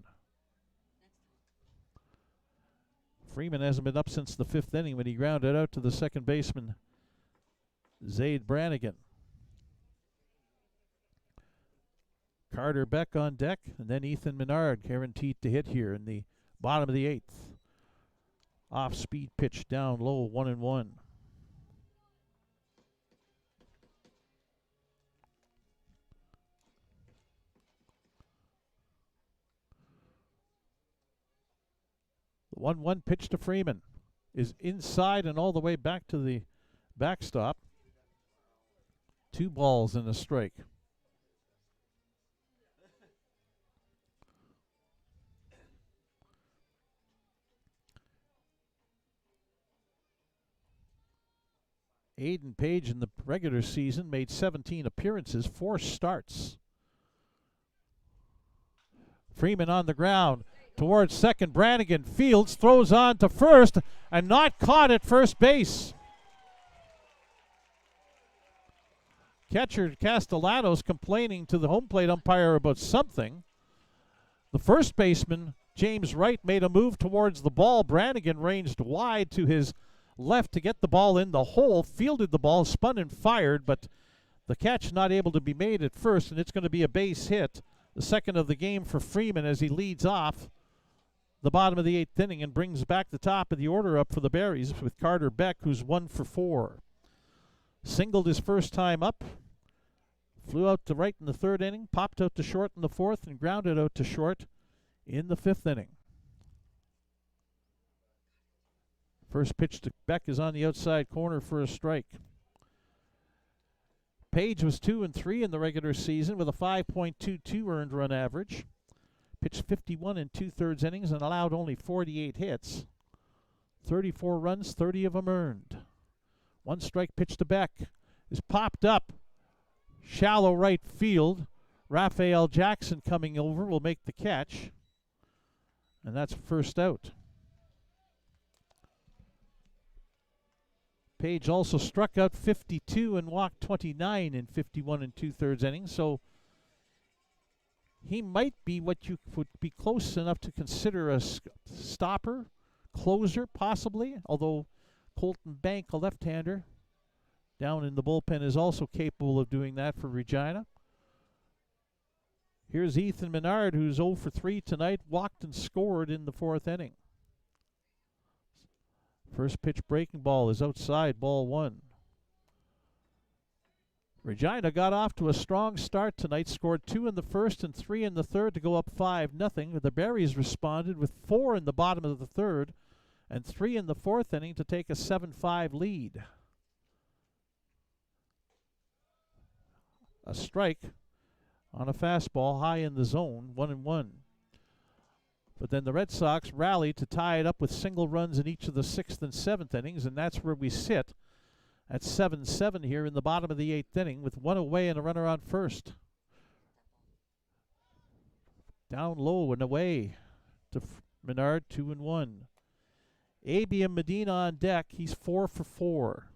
Freeman hasn't been up since the 5th inning when he grounded out to the second baseman, Zaid Brannigan. Carter Beck on deck, and then Ethan Menard guaranteed to hit here in the bottom of the 8th. Off-speed pitch down low, 1-1. The 1-1 pitch to Freeman is inside and all the way back to the backstop. 2 balls and a strike. Aiden Page in the regular season made 17 appearances, 4 starts. Freeman on the ground towards second. Brannigan fields, throws on to first, and not caught at first base. Catcher Castellanos complaining to the home plate umpire about something. The first baseman, James Wright, made a move towards the ball. Brannigan ranged wide to his left to get the ball in the hole, fielded the ball, spun and fired, but the catch not able to be made at first, and it's going to be a base hit, the second of the game for Freeman as he leads off the bottom of the 8th inning and brings back the top of the order up for the Berries with Carter Beck, who's 1 for 4. Singled his first time up, flew out to right in the 3rd inning, popped out to short in the 4th, and grounded out to short in the 5th inning. First pitch to Beck is on the outside corner for a strike. Page was 2-3 in the regular season with a 5.22 earned run average. Pitched 51 2/3 innings and allowed only 48 hits. 34 runs, 30 of them earned. 1 strike pitch to Beck is popped up. Shallow right field. Raphael Jackson coming over will make the catch. And that's first out. Page also struck out 52 and walked 29 in 51 2/3 innings, so he might be what you would be close enough to consider a stopper, closer possibly, although Colton Bank, a left-hander, down in the bullpen is also capable of doing that for Regina. Here's Ethan Menard, who's 0 for 3 tonight, walked and scored in the 4th inning. First pitch breaking ball is outside, ball 1. Regina got off to a strong start tonight, scored 2 in the first and 3 in the third to go up 5-0. The Berries responded with 4 in the bottom of the third and 3 in the fourth inning to take a 7-5 lead. A strike on a fastball high in the zone, 1-1. But then the Red Sox rallied to tie it up with single runs in each of the sixth and seventh innings, and that's where we sit at 7-7 here in the bottom of the eighth inning with one away and a runner on first. Down low and away to Menard, 2-1. Abiam Medina on deck. He's 4 for 4.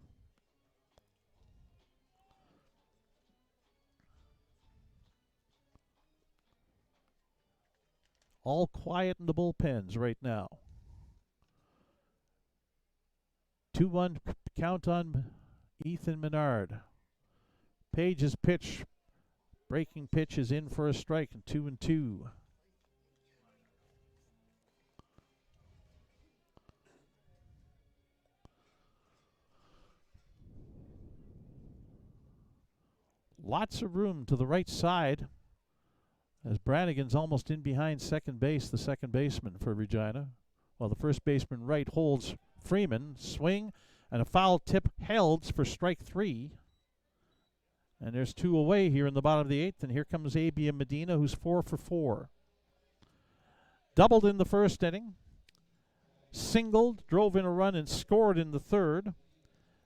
All quiet in the bullpens right now. 2-1 count on Ethan Menard. Page's pitch, breaking pitch, is in for a strike, and 2-2. Lots of room to the right side as Brannigan's almost in behind second base, the second baseman for Regina. While the first baseman right holds Freeman. Swing and a foul tip held for strike 3. And there's 2 away here in the bottom of the eighth, and here comes Abiam Medina, who's 4 for 4. Doubled in the first inning. Singled, drove in a run, and scored in the third.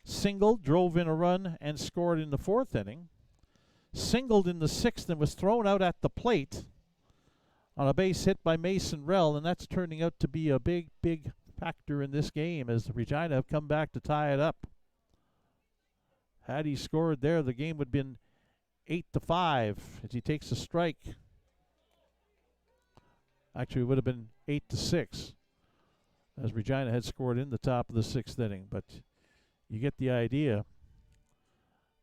Singled, drove in a run, and scored in the fourth inning. Singled in the sixth and was thrown out at the plate on a base hit by Mason Rell, and that's turning out to be a big, big factor in this game as Regina have come back to tie it up. Had he scored there, the game would have been 8-5 as he takes a strike. Actually, it would have been 8-6 as Regina had scored in the top of the sixth inning, but you get the idea.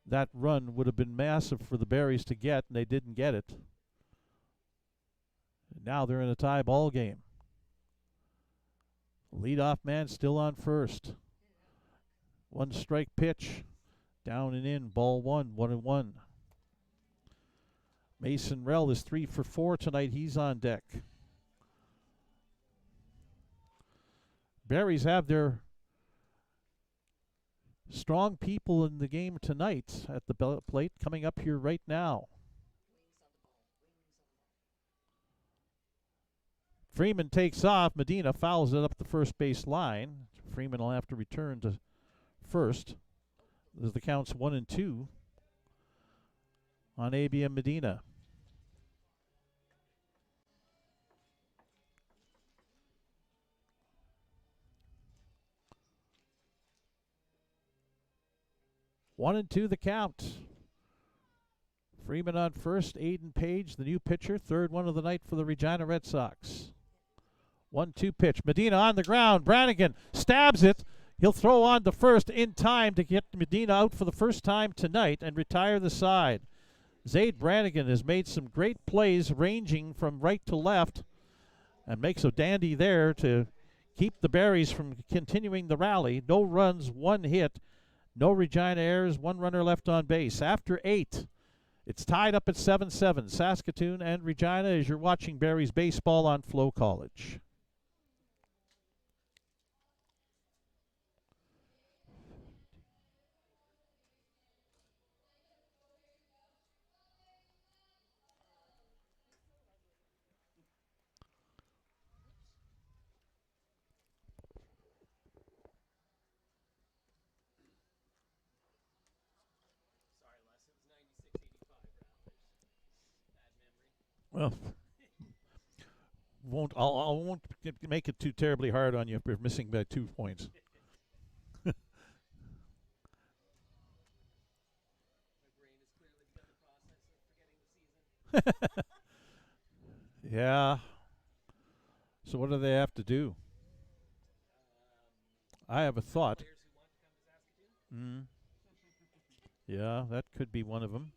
That run would have been massive for the Berries to get, and they didn't get it. And now they're in a tie ball game. Leadoff man still on first. 1 strike pitch. Down and in. Ball 1, 1-1. Mason Rell is 3 for 4 tonight. He's on deck. Berries have their strong people in the game tonight at the plate coming up here right now. Freeman takes off. Medina fouls it up the first base line. Freeman will have to return to first. As the count's 1-2 on Abiam Medina. One and two the count. Freeman on first. Aiden Page, the new pitcher, third one of the night for the Regina Red Sox. 1-2 pitch. Medina on the ground. Brannigan stabs it. He'll throw on the first in time to get Medina out for the first time tonight and retire the side. Zaid Brannigan has made some great plays ranging from right to left and makes a dandy there to keep the Berries from continuing the rally. No runs, 1 hit. No Regina errors, 1 runner left on base. After 8, it's tied up at 7-7. Saskatoon and Regina as you're watching Berries baseball on FloCollege. Well, I won't make it too terribly hard on you if you're missing by 2 points. Yeah. So what do they have to do? I have a thought. Yeah, that could be one of them.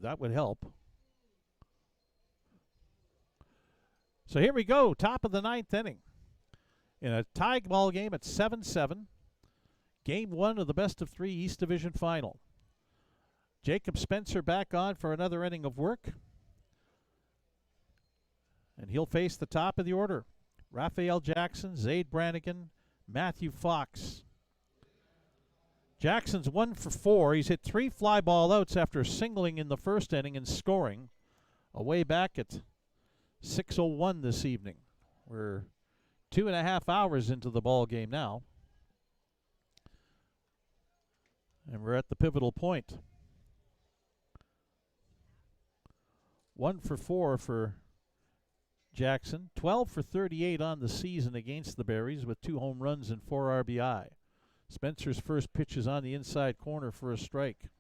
That would help. So here we go, top of the 9th inning. In a tie ball game at 7-7. Game 1 of the best-of-3 East Division Final. Jacob Spencer back on for another inning of work. And he'll face the top of the order. Raphael Jackson, Zaid Brannigan, Matthew Fox. Jackson's 1 for 4. He's hit 3 fly ball outs after singling in the first inning and scoring. Away back at 6:01 this evening. We're 2.5 hours into the ball game now. And we're at the pivotal point. 1 for 4 for Jackson. 12 for 38 on the season against the Berries with 2 home runs and 4 RBI. Spencer's first pitch is on the inside corner for a strike.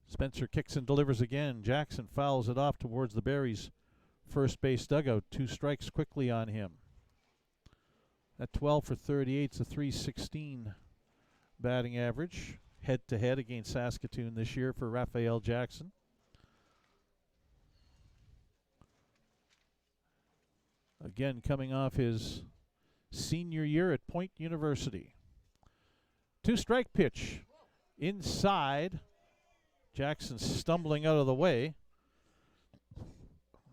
Spencer kicks and delivers again. Jackson fouls it off towards the Berries' first base dugout. 2 strikes quickly on him. That 12 for 38 is a .316 batting average, head-to-head against Saskatoon this year for Raphael Jackson. Again, coming off his senior year at Point University. 2-strike pitch inside. Jackson stumbling out of the way.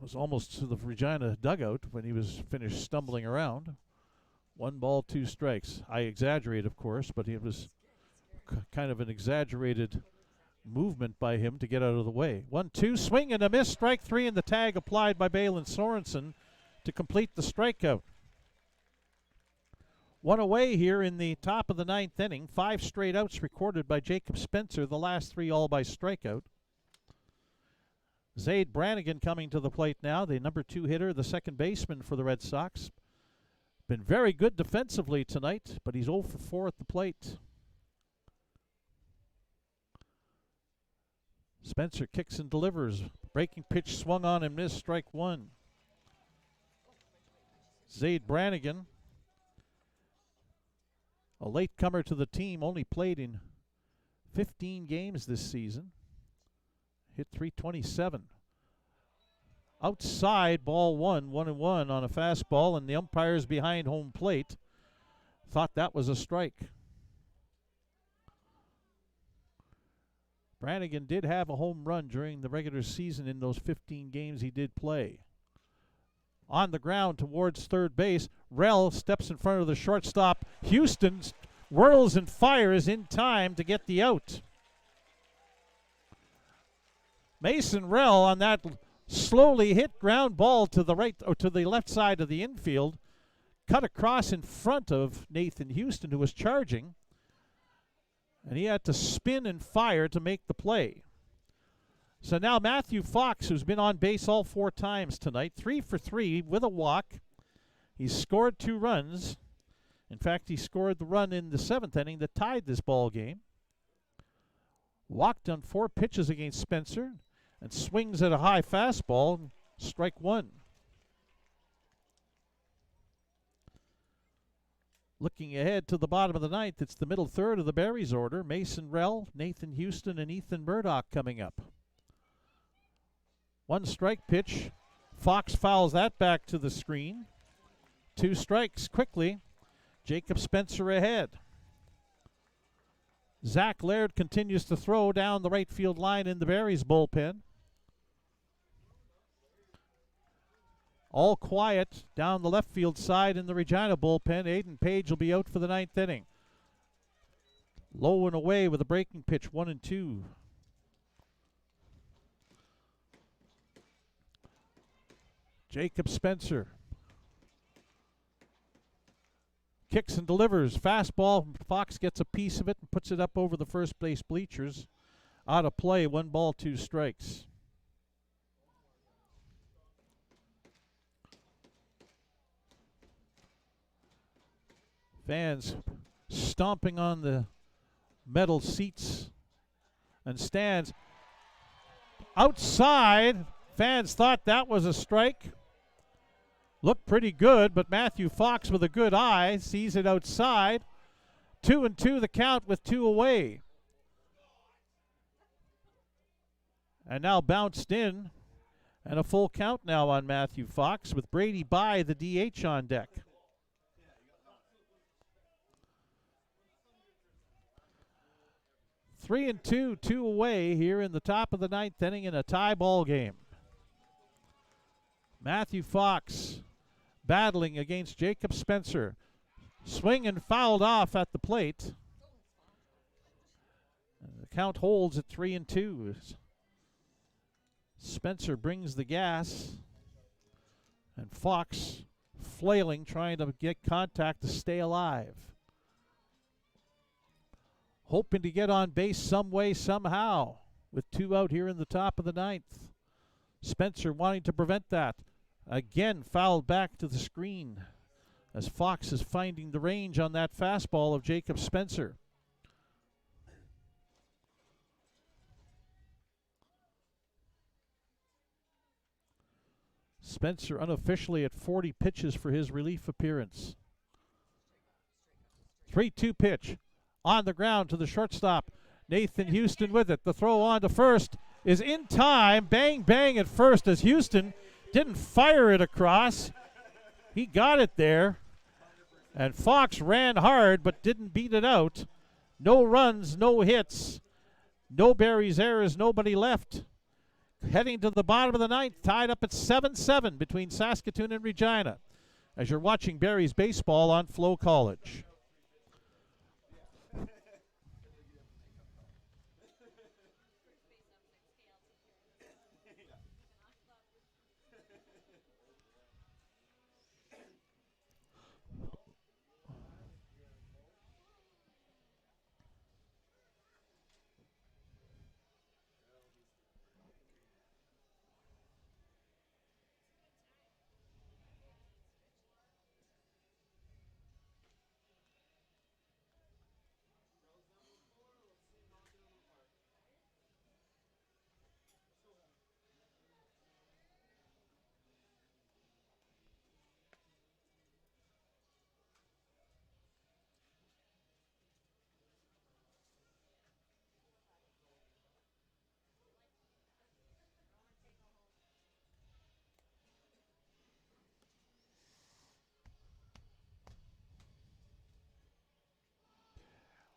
Was almost to the Regina dugout when he was finished stumbling around. 1 ball, 2 strikes. I exaggerate, of course, but it was kind of an exaggerated movement by him to get out of the way. 1-2, swing and a miss. Strike 3, and the tag applied by Balin Sorensen to complete the strikeout. 1 away here in the top of the 9th inning. 5 straight outs recorded by Jacob Spencer, the last 3 all by strikeout. Zaid Brannigan coming to the plate now, the number 2 hitter, the second baseman for the Red Sox. Been very good defensively tonight, but he's 0 for 4 at the plate. Spencer kicks and delivers. Breaking pitch swung on and missed, strike 1. Zaid Brannigan, a latecomer to the team, only played in 15 games this season. Hit .327. Outside, ball 1-1 on a fastball, and the umpires behind home plate thought that was a strike. Brannigan did have a home run during the regular season in those 15 games he did play. On the ground towards third base, Rell steps in front of the shortstop. Houston whirls and fires in time to get the out. Mason Rell on that slowly hit ground ball to the right or to the left side of the infield, cut across in front of Nathan Houston, who was charging, and he had to spin and fire to make the play. So now Matthew Fox, who's been on base all 4 times tonight, 3 for 3 with a walk. He's scored 2 runs. In fact, he scored the run in the 7th inning that tied this ball game. Walked on 4 pitches against Spencer and swings at a high fastball, strike 1. Looking ahead to the bottom of the 9th, it's the middle third of the Berries order. Mason Rell, Nathan Houston, and Ethan Murdoch coming up. 1 strike pitch. Fox fouls that back to the screen. 2 strikes quickly. Jacob Spencer ahead. Zach Laird continues to throw down the right field line in the Berries bullpen. All quiet down the left field side in the Regina bullpen. Aiden Page will be out for the 9th inning. Low and away with a breaking pitch, 1-2. Jacob Spencer kicks and delivers. Fastball. Fox gets a piece of it and puts it up over the first base bleachers. Out of play, 1 ball, 2 strikes. Fans stomping on the metal seats and stands. Outside, fans thought that was a strike. Looked pretty good, but Matthew Fox with a good eye sees it outside. 2-2 the count with 2 away. And now bounced in. And a full count now on Matthew Fox with Brady by the DH on deck. Three and two away here in the top of the ninth inning in a tie ball game. Matthew Fox battling against Jacob Spencer. Swing and fouled off at the plate. And the count holds at 3-2. Spencer brings the gas. And Fox flailing, trying to get contact to stay alive. Hoping to get on base some way, somehow, with 2 out here in the top of the ninth. Spencer wanting to prevent that. Again, fouled back to the screen as Fox is finding the range on that fastball of Jacob Spencer. Spencer unofficially at 40 pitches for his relief appearance. 3-2 pitch. On the ground to the shortstop. Nathan Houston with it. The throw on to first is in time. Bang, bang at first as Houston didn't fire it across. He got it there. And Fox ran hard but didn't beat it out. No runs, no hits. No Barry's errors, nobody left. Heading to the bottom of the ninth, tied up at 7-7 between Saskatoon and Regina. As you're watching Barry's baseball on FloCollege.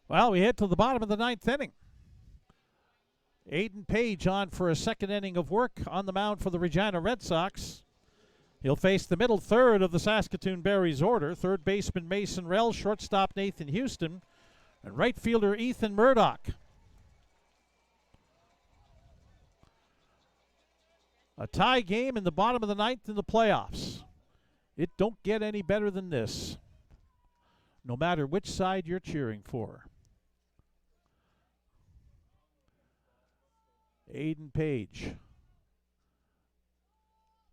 Well, we head to the bottom of the ninth inning. Aiden Page on for a second inning of work on the mound for the Regina Red Sox. He'll face the middle third of the Saskatoon Barries order. Third baseman Mason Rell, shortstop Nathan Houston, and right fielder Ethan Murdoch. A tie game in the bottom of the ninth in the playoffs. It don't get any better than this, no matter which side you're cheering for. Aiden Page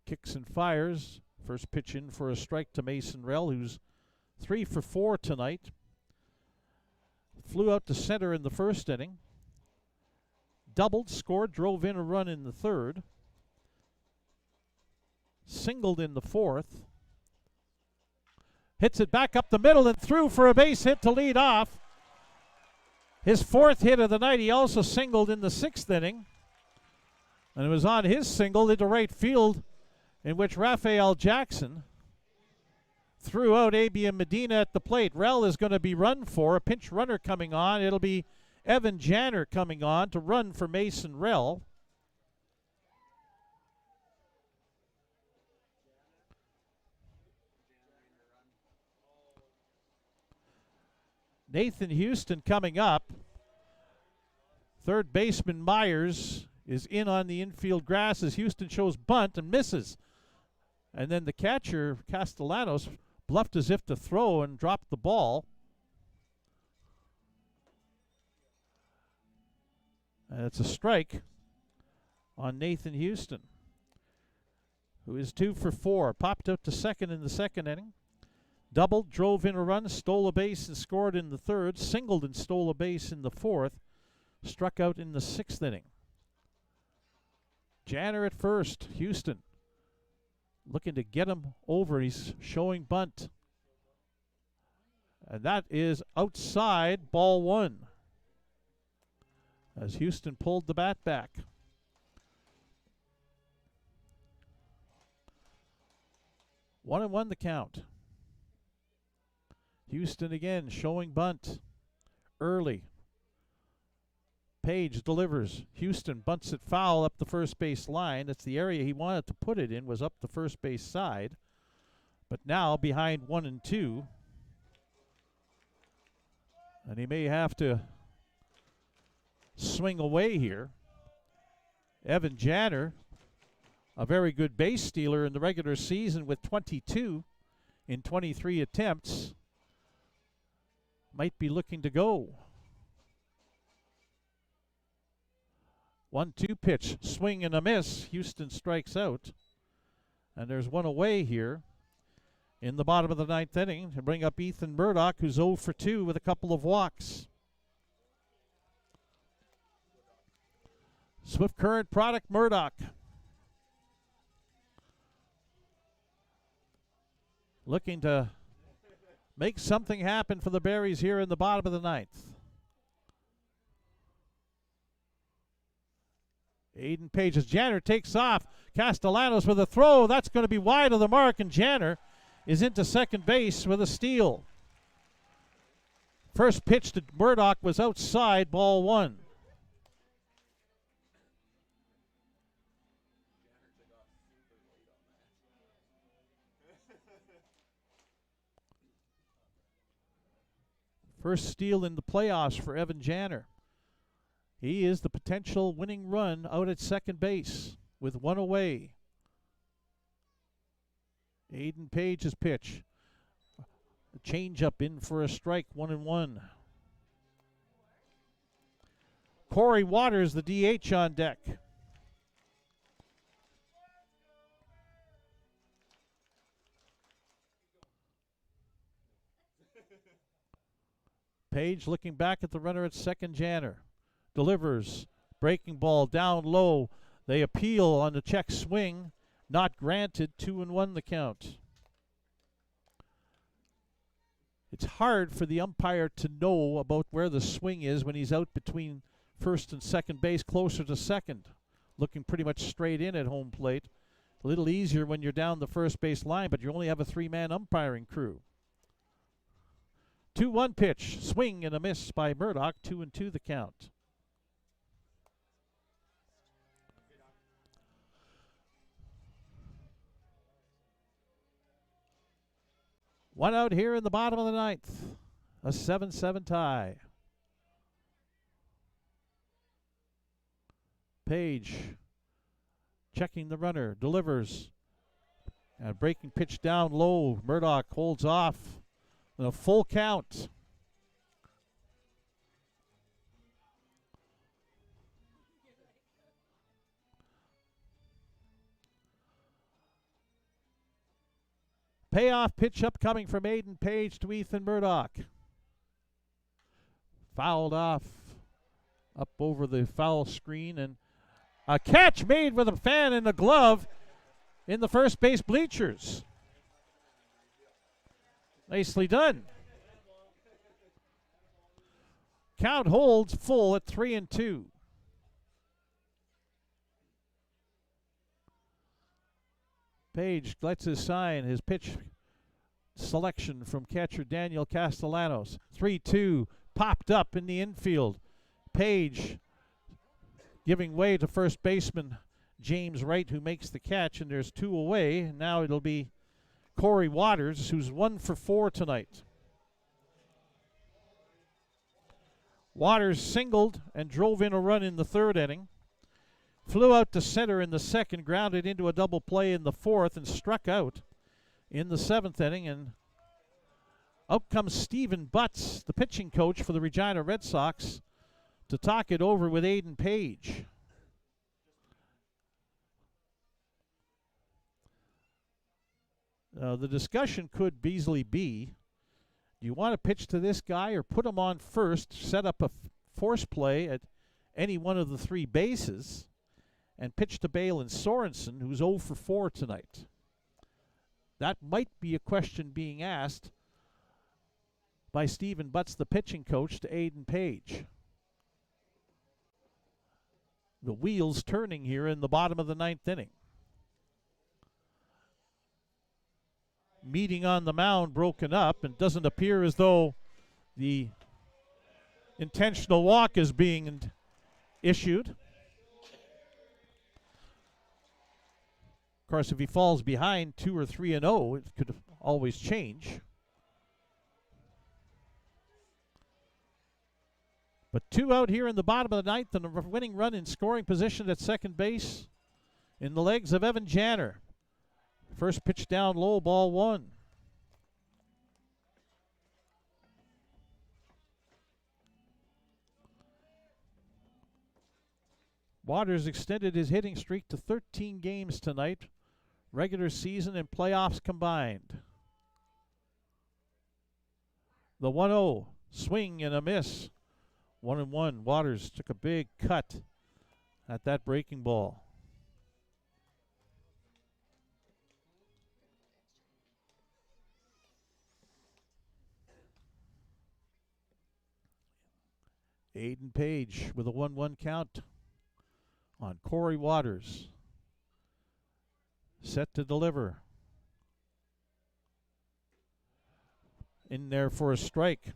kicks and fires. First pitch in for a strike to Mason Rell, who's 3 for 4 tonight. Flew out to center in the first inning. Doubled, scored, drove in a run in the third. Singled in the fourth. Hits it back up the middle and through for a base hit to lead off. His 4th hit of the night. He also singled in the 6th inning. And it was on his single into right field, in which Raphael Jackson threw out Abian Medina at the plate. Rell is going to be run for. A pinch runner coming on. It'll be Evan Janner coming on to run for Mason Rell. Nathan Houston coming up. Third baseman Myers is in on the infield grass as Houston shows bunt and misses. And then the catcher, Castellanos, bluffed as if to throw and dropped the ball. And it's a strike on Nathan Houston, who is 2 for 4. Popped out to second in the second inning. Doubled, drove in a run, stole a base and scored in the third. Singled and stole a base in the fourth. Struck out in the 6th inning. Janner at first. Houston looking to get him over. He's showing bunt. And that is outside, ball 1. As Houston pulled the bat back. 1-1 the count. Houston again showing bunt early. Page delivers. Houston bunts it foul up the first base line. That's the area he wanted to put it in, was up the first base side. But now behind 1-2. And he may have to swing away here. Evan Janner, a very good base stealer in the regular season with 22 in 23 attempts, might be looking to go. 1-2 pitch, swing and a miss. Houston strikes out. And there's one away here in the bottom of the ninth inning to bring up Ethan Murdoch, who's 0 for 2 with a couple of walks. Swift Current product Murdoch. Looking to make something happen for the Berries here in the bottom of the ninth. Aiden Page as Janner takes off. Castellanos with a throw. That's going to be wide of the mark, and Janner is into second base with a steal. First pitch to Murdoch was outside, ball one. First steal in the playoffs for Evan Janner. He is the potential winning run out at second base with one away. Aiden Page's pitch. A changeup in for a strike, 1-1. Corey Waters, the DH on deck. Page looking back at the runner at second. Janner delivers. Breaking ball down low. They appeal on the check swing. Not granted. 2-1 the count. It's hard for the umpire to know about where the swing is when he's out between first and second base, closer to second. Looking pretty much straight in at home plate. A little easier when you're down the first base line, but you only have a three-man umpiring crew. 2-1 pitch. Swing and a miss by Murdoch. 2-2 the count. One out here in the bottom of the ninth. A 7-7 tie. Page checking the runner. Delivers. And breaking pitch down low. Murdoch holds off. And a full count. Payoff pitch upcoming from Aiden Page to Ethan Murdoch. Fouled off up over the foul screen, and a catch made with a fan in the glove in the first base bleachers. Nicely done. Count holds full at 3-2. Page lets his sign, his pitch selection from catcher Daniel Castellanos. 3-2, popped up in the infield. Page giving way to first baseman James Wright, who makes the catch, and there's two away. Now it'll be Corey Waters, who's 1 for 4 tonight. Waters singled and drove in a run in the third inning. Flew out to center in the second, grounded into a double play in the fourth, and struck out in the seventh inning. And out comes Stephen Butts, the pitching coach for the Regina Red Sox, to talk it over with Aiden Page. The discussion could easily be, do you want to pitch to this guy or put him on first, set up a force play at any one of the three bases, and pitch to Balin Sorensen, who's 0 for 4 tonight? That might be a question being asked by Stephen Butts, the pitching coach, to Aiden Page. The wheels turning here in the bottom of the ninth inning. meeting on the mound broken up, and doesn't appear as though the intentional walk is being issued. Of course, if he falls behind 2 or 3-0, it could always change. But 2 out here in the bottom of the ninth, and a winning run in scoring position at second base in the legs of Evan Janner. First pitch down low, ball 1. Waters extended his hitting streak to 13 games tonight, regular season and playoffs combined. The 1-0, swing and a miss. 1-1. Waters took a big cut at that breaking ball. Aiden Page with a 1-1 count on Corey Waters. Set to deliver. In there for a strike.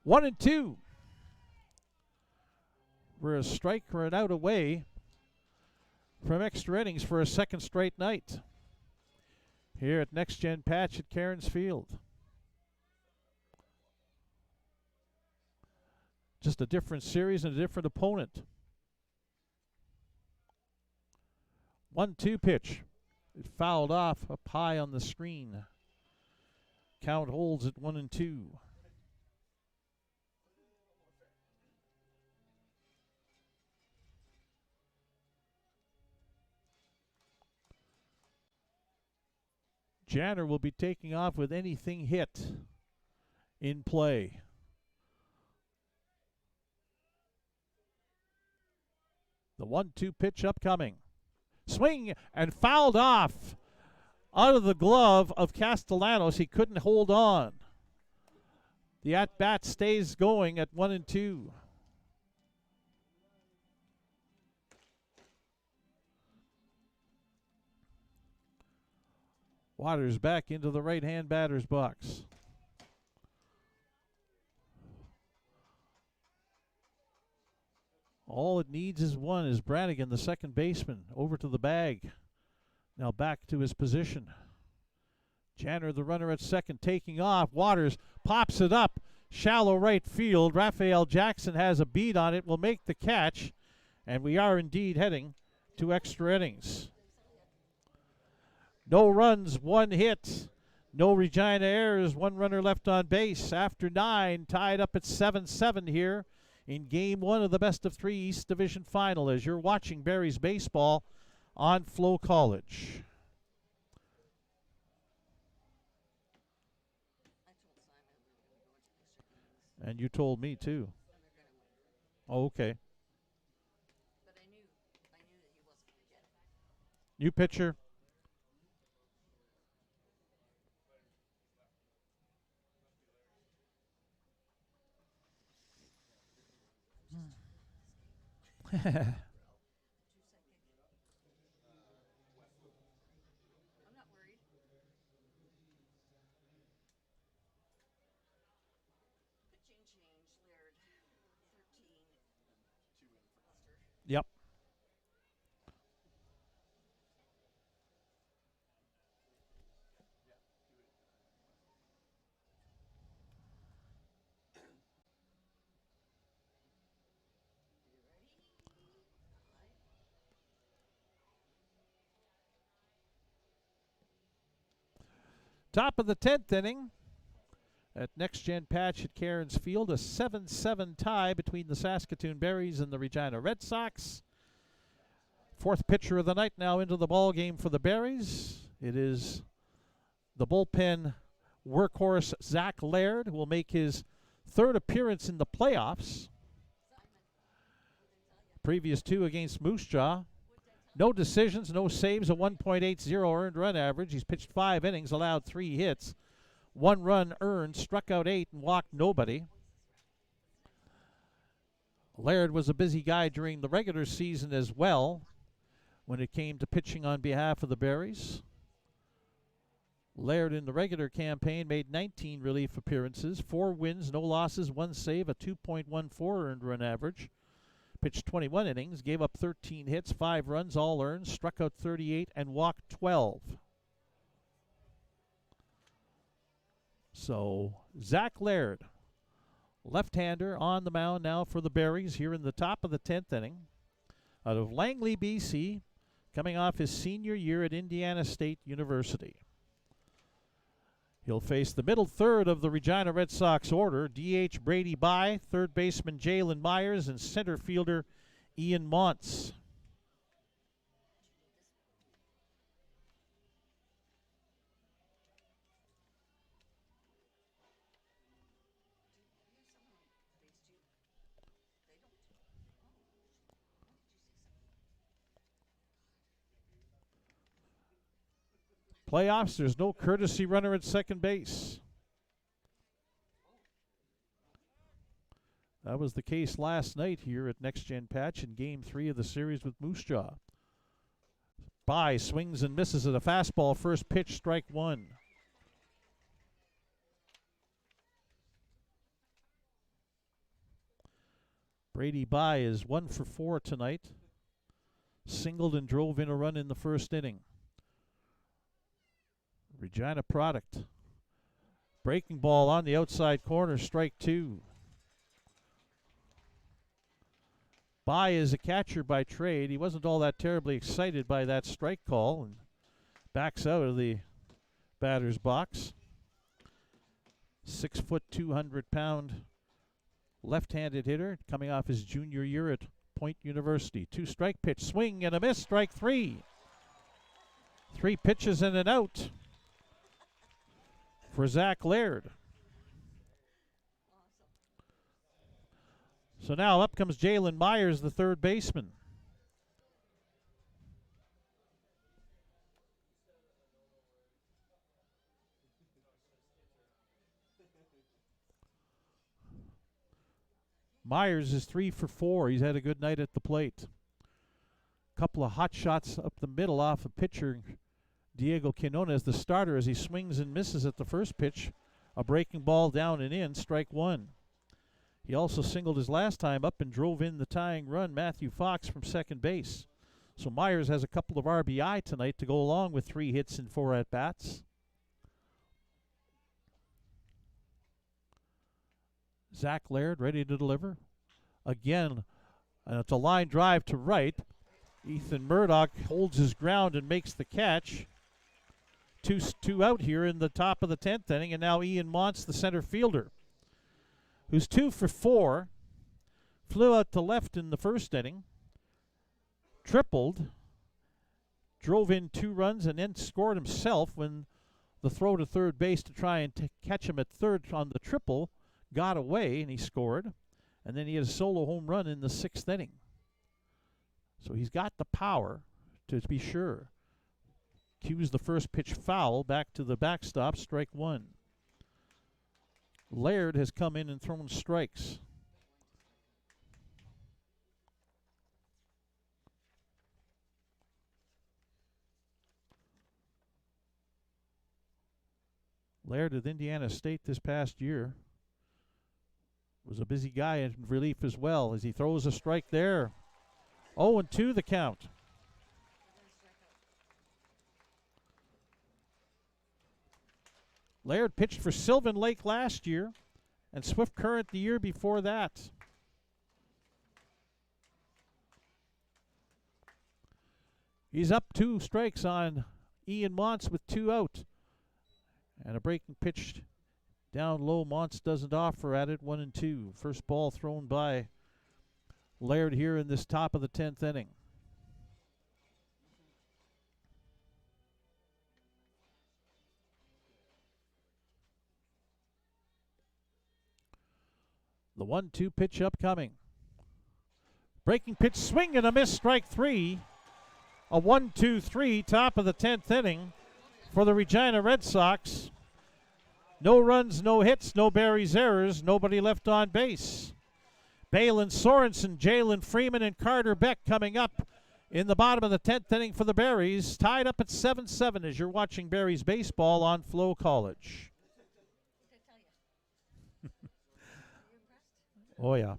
1-2. We're a strike or an out away from extra innings for a second straight night here at Next Gen Patch at Cairns Field. Just a different series and a different opponent. 1-2 pitch. It fouled off up high on the screen. Count holds at 1-2. Janner will be taking off with anything hit in play. The 1-2 pitch upcoming. Swing and fouled off out of the glove of Castellanos. He couldn't hold on. The at-bat stays going at 1-2. Waters back into the right-hand batter's box. All it needs is one, is Brannigan, the second baseman, over to the bag. Now back to his position. Janner, the runner at second, taking off. Waters pops it up. Shallow right field. Raphael Jackson has a beat on it, will make the catch. And we are indeed heading to extra innings. No runs, 1 hit. No Regina errors, 1 runner left on base. After 9, tied up at 7-7 here in Game 1 of the Best of 3 East Division Final as you're watching Barry's baseball on FloCollege. And you told me too. Oh, okay. New pitcher. Yep. Top of the 10th inning at Next Gen Patch at Cairns Field. A 7-7 tie between the Saskatoon Berries and the Regina Red Sox. 4th pitcher of the night now into the ball game for the Berries. It is the bullpen workhorse Zach Laird, who will make his 3rd appearance in the playoffs. Previous 2 against Moose Jaw. No decisions, no saves, a 1.80 earned run average. He's pitched 5 innings, allowed 3 hits. 1 run earned, struck out 8, and walked nobody. Laird was a busy guy during the regular season as well when it came to pitching on behalf of the Berries. Laird in the regular campaign made 19 relief appearances, 4 wins, no losses, 1 save, a 2.14 earned run average. Pitched 21 innings, gave up 13 hits, 5 runs, all earned, struck out 38, and walked 12. So, Zach Laird, left-hander on the mound now for the Berries here in the top of the 10th inning. Out of Langley, BC, coming off his senior year at Indiana State University. He'll face the middle third of the Regina Red Sox order, DH Brady Bye, third baseman Jalen Myers, and center fielder Ian Montz. Playoffs, there's no courtesy runner at second base. That was the case last night here at Next Gen Patch in Game 3 of the series with Moose Jaw. Bye swings and misses at a fastball, first pitch, strike 1. Brady Bye is 1 for 4 tonight. Singled and drove in a run in the first inning. Regina product. Breaking ball on the outside corner, strike 2. Bye is a catcher by trade. He wasn't all that terribly excited by that strike call and backs out of the batter's box. 6 foot, 200-pound left-handed hitter coming off his junior year at Point University. 2-strike pitch, swing and a miss, strike 3. 3 pitches and an out for Zach Laird. So now up comes Jalen Myers, the third baseman. Myers is 3 for 4. He's had a good night at the plate. Couple of hot shots up the middle off a pitcher Diego Quinones, the starter, as he swings and misses at the first pitch. A breaking ball down and in, strike 1. He also singled his last time up and drove in the tying run, Matthew Fox, from second base. So Myers has a couple of RBI tonight to go along with 3 hits and 4 at-bats. Zach Laird ready to deliver. Again, it's a line drive to right. Ethan Murdoch holds his ground and makes the catch. Two out here in the top of the 10th inning, and now Ian Montz, the center fielder, who's 2 for 4, flew out to left in the first inning, tripled, drove in 2 runs, and then scored himself when the throw to third base to try and catch him at third on the triple got away, and he scored. And then he had a solo home run in the 6th inning. So he's got the power, to be sure. Cues the first pitch foul, back to the backstop, strike 1. Laird has come in and thrown strikes. Laird of Indiana State this past year was a busy guy in relief as well, as he throws a strike there. 0-2 the count. Laird pitched for Sylvan Lake last year and Swift Current the year before that. He's up 2 strikes on Ian Montz with 2 out. And a breaking pitch down low. Montz doesn't offer at it. 1-2. First ball thrown by Laird here in this top of the 10th inning. The 1-2 pitch upcoming. Breaking pitch, swing and a miss, strike 3. A 1-2-3, top of the 10th inning for the Regina Red Sox. No runs, no hits, no Barry's errors, nobody left on base. Balin Sorensen, Jalen Freeman, and Carter Beck coming up in the bottom of the 10th inning for the Berries. Tied up at 7-7 as you're watching Berries baseball on FloCollege. Oh, yeah.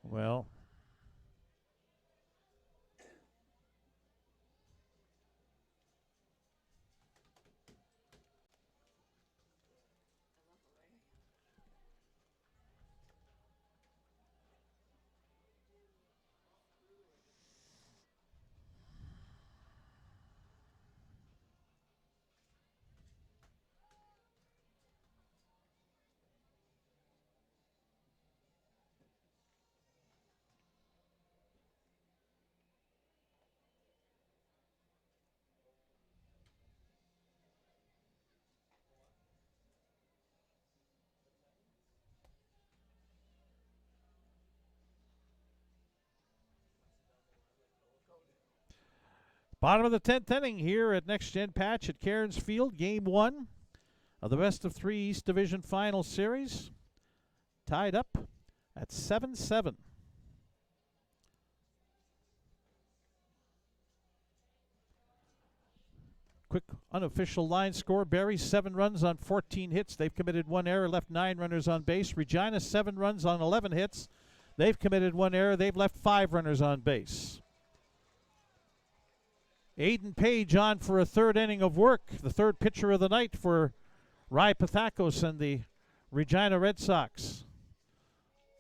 Well, bottom of the 10th inning here at Next Gen Patch at Cairns Field. Game 1 of the best of 3 East Division Final Series. Tied up at 7-7. Quick unofficial line score. Barrie 7 runs on 14 hits. They've committed 1 error, left 9 runners on base. Regina 7 runs on 11 hits. They've committed 1 error. They've left 5 runners on base. Aiden Page on for a 3rd inning of work. The 3rd pitcher of the night for Ry Pathakos and the Regina Red Sox.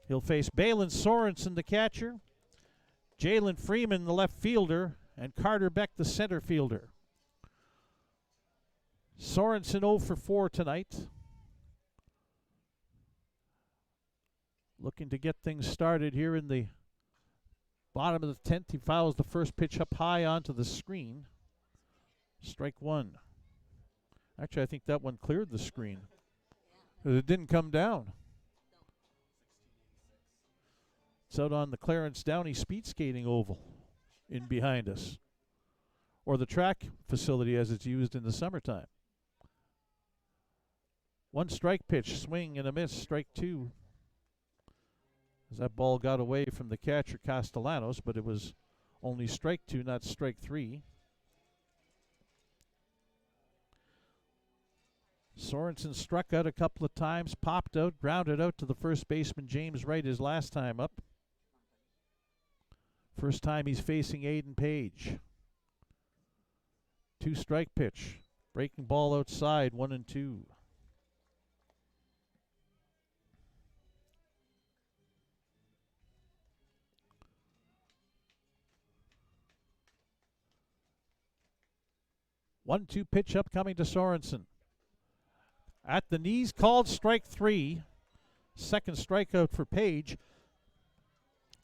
He'll face Balin Sorensen, the catcher, Jalen Freeman, the left fielder, and Carter Beck, the center fielder. Sorensen 0 for 4 tonight. Looking to get things started here in the bottom of the 10th. He fouls the first pitch up high onto the screen. Strike 1. Actually, I think that one cleared the screen. It didn't come down. It's out on the Clarence Downey speed skating oval in behind us, or the track facility as it's used in the summertime. 1 strike pitch, swing and a miss, strike 2. As that ball got away from the catcher Castellanos, but it was only strike 2, not strike 3. Sorensen struck out a couple of times, popped out, grounded out to the first baseman James Wright his last time up. First time he's facing Aiden Page. 2 strike pitch, breaking ball outside, 1-2. One-two pitch upcoming to Sorensen. At the knees, called strike 3. Second strikeout for Page.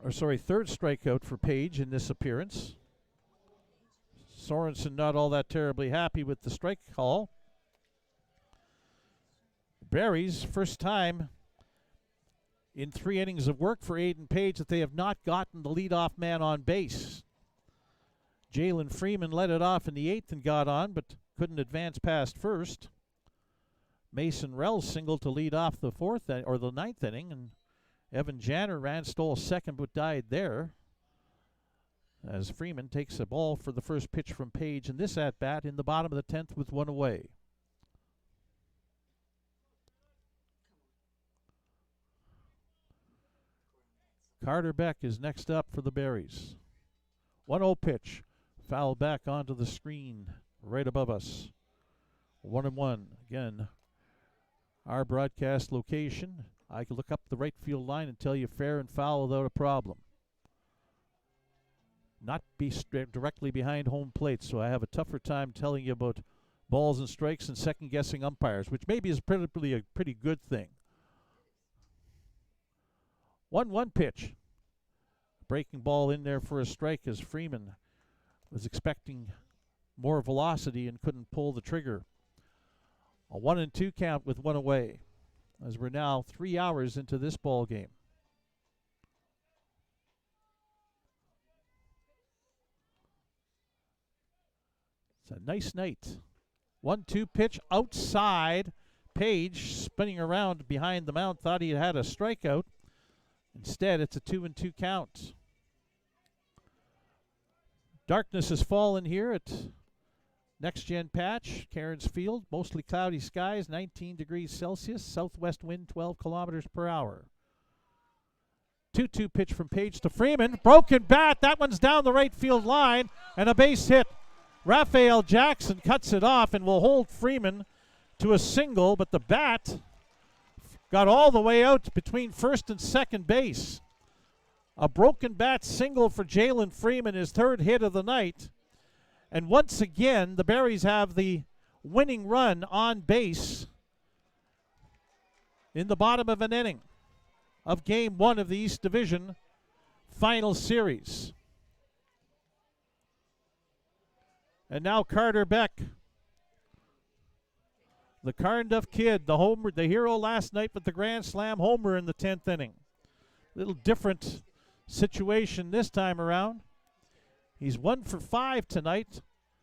Third strikeout for Page in this appearance. Sorensen not all that terribly happy with the strike call. Berries, first time in 3 innings of work for Aiden Page that they have not gotten the leadoff man on base. Jalen Freeman led it off in the 8th and got on, but couldn't advance past first. Mason Rell singled to lead off the 9th inning, and Evan Janner stole second but died there. As Freeman takes a ball for the first pitch from Page in this at-bat in the bottom of the 10th with 1 away. Carter Beck is next up for the Berries. 1-0 pitch. Foul back onto the screen right above us. 1-1. Again, our broadcast location. I can look up the right field line and tell you fair and foul without a problem. Not be directly behind home plate, so I have a tougher time telling you about balls and strikes and second-guessing umpires, which maybe is probably a pretty good thing. 1-1 pitch. Breaking ball in there for a strike as Freeman was expecting more velocity and couldn't pull the trigger. A 1-2 count with 1 away, as we're now 3 hours into this ball game. It's a nice night 1-2 pitch outside. Page spinning around behind the mound, thought he had a strikeout. Instead, it's a 2-2 count. Darkness has fallen here at Next Gen Patch, Cairns Field. Mostly cloudy skies, 19 degrees Celsius. Southwest wind, 12 kilometers per hour. 2-2 pitch from Page to Freeman. Broken bat. That one's down the right field line. And a base hit. Raphael Jackson cuts it off and will hold Freeman to a single, but the bat got all the way out between first and second base. A broken bat single for Jalen Freeman, his third hit of the night. And once again, the Berries have the winning run on base in the bottom of an inning of Game 1 of the East Division Final Series. And now Carter Beck, the Carnduff kid, the homer, the hero last night with the grand slam homer in the 10th inning. Little different situation this time around. He's 1 for 5 tonight.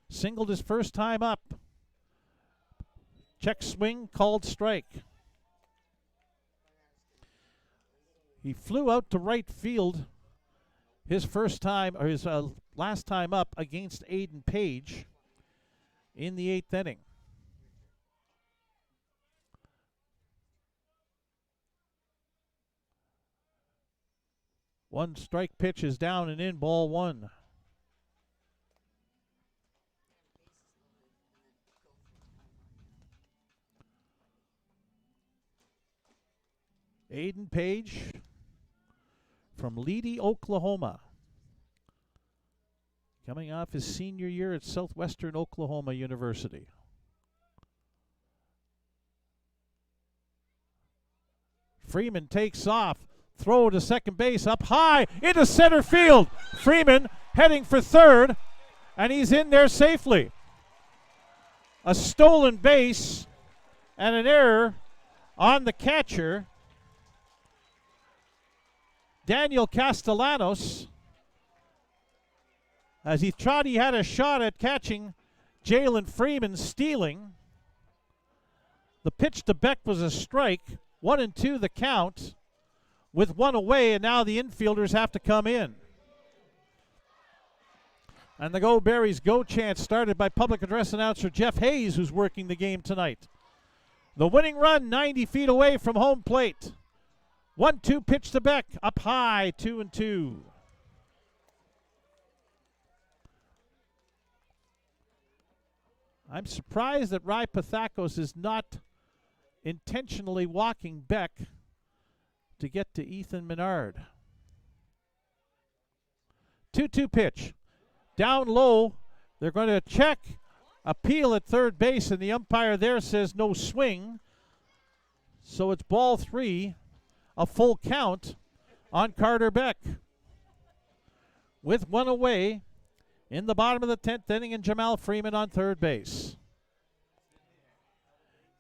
Singled his first time up. Check swing, called strike. He flew out to right field his first time, or his last time up against Aiden Page in the 8th inning. One strike pitch is down and in, ball 1. Aiden Page from Leedy, Oklahoma. Coming off his senior year at Southwestern Oklahoma University. Freeman takes off. Throw to second base, up high, into center field. Freeman heading for third, and he's in there safely. A stolen base and an error on the catcher, Daniel Castellanos, as he thought he had a shot at catching Jalen Freeman stealing. The pitch to Beck was a strike. 1-2 the count, with one away, and now the infielders have to come in. And the Go Berries Go chant started by public address announcer Jeff Hayes, who's working the game tonight. The winning run 90 feet away from home plate. 1-2 pitch to Beck, up high, 2-2. I'm surprised that Rai Pathakos is not intentionally walking Beck to get to Ethan Menard. 2-2 pitch. Down low, they're going to check, appeal at third base, and the umpire there says no swing. So it's ball 3, a full count on Carter Beck. With one away in the bottom of the 10th inning, and Jamal Freeman on third base.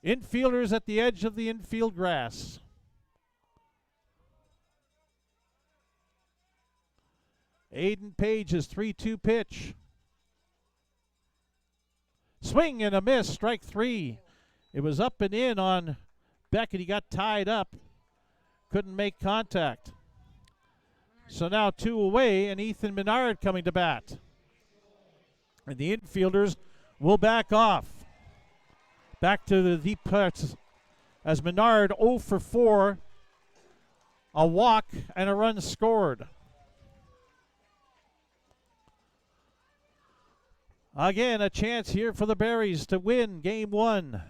Infielders at the edge of the infield grass. Aiden Page's 3-2 pitch. Swing and a miss, strike 3. It was up and in on Beckett. He got tied up. Couldn't make contact. So now 2 away, and Ethan Menard coming to bat. And the infielders will back off. Back to the deep parts as Menard 0 for 4. A walk and a run scored. Again, a chance here for the Berries to win Game 1.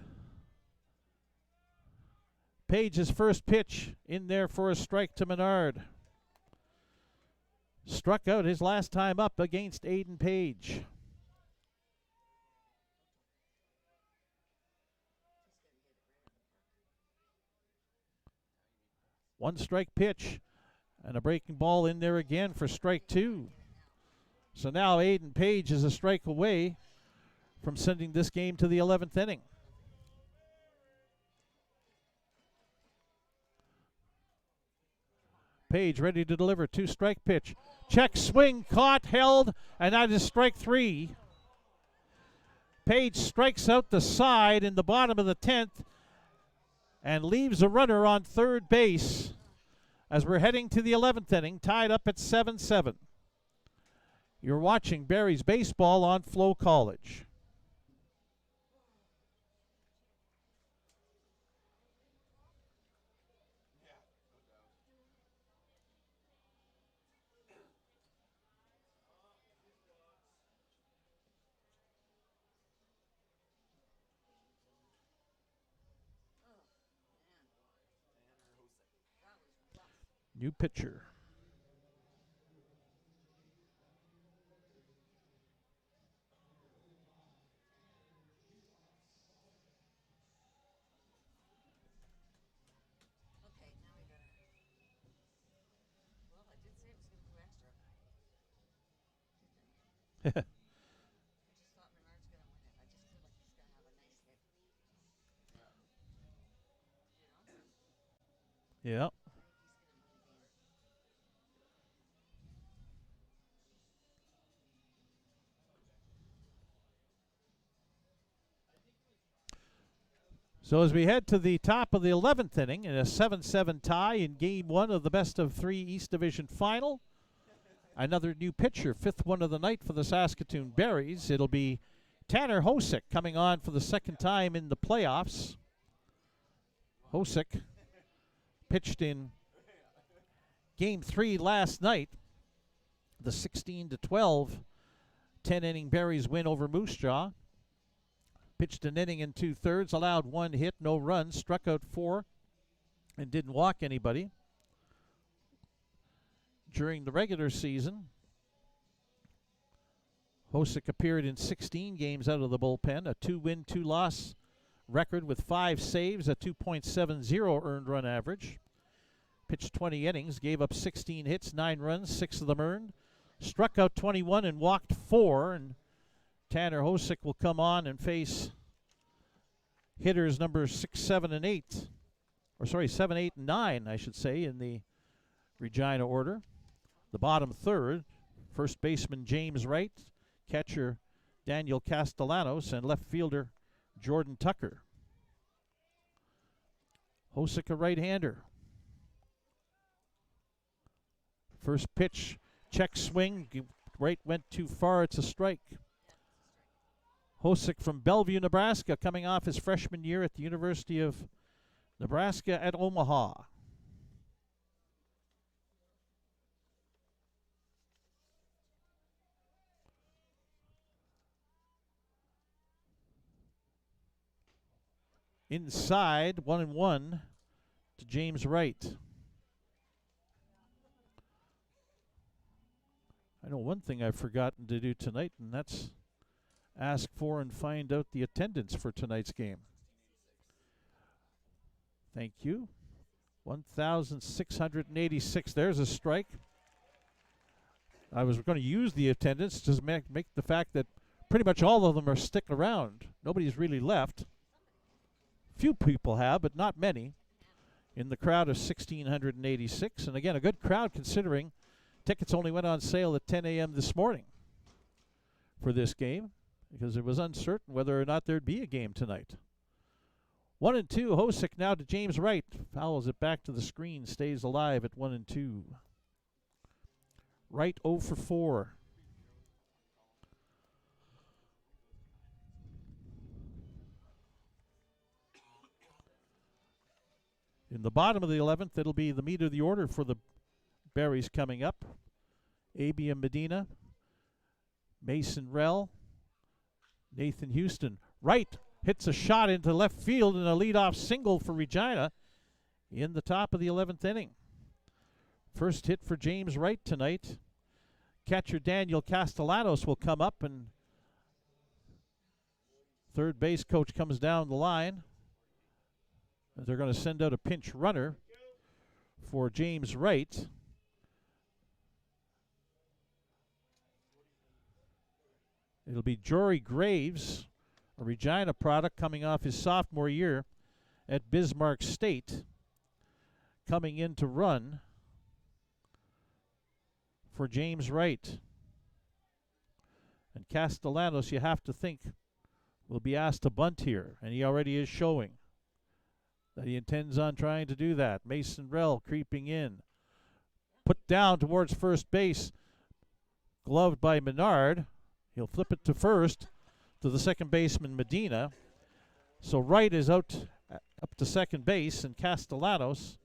Page's first pitch in there for a strike to Menard. Struck out his last time up against Aiden Page. One strike pitch and a breaking ball in there again for strike 2. So now Aiden Page is a strike away from sending this game to the 11th inning. Page ready to deliver, 2-strike pitch. Check, swing, caught, held, and that is strike 3. Page strikes out the side in the bottom of the 10th and leaves a runner on third base as we're heading to the 11th inning, tied up at 7-7. You're watching Barrie's baseball on FloCollege. New pitcher. Yeah. So as we head to the top of the 11th inning in a 7-7 tie in Game 1 of the best-of-3 East Division Final, another new pitcher, fifth one of the night for the Saskatoon Berries. It'll be Tanner Hosick coming on for the second time in the playoffs. Hosick pitched in Game 3 last night, the 16-12 10-inning Berries win over Moose Jaw. Pitched an inning and 2/3, allowed 1 hit, no runs, struck out 4, and didn't walk anybody. During the regular season, Hosick appeared in 16 games out of the bullpen, a 2-win, 2-loss record with 5 saves, a 2.70 earned run average. Pitched 20 innings, gave up 16 hits, 9 runs, 6 of them earned. Struck out 21 and walked 4, and Tanner Hosick will come on and face hitters number 6, 7, and 8. Or sorry, 7, 8, and 9, I should say, in the Regina order. The bottom third, first baseman James Wright, catcher Daniel Castellanos, and left fielder Jordan Tucker. Hosick, a right-hander. First pitch, check swing, right went too far, it's a strike. Hosick from Bellevue, Nebraska, coming off his freshman year at the University of Nebraska at Omaha. Inside, 1-1 to James Wright. I know one thing I've forgotten to do tonight, and that's ask for and find out the attendance for tonight's game. Thank you. 1,686. There's a strike. I was going to use the attendance to make the fact that pretty much all of them are sticking around. Nobody's really left. Few people have, but not many. In the crowd of 1,686. And again, a good crowd considering tickets only went on sale at 10 a.m. this morning for this game, because it was uncertain whether or not there'd be a game tonight. 1-2, Hosick now to James Wright. Fouls it back to the screen, stays alive at 1-2. Wright 0 for 4. In the bottom of the 11th, it'll be the meat of the order for the Berries coming up. Abia Medina, Mason Rell, Nathan Houston. Wright hits a shot into left field and a leadoff single for Regina in the top of the 11th inning. First hit for James Wright tonight. Catcher Daniel Castellanos will come up, and third base coach comes down the line. They're going to send out a pinch runner for James Wright. It'll be Jory Graves, a Regina product coming off his sophomore year at Bismarck State, coming in to run for James Wright. And Castellanos, you have to think, will be asked to bunt here, and he already is showing that he intends on trying to do that. Mason Rell creeping in. Put down towards first base. Gloved by Menard. He'll flip it to first to the second baseman, Medina. So Wright is out up to second base, and Castellanos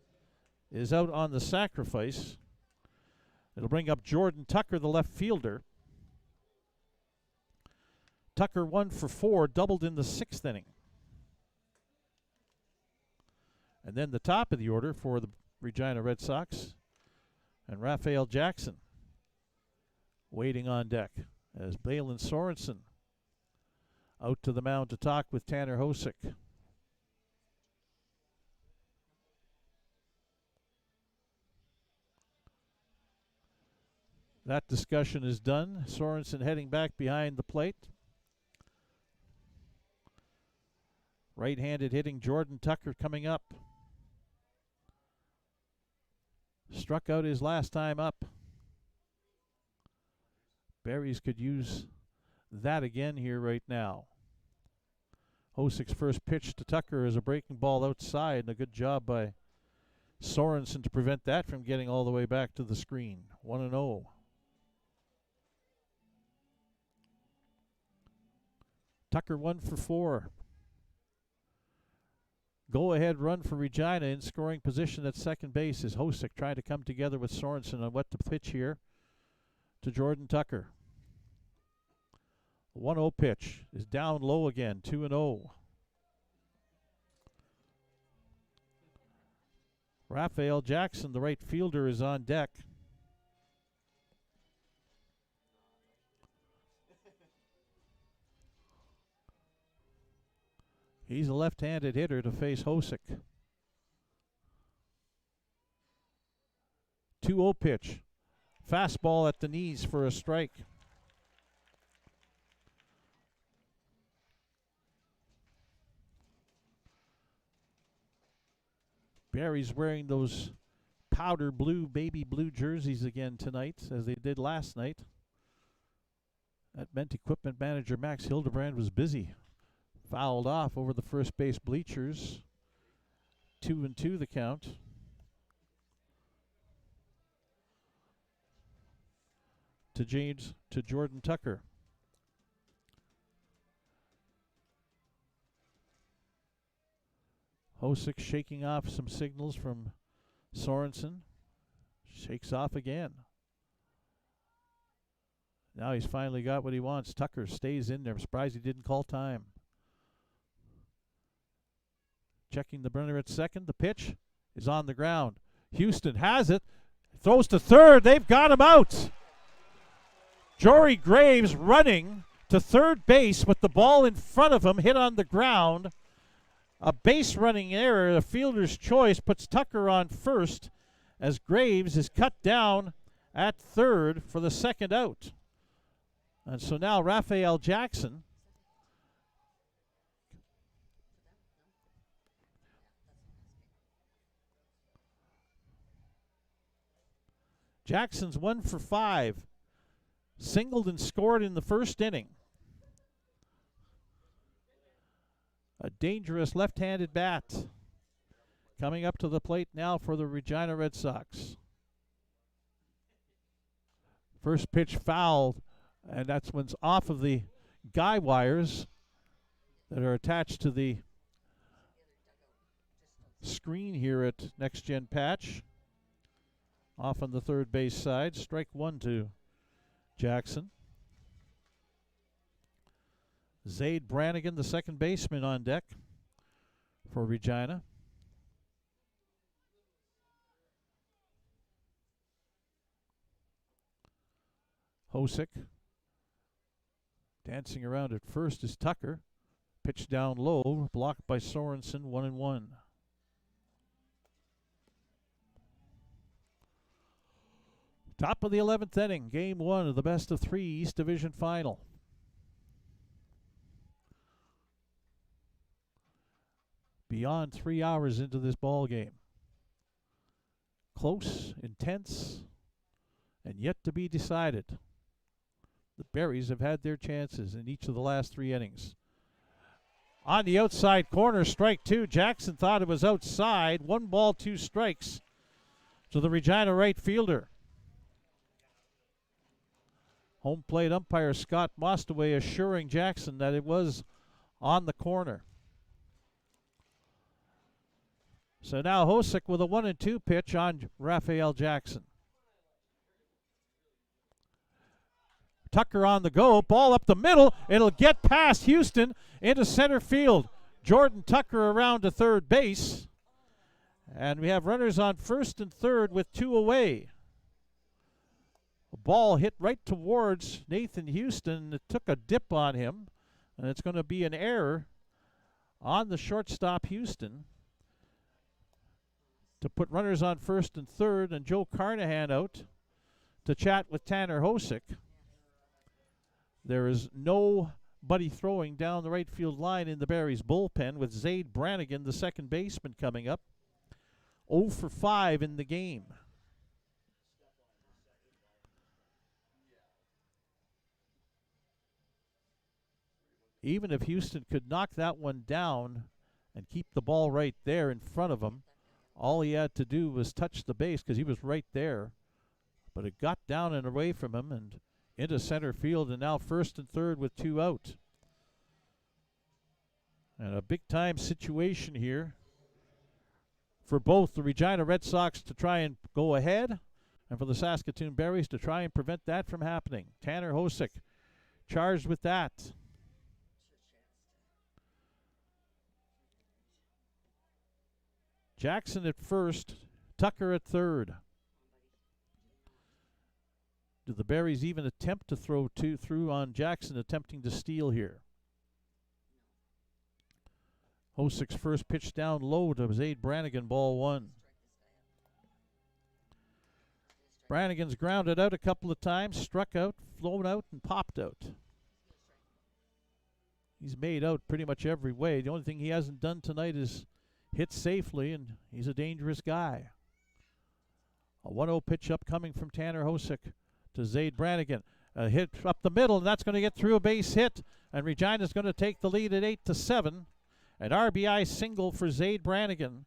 is out on the sacrifice. It'll bring up Jordan Tucker, the left fielder. Tucker 1 for 4, doubled in the 6th inning. And then the top of the order for the Regina Red Sox, and Raphael Jackson waiting on deck as Balin Sorensen out to the mound to talk with Tanner Hosick. That discussion is done. Sorensen heading back behind the plate. Right-handed hitting Jordan Tucker coming up. Struck out his last time up. Berries could use that again here right now. Hosick's first pitch to Tucker is a breaking ball outside, and a good job by Sorensen to prevent that from getting all the way back to the screen. 1-0. Tucker 1 for 4. Go-ahead run for Regina in scoring position at second base as Hosick trying to come together with Sorensen on what to pitch here to Jordan Tucker. 1-0 pitch is down low again, 2-0. Raphael Jackson, the right fielder, is on deck. He's a left-handed hitter to face Hosick. 2-0 pitch. Fastball at the knees for a strike. Barry's wearing those powder blue, baby blue jerseys again tonight, as they did last night. That meant equipment manager Max Hildebrand was busy. Fouled off over the first base bleachers. 2-2 the count. To Jordan Tucker. Hosick shaking off some signals from Sorensen. Shakes off again. Now he's finally got what he wants. Tucker stays in there. I'm surprised he didn't call time. Checking the burner at second. The pitch is on the ground. Houston has it. Throws to third. They've got him out. Jory Graves running to third base with the ball in front of him, hit on the ground. A base running error, a fielder's choice, puts Tucker on first as Graves is cut down at third for the second out. And so now Raphael Jackson Jackson's 1 for 5. Singled and scored in the first inning. A dangerous left-handed bat. Coming up to the plate now for the Regina Red Sox. First pitch fouled, and that's one's off of the guy wires that are attached to the screen here at Next Gen Patch. Off on the third base side. Strike one to Jackson. Zaid Brannigan, the second baseman, on deck for Regina. Hosick dancing around at first is Tucker. Pitch down low, blocked by Sorensen, 1-1. Top of the 11th inning, game one of the best of three East Division final. Beyond 3 hours into this ball game. Close, intense, and yet to be decided. The Berries have had their chances in each of the last 3 innings. On the outside corner, strike two. Jackson thought it was outside. 1 ball, 2 strikes to the Regina right fielder. Home plate umpire Scott Mostaway assuring Jackson that it was on the corner. So now Hosick with a 1-2 pitch on Raphael Jackson. Tucker on the go, ball up the middle. It'll get past Houston into center field. Jordan Tucker around to third base. And we have runners on first and third with 2 away. A ball hit right towards Nathan Houston. It took a dip on him, and it's going to be an error on the shortstop Houston to put runners on first and third, and Joe Carnahan out to chat with Tanner Hosick. There is nobody throwing down the right field line in the Barries bullpen, with Zaid Brannigan, the second baseman, coming up. 0 for 5 in the game. Even if Houston could knock that one down and keep the ball right there in front of him, all he had to do was touch the base because he was right there. But it got down and away from him and into center field, and now first and third with 2 out. And a big-time situation here for both the Regina Red Sox to try and go ahead and for the Saskatoon Berries to try and prevent that from happening. Tanner Hosick charged with that. Jackson at first, Tucker at third. Do the Berries even attempt to throw 2 through on Jackson, attempting to steal here? Hosick's first pitch down low to Zaid Brannigan, ball 1. Brannigan's grounded out a couple of times, struck out, flown out, and popped out. He's made out pretty much every way. The only thing he hasn't done tonight is hit safely, and he's a dangerous guy. A 1-0 pitch upcoming from Tanner Hosick to Zaid Brannigan. A hit up the middle, and that's going to get through a base hit, and Regina's going to take the lead at 8-7. An RBI single for Zaid Brannigan.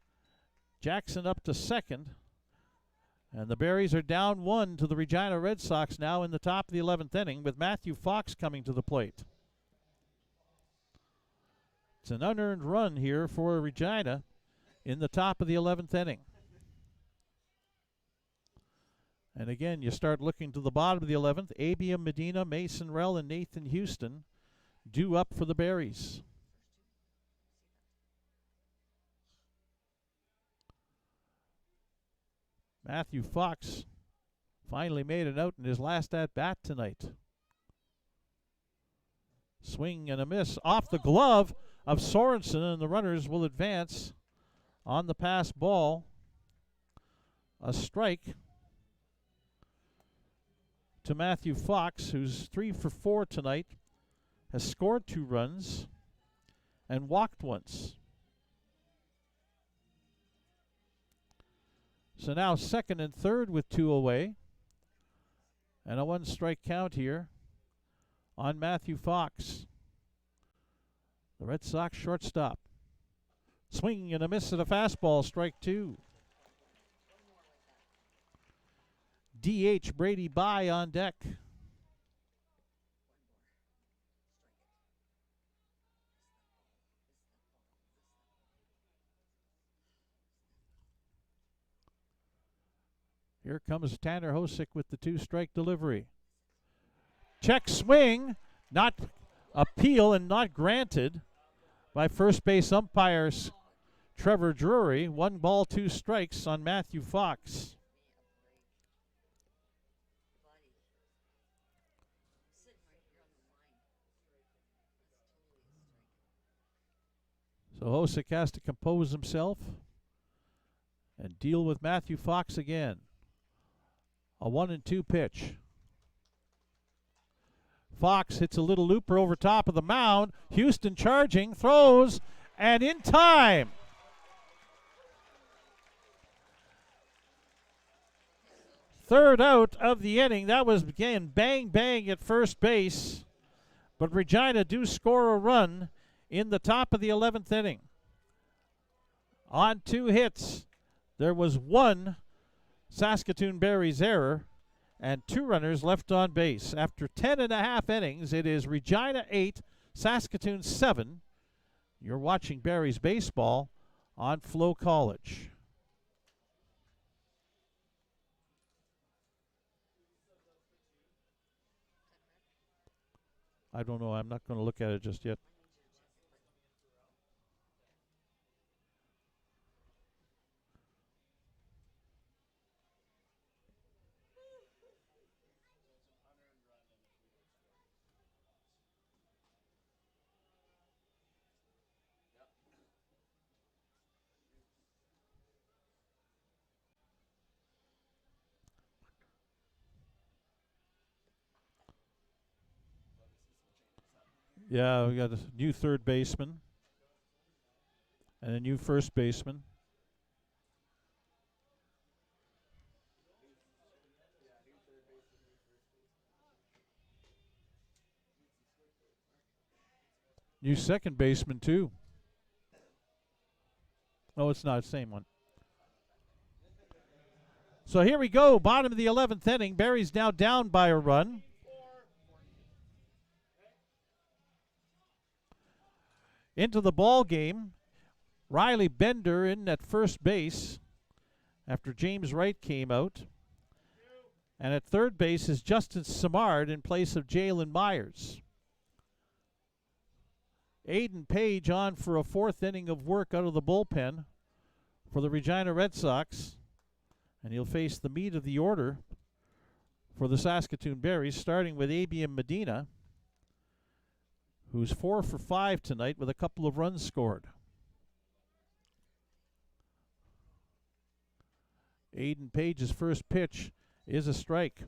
Jackson up to second, and the Berries are down 1 to the Regina Red Sox now in the top of the 11th inning, with Matthew Fox coming to the plate. It's an unearned run here for Regina in the top of the 11th inning. And again, you start looking to the bottom of the 11th. Abiam Medina, Mason Rell, and Nathan Houston due up for the Berries. Matthew Fox finally made it out in his last at-bat tonight. Swing and a miss off the glove of Sorensen, and the runners will advance on the pass ball. A strike to Matthew Fox, who's 3 for 4 tonight, has scored 2 runs and walked once. So now second and third with 2 away, and a 1-strike count here on Matthew Fox, the Red Sox shortstop. Swing and a miss at a fastball, strike 2. DH Brady Bye on deck. Here comes Tanner Hosick with the 2-strike delivery. Check swing, not appeal and not granted by first base umpires Trevor Drury. 1 ball, 2 strikes on Matthew Fox. So Hosick has to compose himself and deal with Matthew Fox again. A 1-2 pitch. Fox hits a little looper over top of the mound. Houston charging, throws, and in time. Third out of the inning. That was, again, bang, bang at first base. But Regina do score a run in the top of the 11th inning. On 2 hits, there was 1 Saskatoon Berries error and 2 runners left on base. After 10.5 innings, it is Regina 8, Saskatoon 7. You're watching Berries baseball on FloCollege. I don't know. I'm not going to look at it just yet. Yeah, we got a new third baseman and a new first baseman. New second baseman, too. Oh, it's not the same one. So here we go, bottom of the 11th inning. Berries now down by a run. Into the ball game, Riley Bender in at first base after James Wright came out. And at third base is Justin Simard in place of Jalen Myers. Aiden Page on for a 4th inning of work out of the bullpen for the Regina Red Sox. And he'll face the meat of the order for the Saskatoon Berries, starting with Abian Medina, who's 4 for 5 tonight with a couple of runs scored. Aiden Page's first pitch is a strike.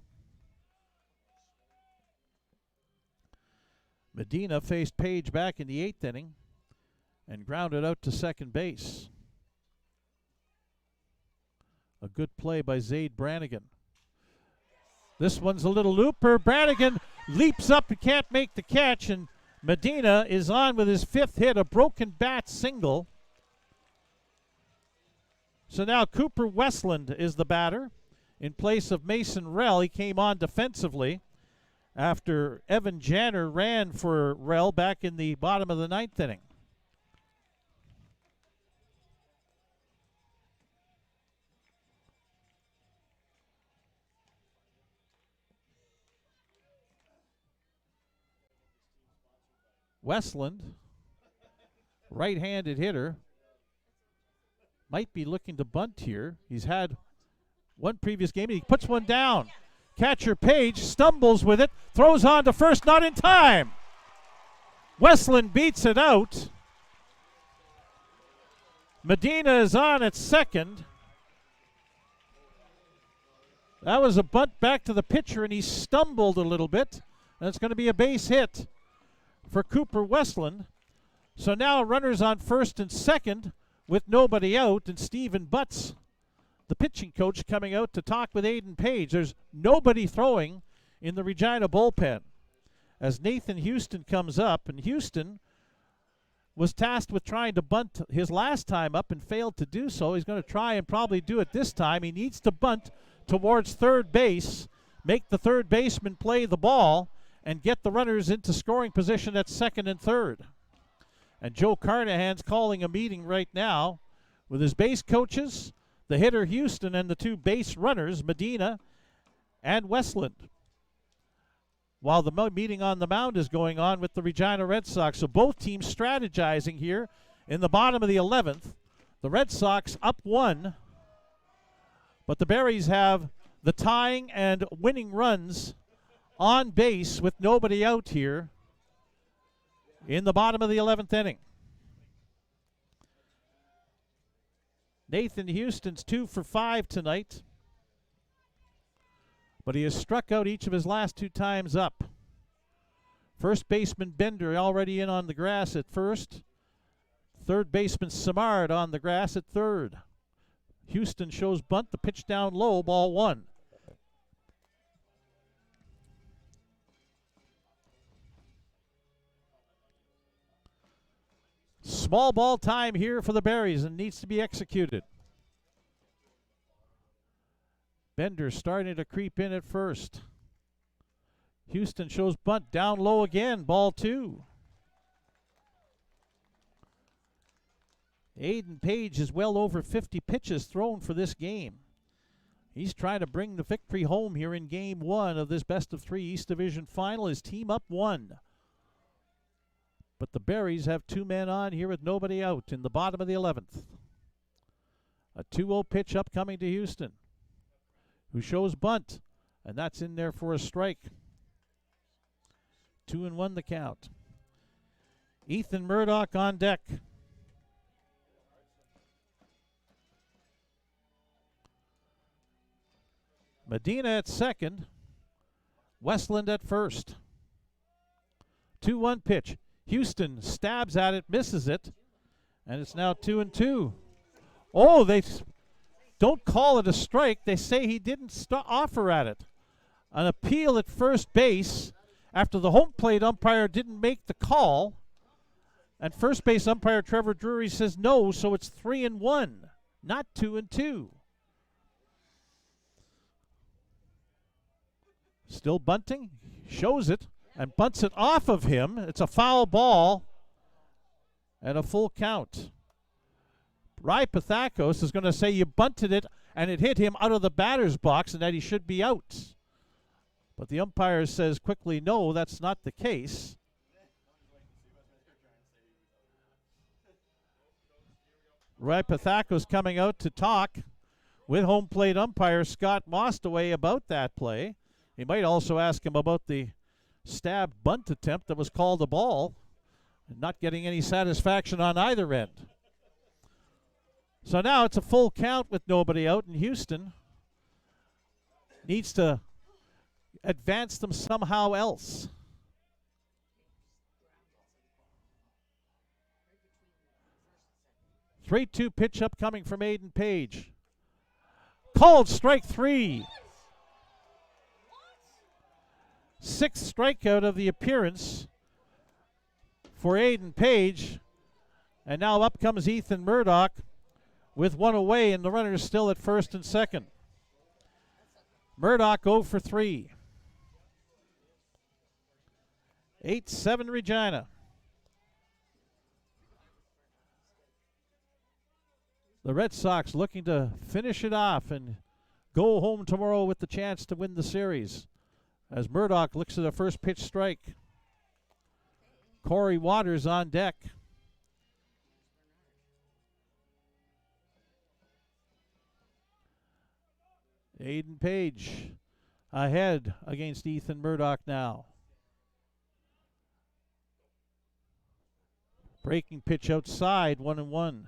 Medina faced Page back in the 8th inning and grounded out to second base. A good play by Zaid Brannigan. This one's a little looper. Brannigan leaps up and can't make the catch, and Medina is on with his 5th hit, a broken bat single. So now Cooper Westland is the batter in place of Mason Rell. He came on defensively after Evan Janner ran for Rell back in the bottom of the 9th inning. Westland, right-handed hitter, might be looking to bunt here. He's had one previous game, and he puts one down. Catcher Page stumbles with it, throws on to first, not in time. Westland beats it out. Medina is on at second. That was a bunt back to the pitcher, and he stumbled a little bit, and it's going to be a base hit for Cooper Westland. So now runners on first and second with nobody out, and Stephen Butts, the pitching coach, coming out to talk with Aiden Page. There's nobody throwing in the Regina bullpen as Nathan Houston comes up, and Houston was tasked with trying to bunt his last time up and failed to do so. He's going to try and probably do it this time. He needs to bunt towards third base, make the third baseman play the ball, and get the runners into scoring position at second and third. And Joe Carnahan's calling a meeting right now with his base coaches, the hitter Houston, and the 2 base runners, Medina and Westland, while the meeting on the mound is going on with the Regina Red Sox. So both teams strategizing here in the bottom of the 11th. The Red Sox up 1, but the Berries have the tying and winning runs on base with nobody out here in the bottom of the 11th inning. Nathan Houston's 2 for 5 tonight, but he has struck out each of his last 2 times up. First baseman Bender already in on the grass at first. Third baseman Simard on the grass at third. Houston shows bunt, the pitch down low, ball 1. Small ball time here for the Berries and needs to be executed. Bender starting to creep in at first. Houston shows bunt down low again, ball 2. Aiden Page is well over 50 pitches thrown for this game. He's trying to bring the victory home here in game 1 of this best-of-3 East Division final. His team up 1. But the Berries have 2 men on here with nobody out in the bottom of the 11th. A 2-0 pitch upcoming to Houston, who shows bunt, and that's in there for a strike. 2-1 the count. Ethan Murdoch on deck. Medina at second. Westland at first. 2-1 pitch. Houston stabs at it, misses it, and it's now 2-2. Oh, they don't call it a strike. They say he didn't offer at it. An appeal at first base after the home plate umpire didn't make the call. And first base umpire Trevor Drury says no, so it's 3-1, not 2-2. Still bunting, shows it, and bunts it off of him. It's a foul ball and a full count. Rai Pathakos is going to say you bunted it and it hit him out of the batter's box and that he should be out. But the umpire says quickly, no, that's not the case. Rai Pathakos coming out to talk with home plate umpire Scott Mostaway about that play. He might also ask him about the stab bunt attempt that was called a ball, and not getting any satisfaction on either end. So now it's a full count with nobody out, and Houston needs to advance them somehow else. Three-2 pitch upcoming from Aiden Page. Called strike 3. 6th strikeout of the appearance for Aiden Page. And now up comes Ethan Murdoch with 1 away, and the runner is still at first and second. Murdoch 0 for 3. 8-7 Regina. The Red Sox looking to finish it off and go home tomorrow with the chance to win the series. As Murdoch looks at a first pitch strike. Corey Waters on deck. Aiden Page ahead against Ethan Murdoch now. Breaking pitch outside, 1-1.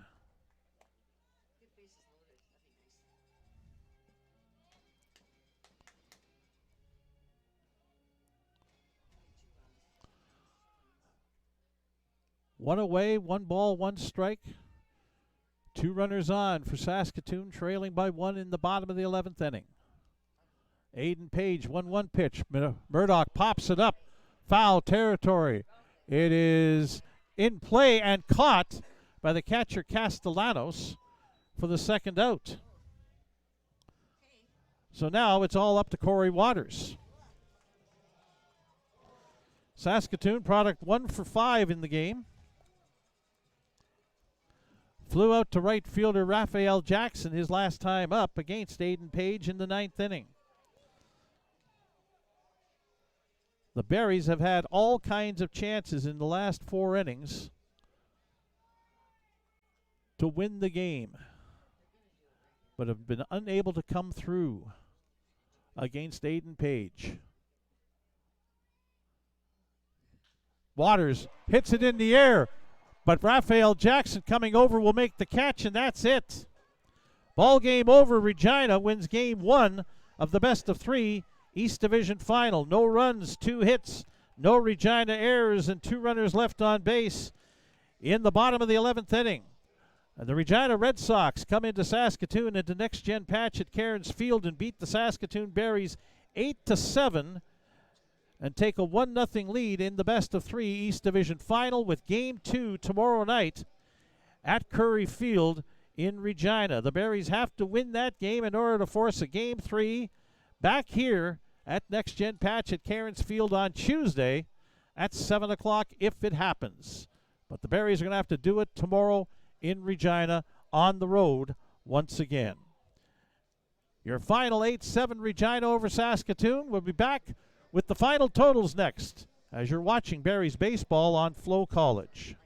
One away, 1 ball, 1 strike. 2 runners on for Saskatoon, trailing by 1 in the bottom of the 11th inning. Aiden Page, 1-1 pitch. Murdoch pops it up. Foul territory. It is in play and caught by the catcher Castellanos for the second out. So now it's all up to Corey Waters. Saskatoon product 1 for 5 in the game. Flew out to right fielder Raphael Jackson his last time up against Aiden Page in the 9th inning. The Berries have had all kinds of chances in the last 4 innings to win the game, but have been unable to come through against Aiden Page. Waters hits it in the air, but Raphael Jackson coming over will make the catch, and that's it. Ball game over. Regina wins game 1 of the best-of-3 East Division final. No runs, 2 hits, no Regina errors, and 2 runners left on base in the bottom of the 11th inning. And the Regina Red Sox come into Saskatoon into Next Gen Patch at Cairns Field and beat the Saskatoon Berries 8-7 and take a 1-0 lead in the best-of-3 East Division final, with game 2 tomorrow night at Curry Field in Regina. The Berries have to win that game in order to force a Game 3 back here at Next Gen Patch at Cairns Field on Tuesday at 7 o'clock if it happens. But the Berries are going to have to do it tomorrow in Regina on the road once again. Your final 8-7 Regina over Saskatoon. We'll be back with the final totals next as you're watching Berries baseball on FloCollege.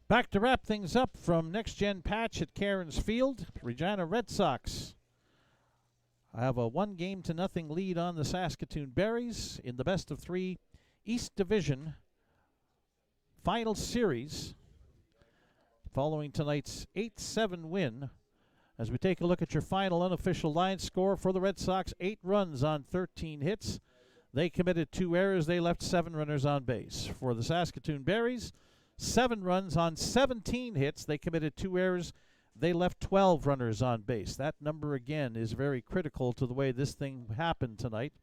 Back to wrap things up from Next Gen Patch at Cairns Field. Regina Red Sox have a 1-0 lead on the Saskatoon Berries in the best of 3 East Division final series following tonight's 8-7 win. As we take a look at your final unofficial line score for the Red Sox, 8 runs on 13 hits. They committed 2 errors. They left 7 runners on base. For the Saskatoon Berries, 7 runs on 17 hits. They committed 2 errors. They left 12 runners on base. That number, again, is very critical to the way this thing happened tonight.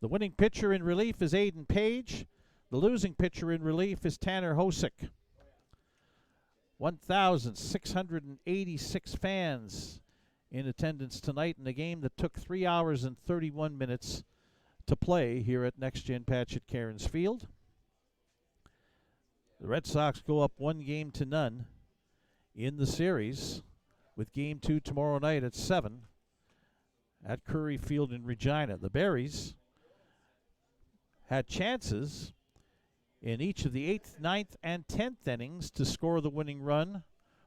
The winning pitcher in relief is Aiden Page. The losing pitcher in relief is Tanner Hosick. 1,686 fans in attendance tonight in a game that took 3 hours and 31 minutes to play here at Next Gen Patch at Cairns Field. The Red Sox go up 1-0 in the series with Game 2 tomorrow night at 7 at Curry Field in Regina. The Berries had chances in each of the 8th, 9th, and 10th innings to score the winning run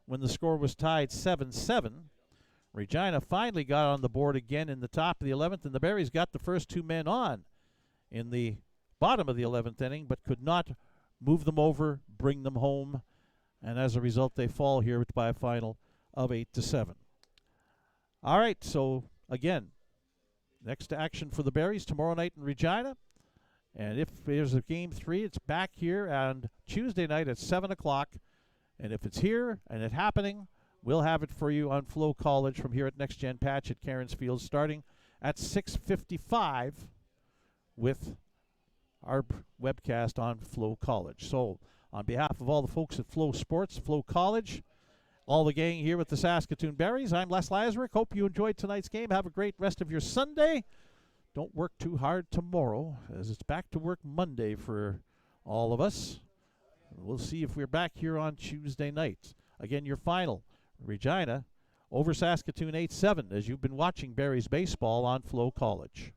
when the score was tied 7-7. Regina finally got on the board again in the top of the 11th, and the Berries got the first 2 men on in the bottom of the 11th inning, but could not move them over, bring them home, and as a result, they fall here by a final of 8-7. All right, so again, next action for the Berries tomorrow night in Regina. And if there's a Game 3, it's back here on Tuesday night at 7 o'clock. And if it's here and it's happening, we'll have it for you on FloCollege from here at Next Gen Patch at Cairns Field starting at 6:55 with our webcast on FloCollege. So on behalf of all the folks at Flo Sports, FloCollege, all the gang here with the Saskatoon Berries, I'm Les Lazaruk. Hope you enjoyed tonight's game. Have a great rest of your Sunday. Don't work too hard tomorrow, as it's back to work Monday for all of us. We'll see if we're back here on Tuesday night. Again, your final, Regina over Saskatoon 8-7, as you've been watching Berries baseball on FloCollege.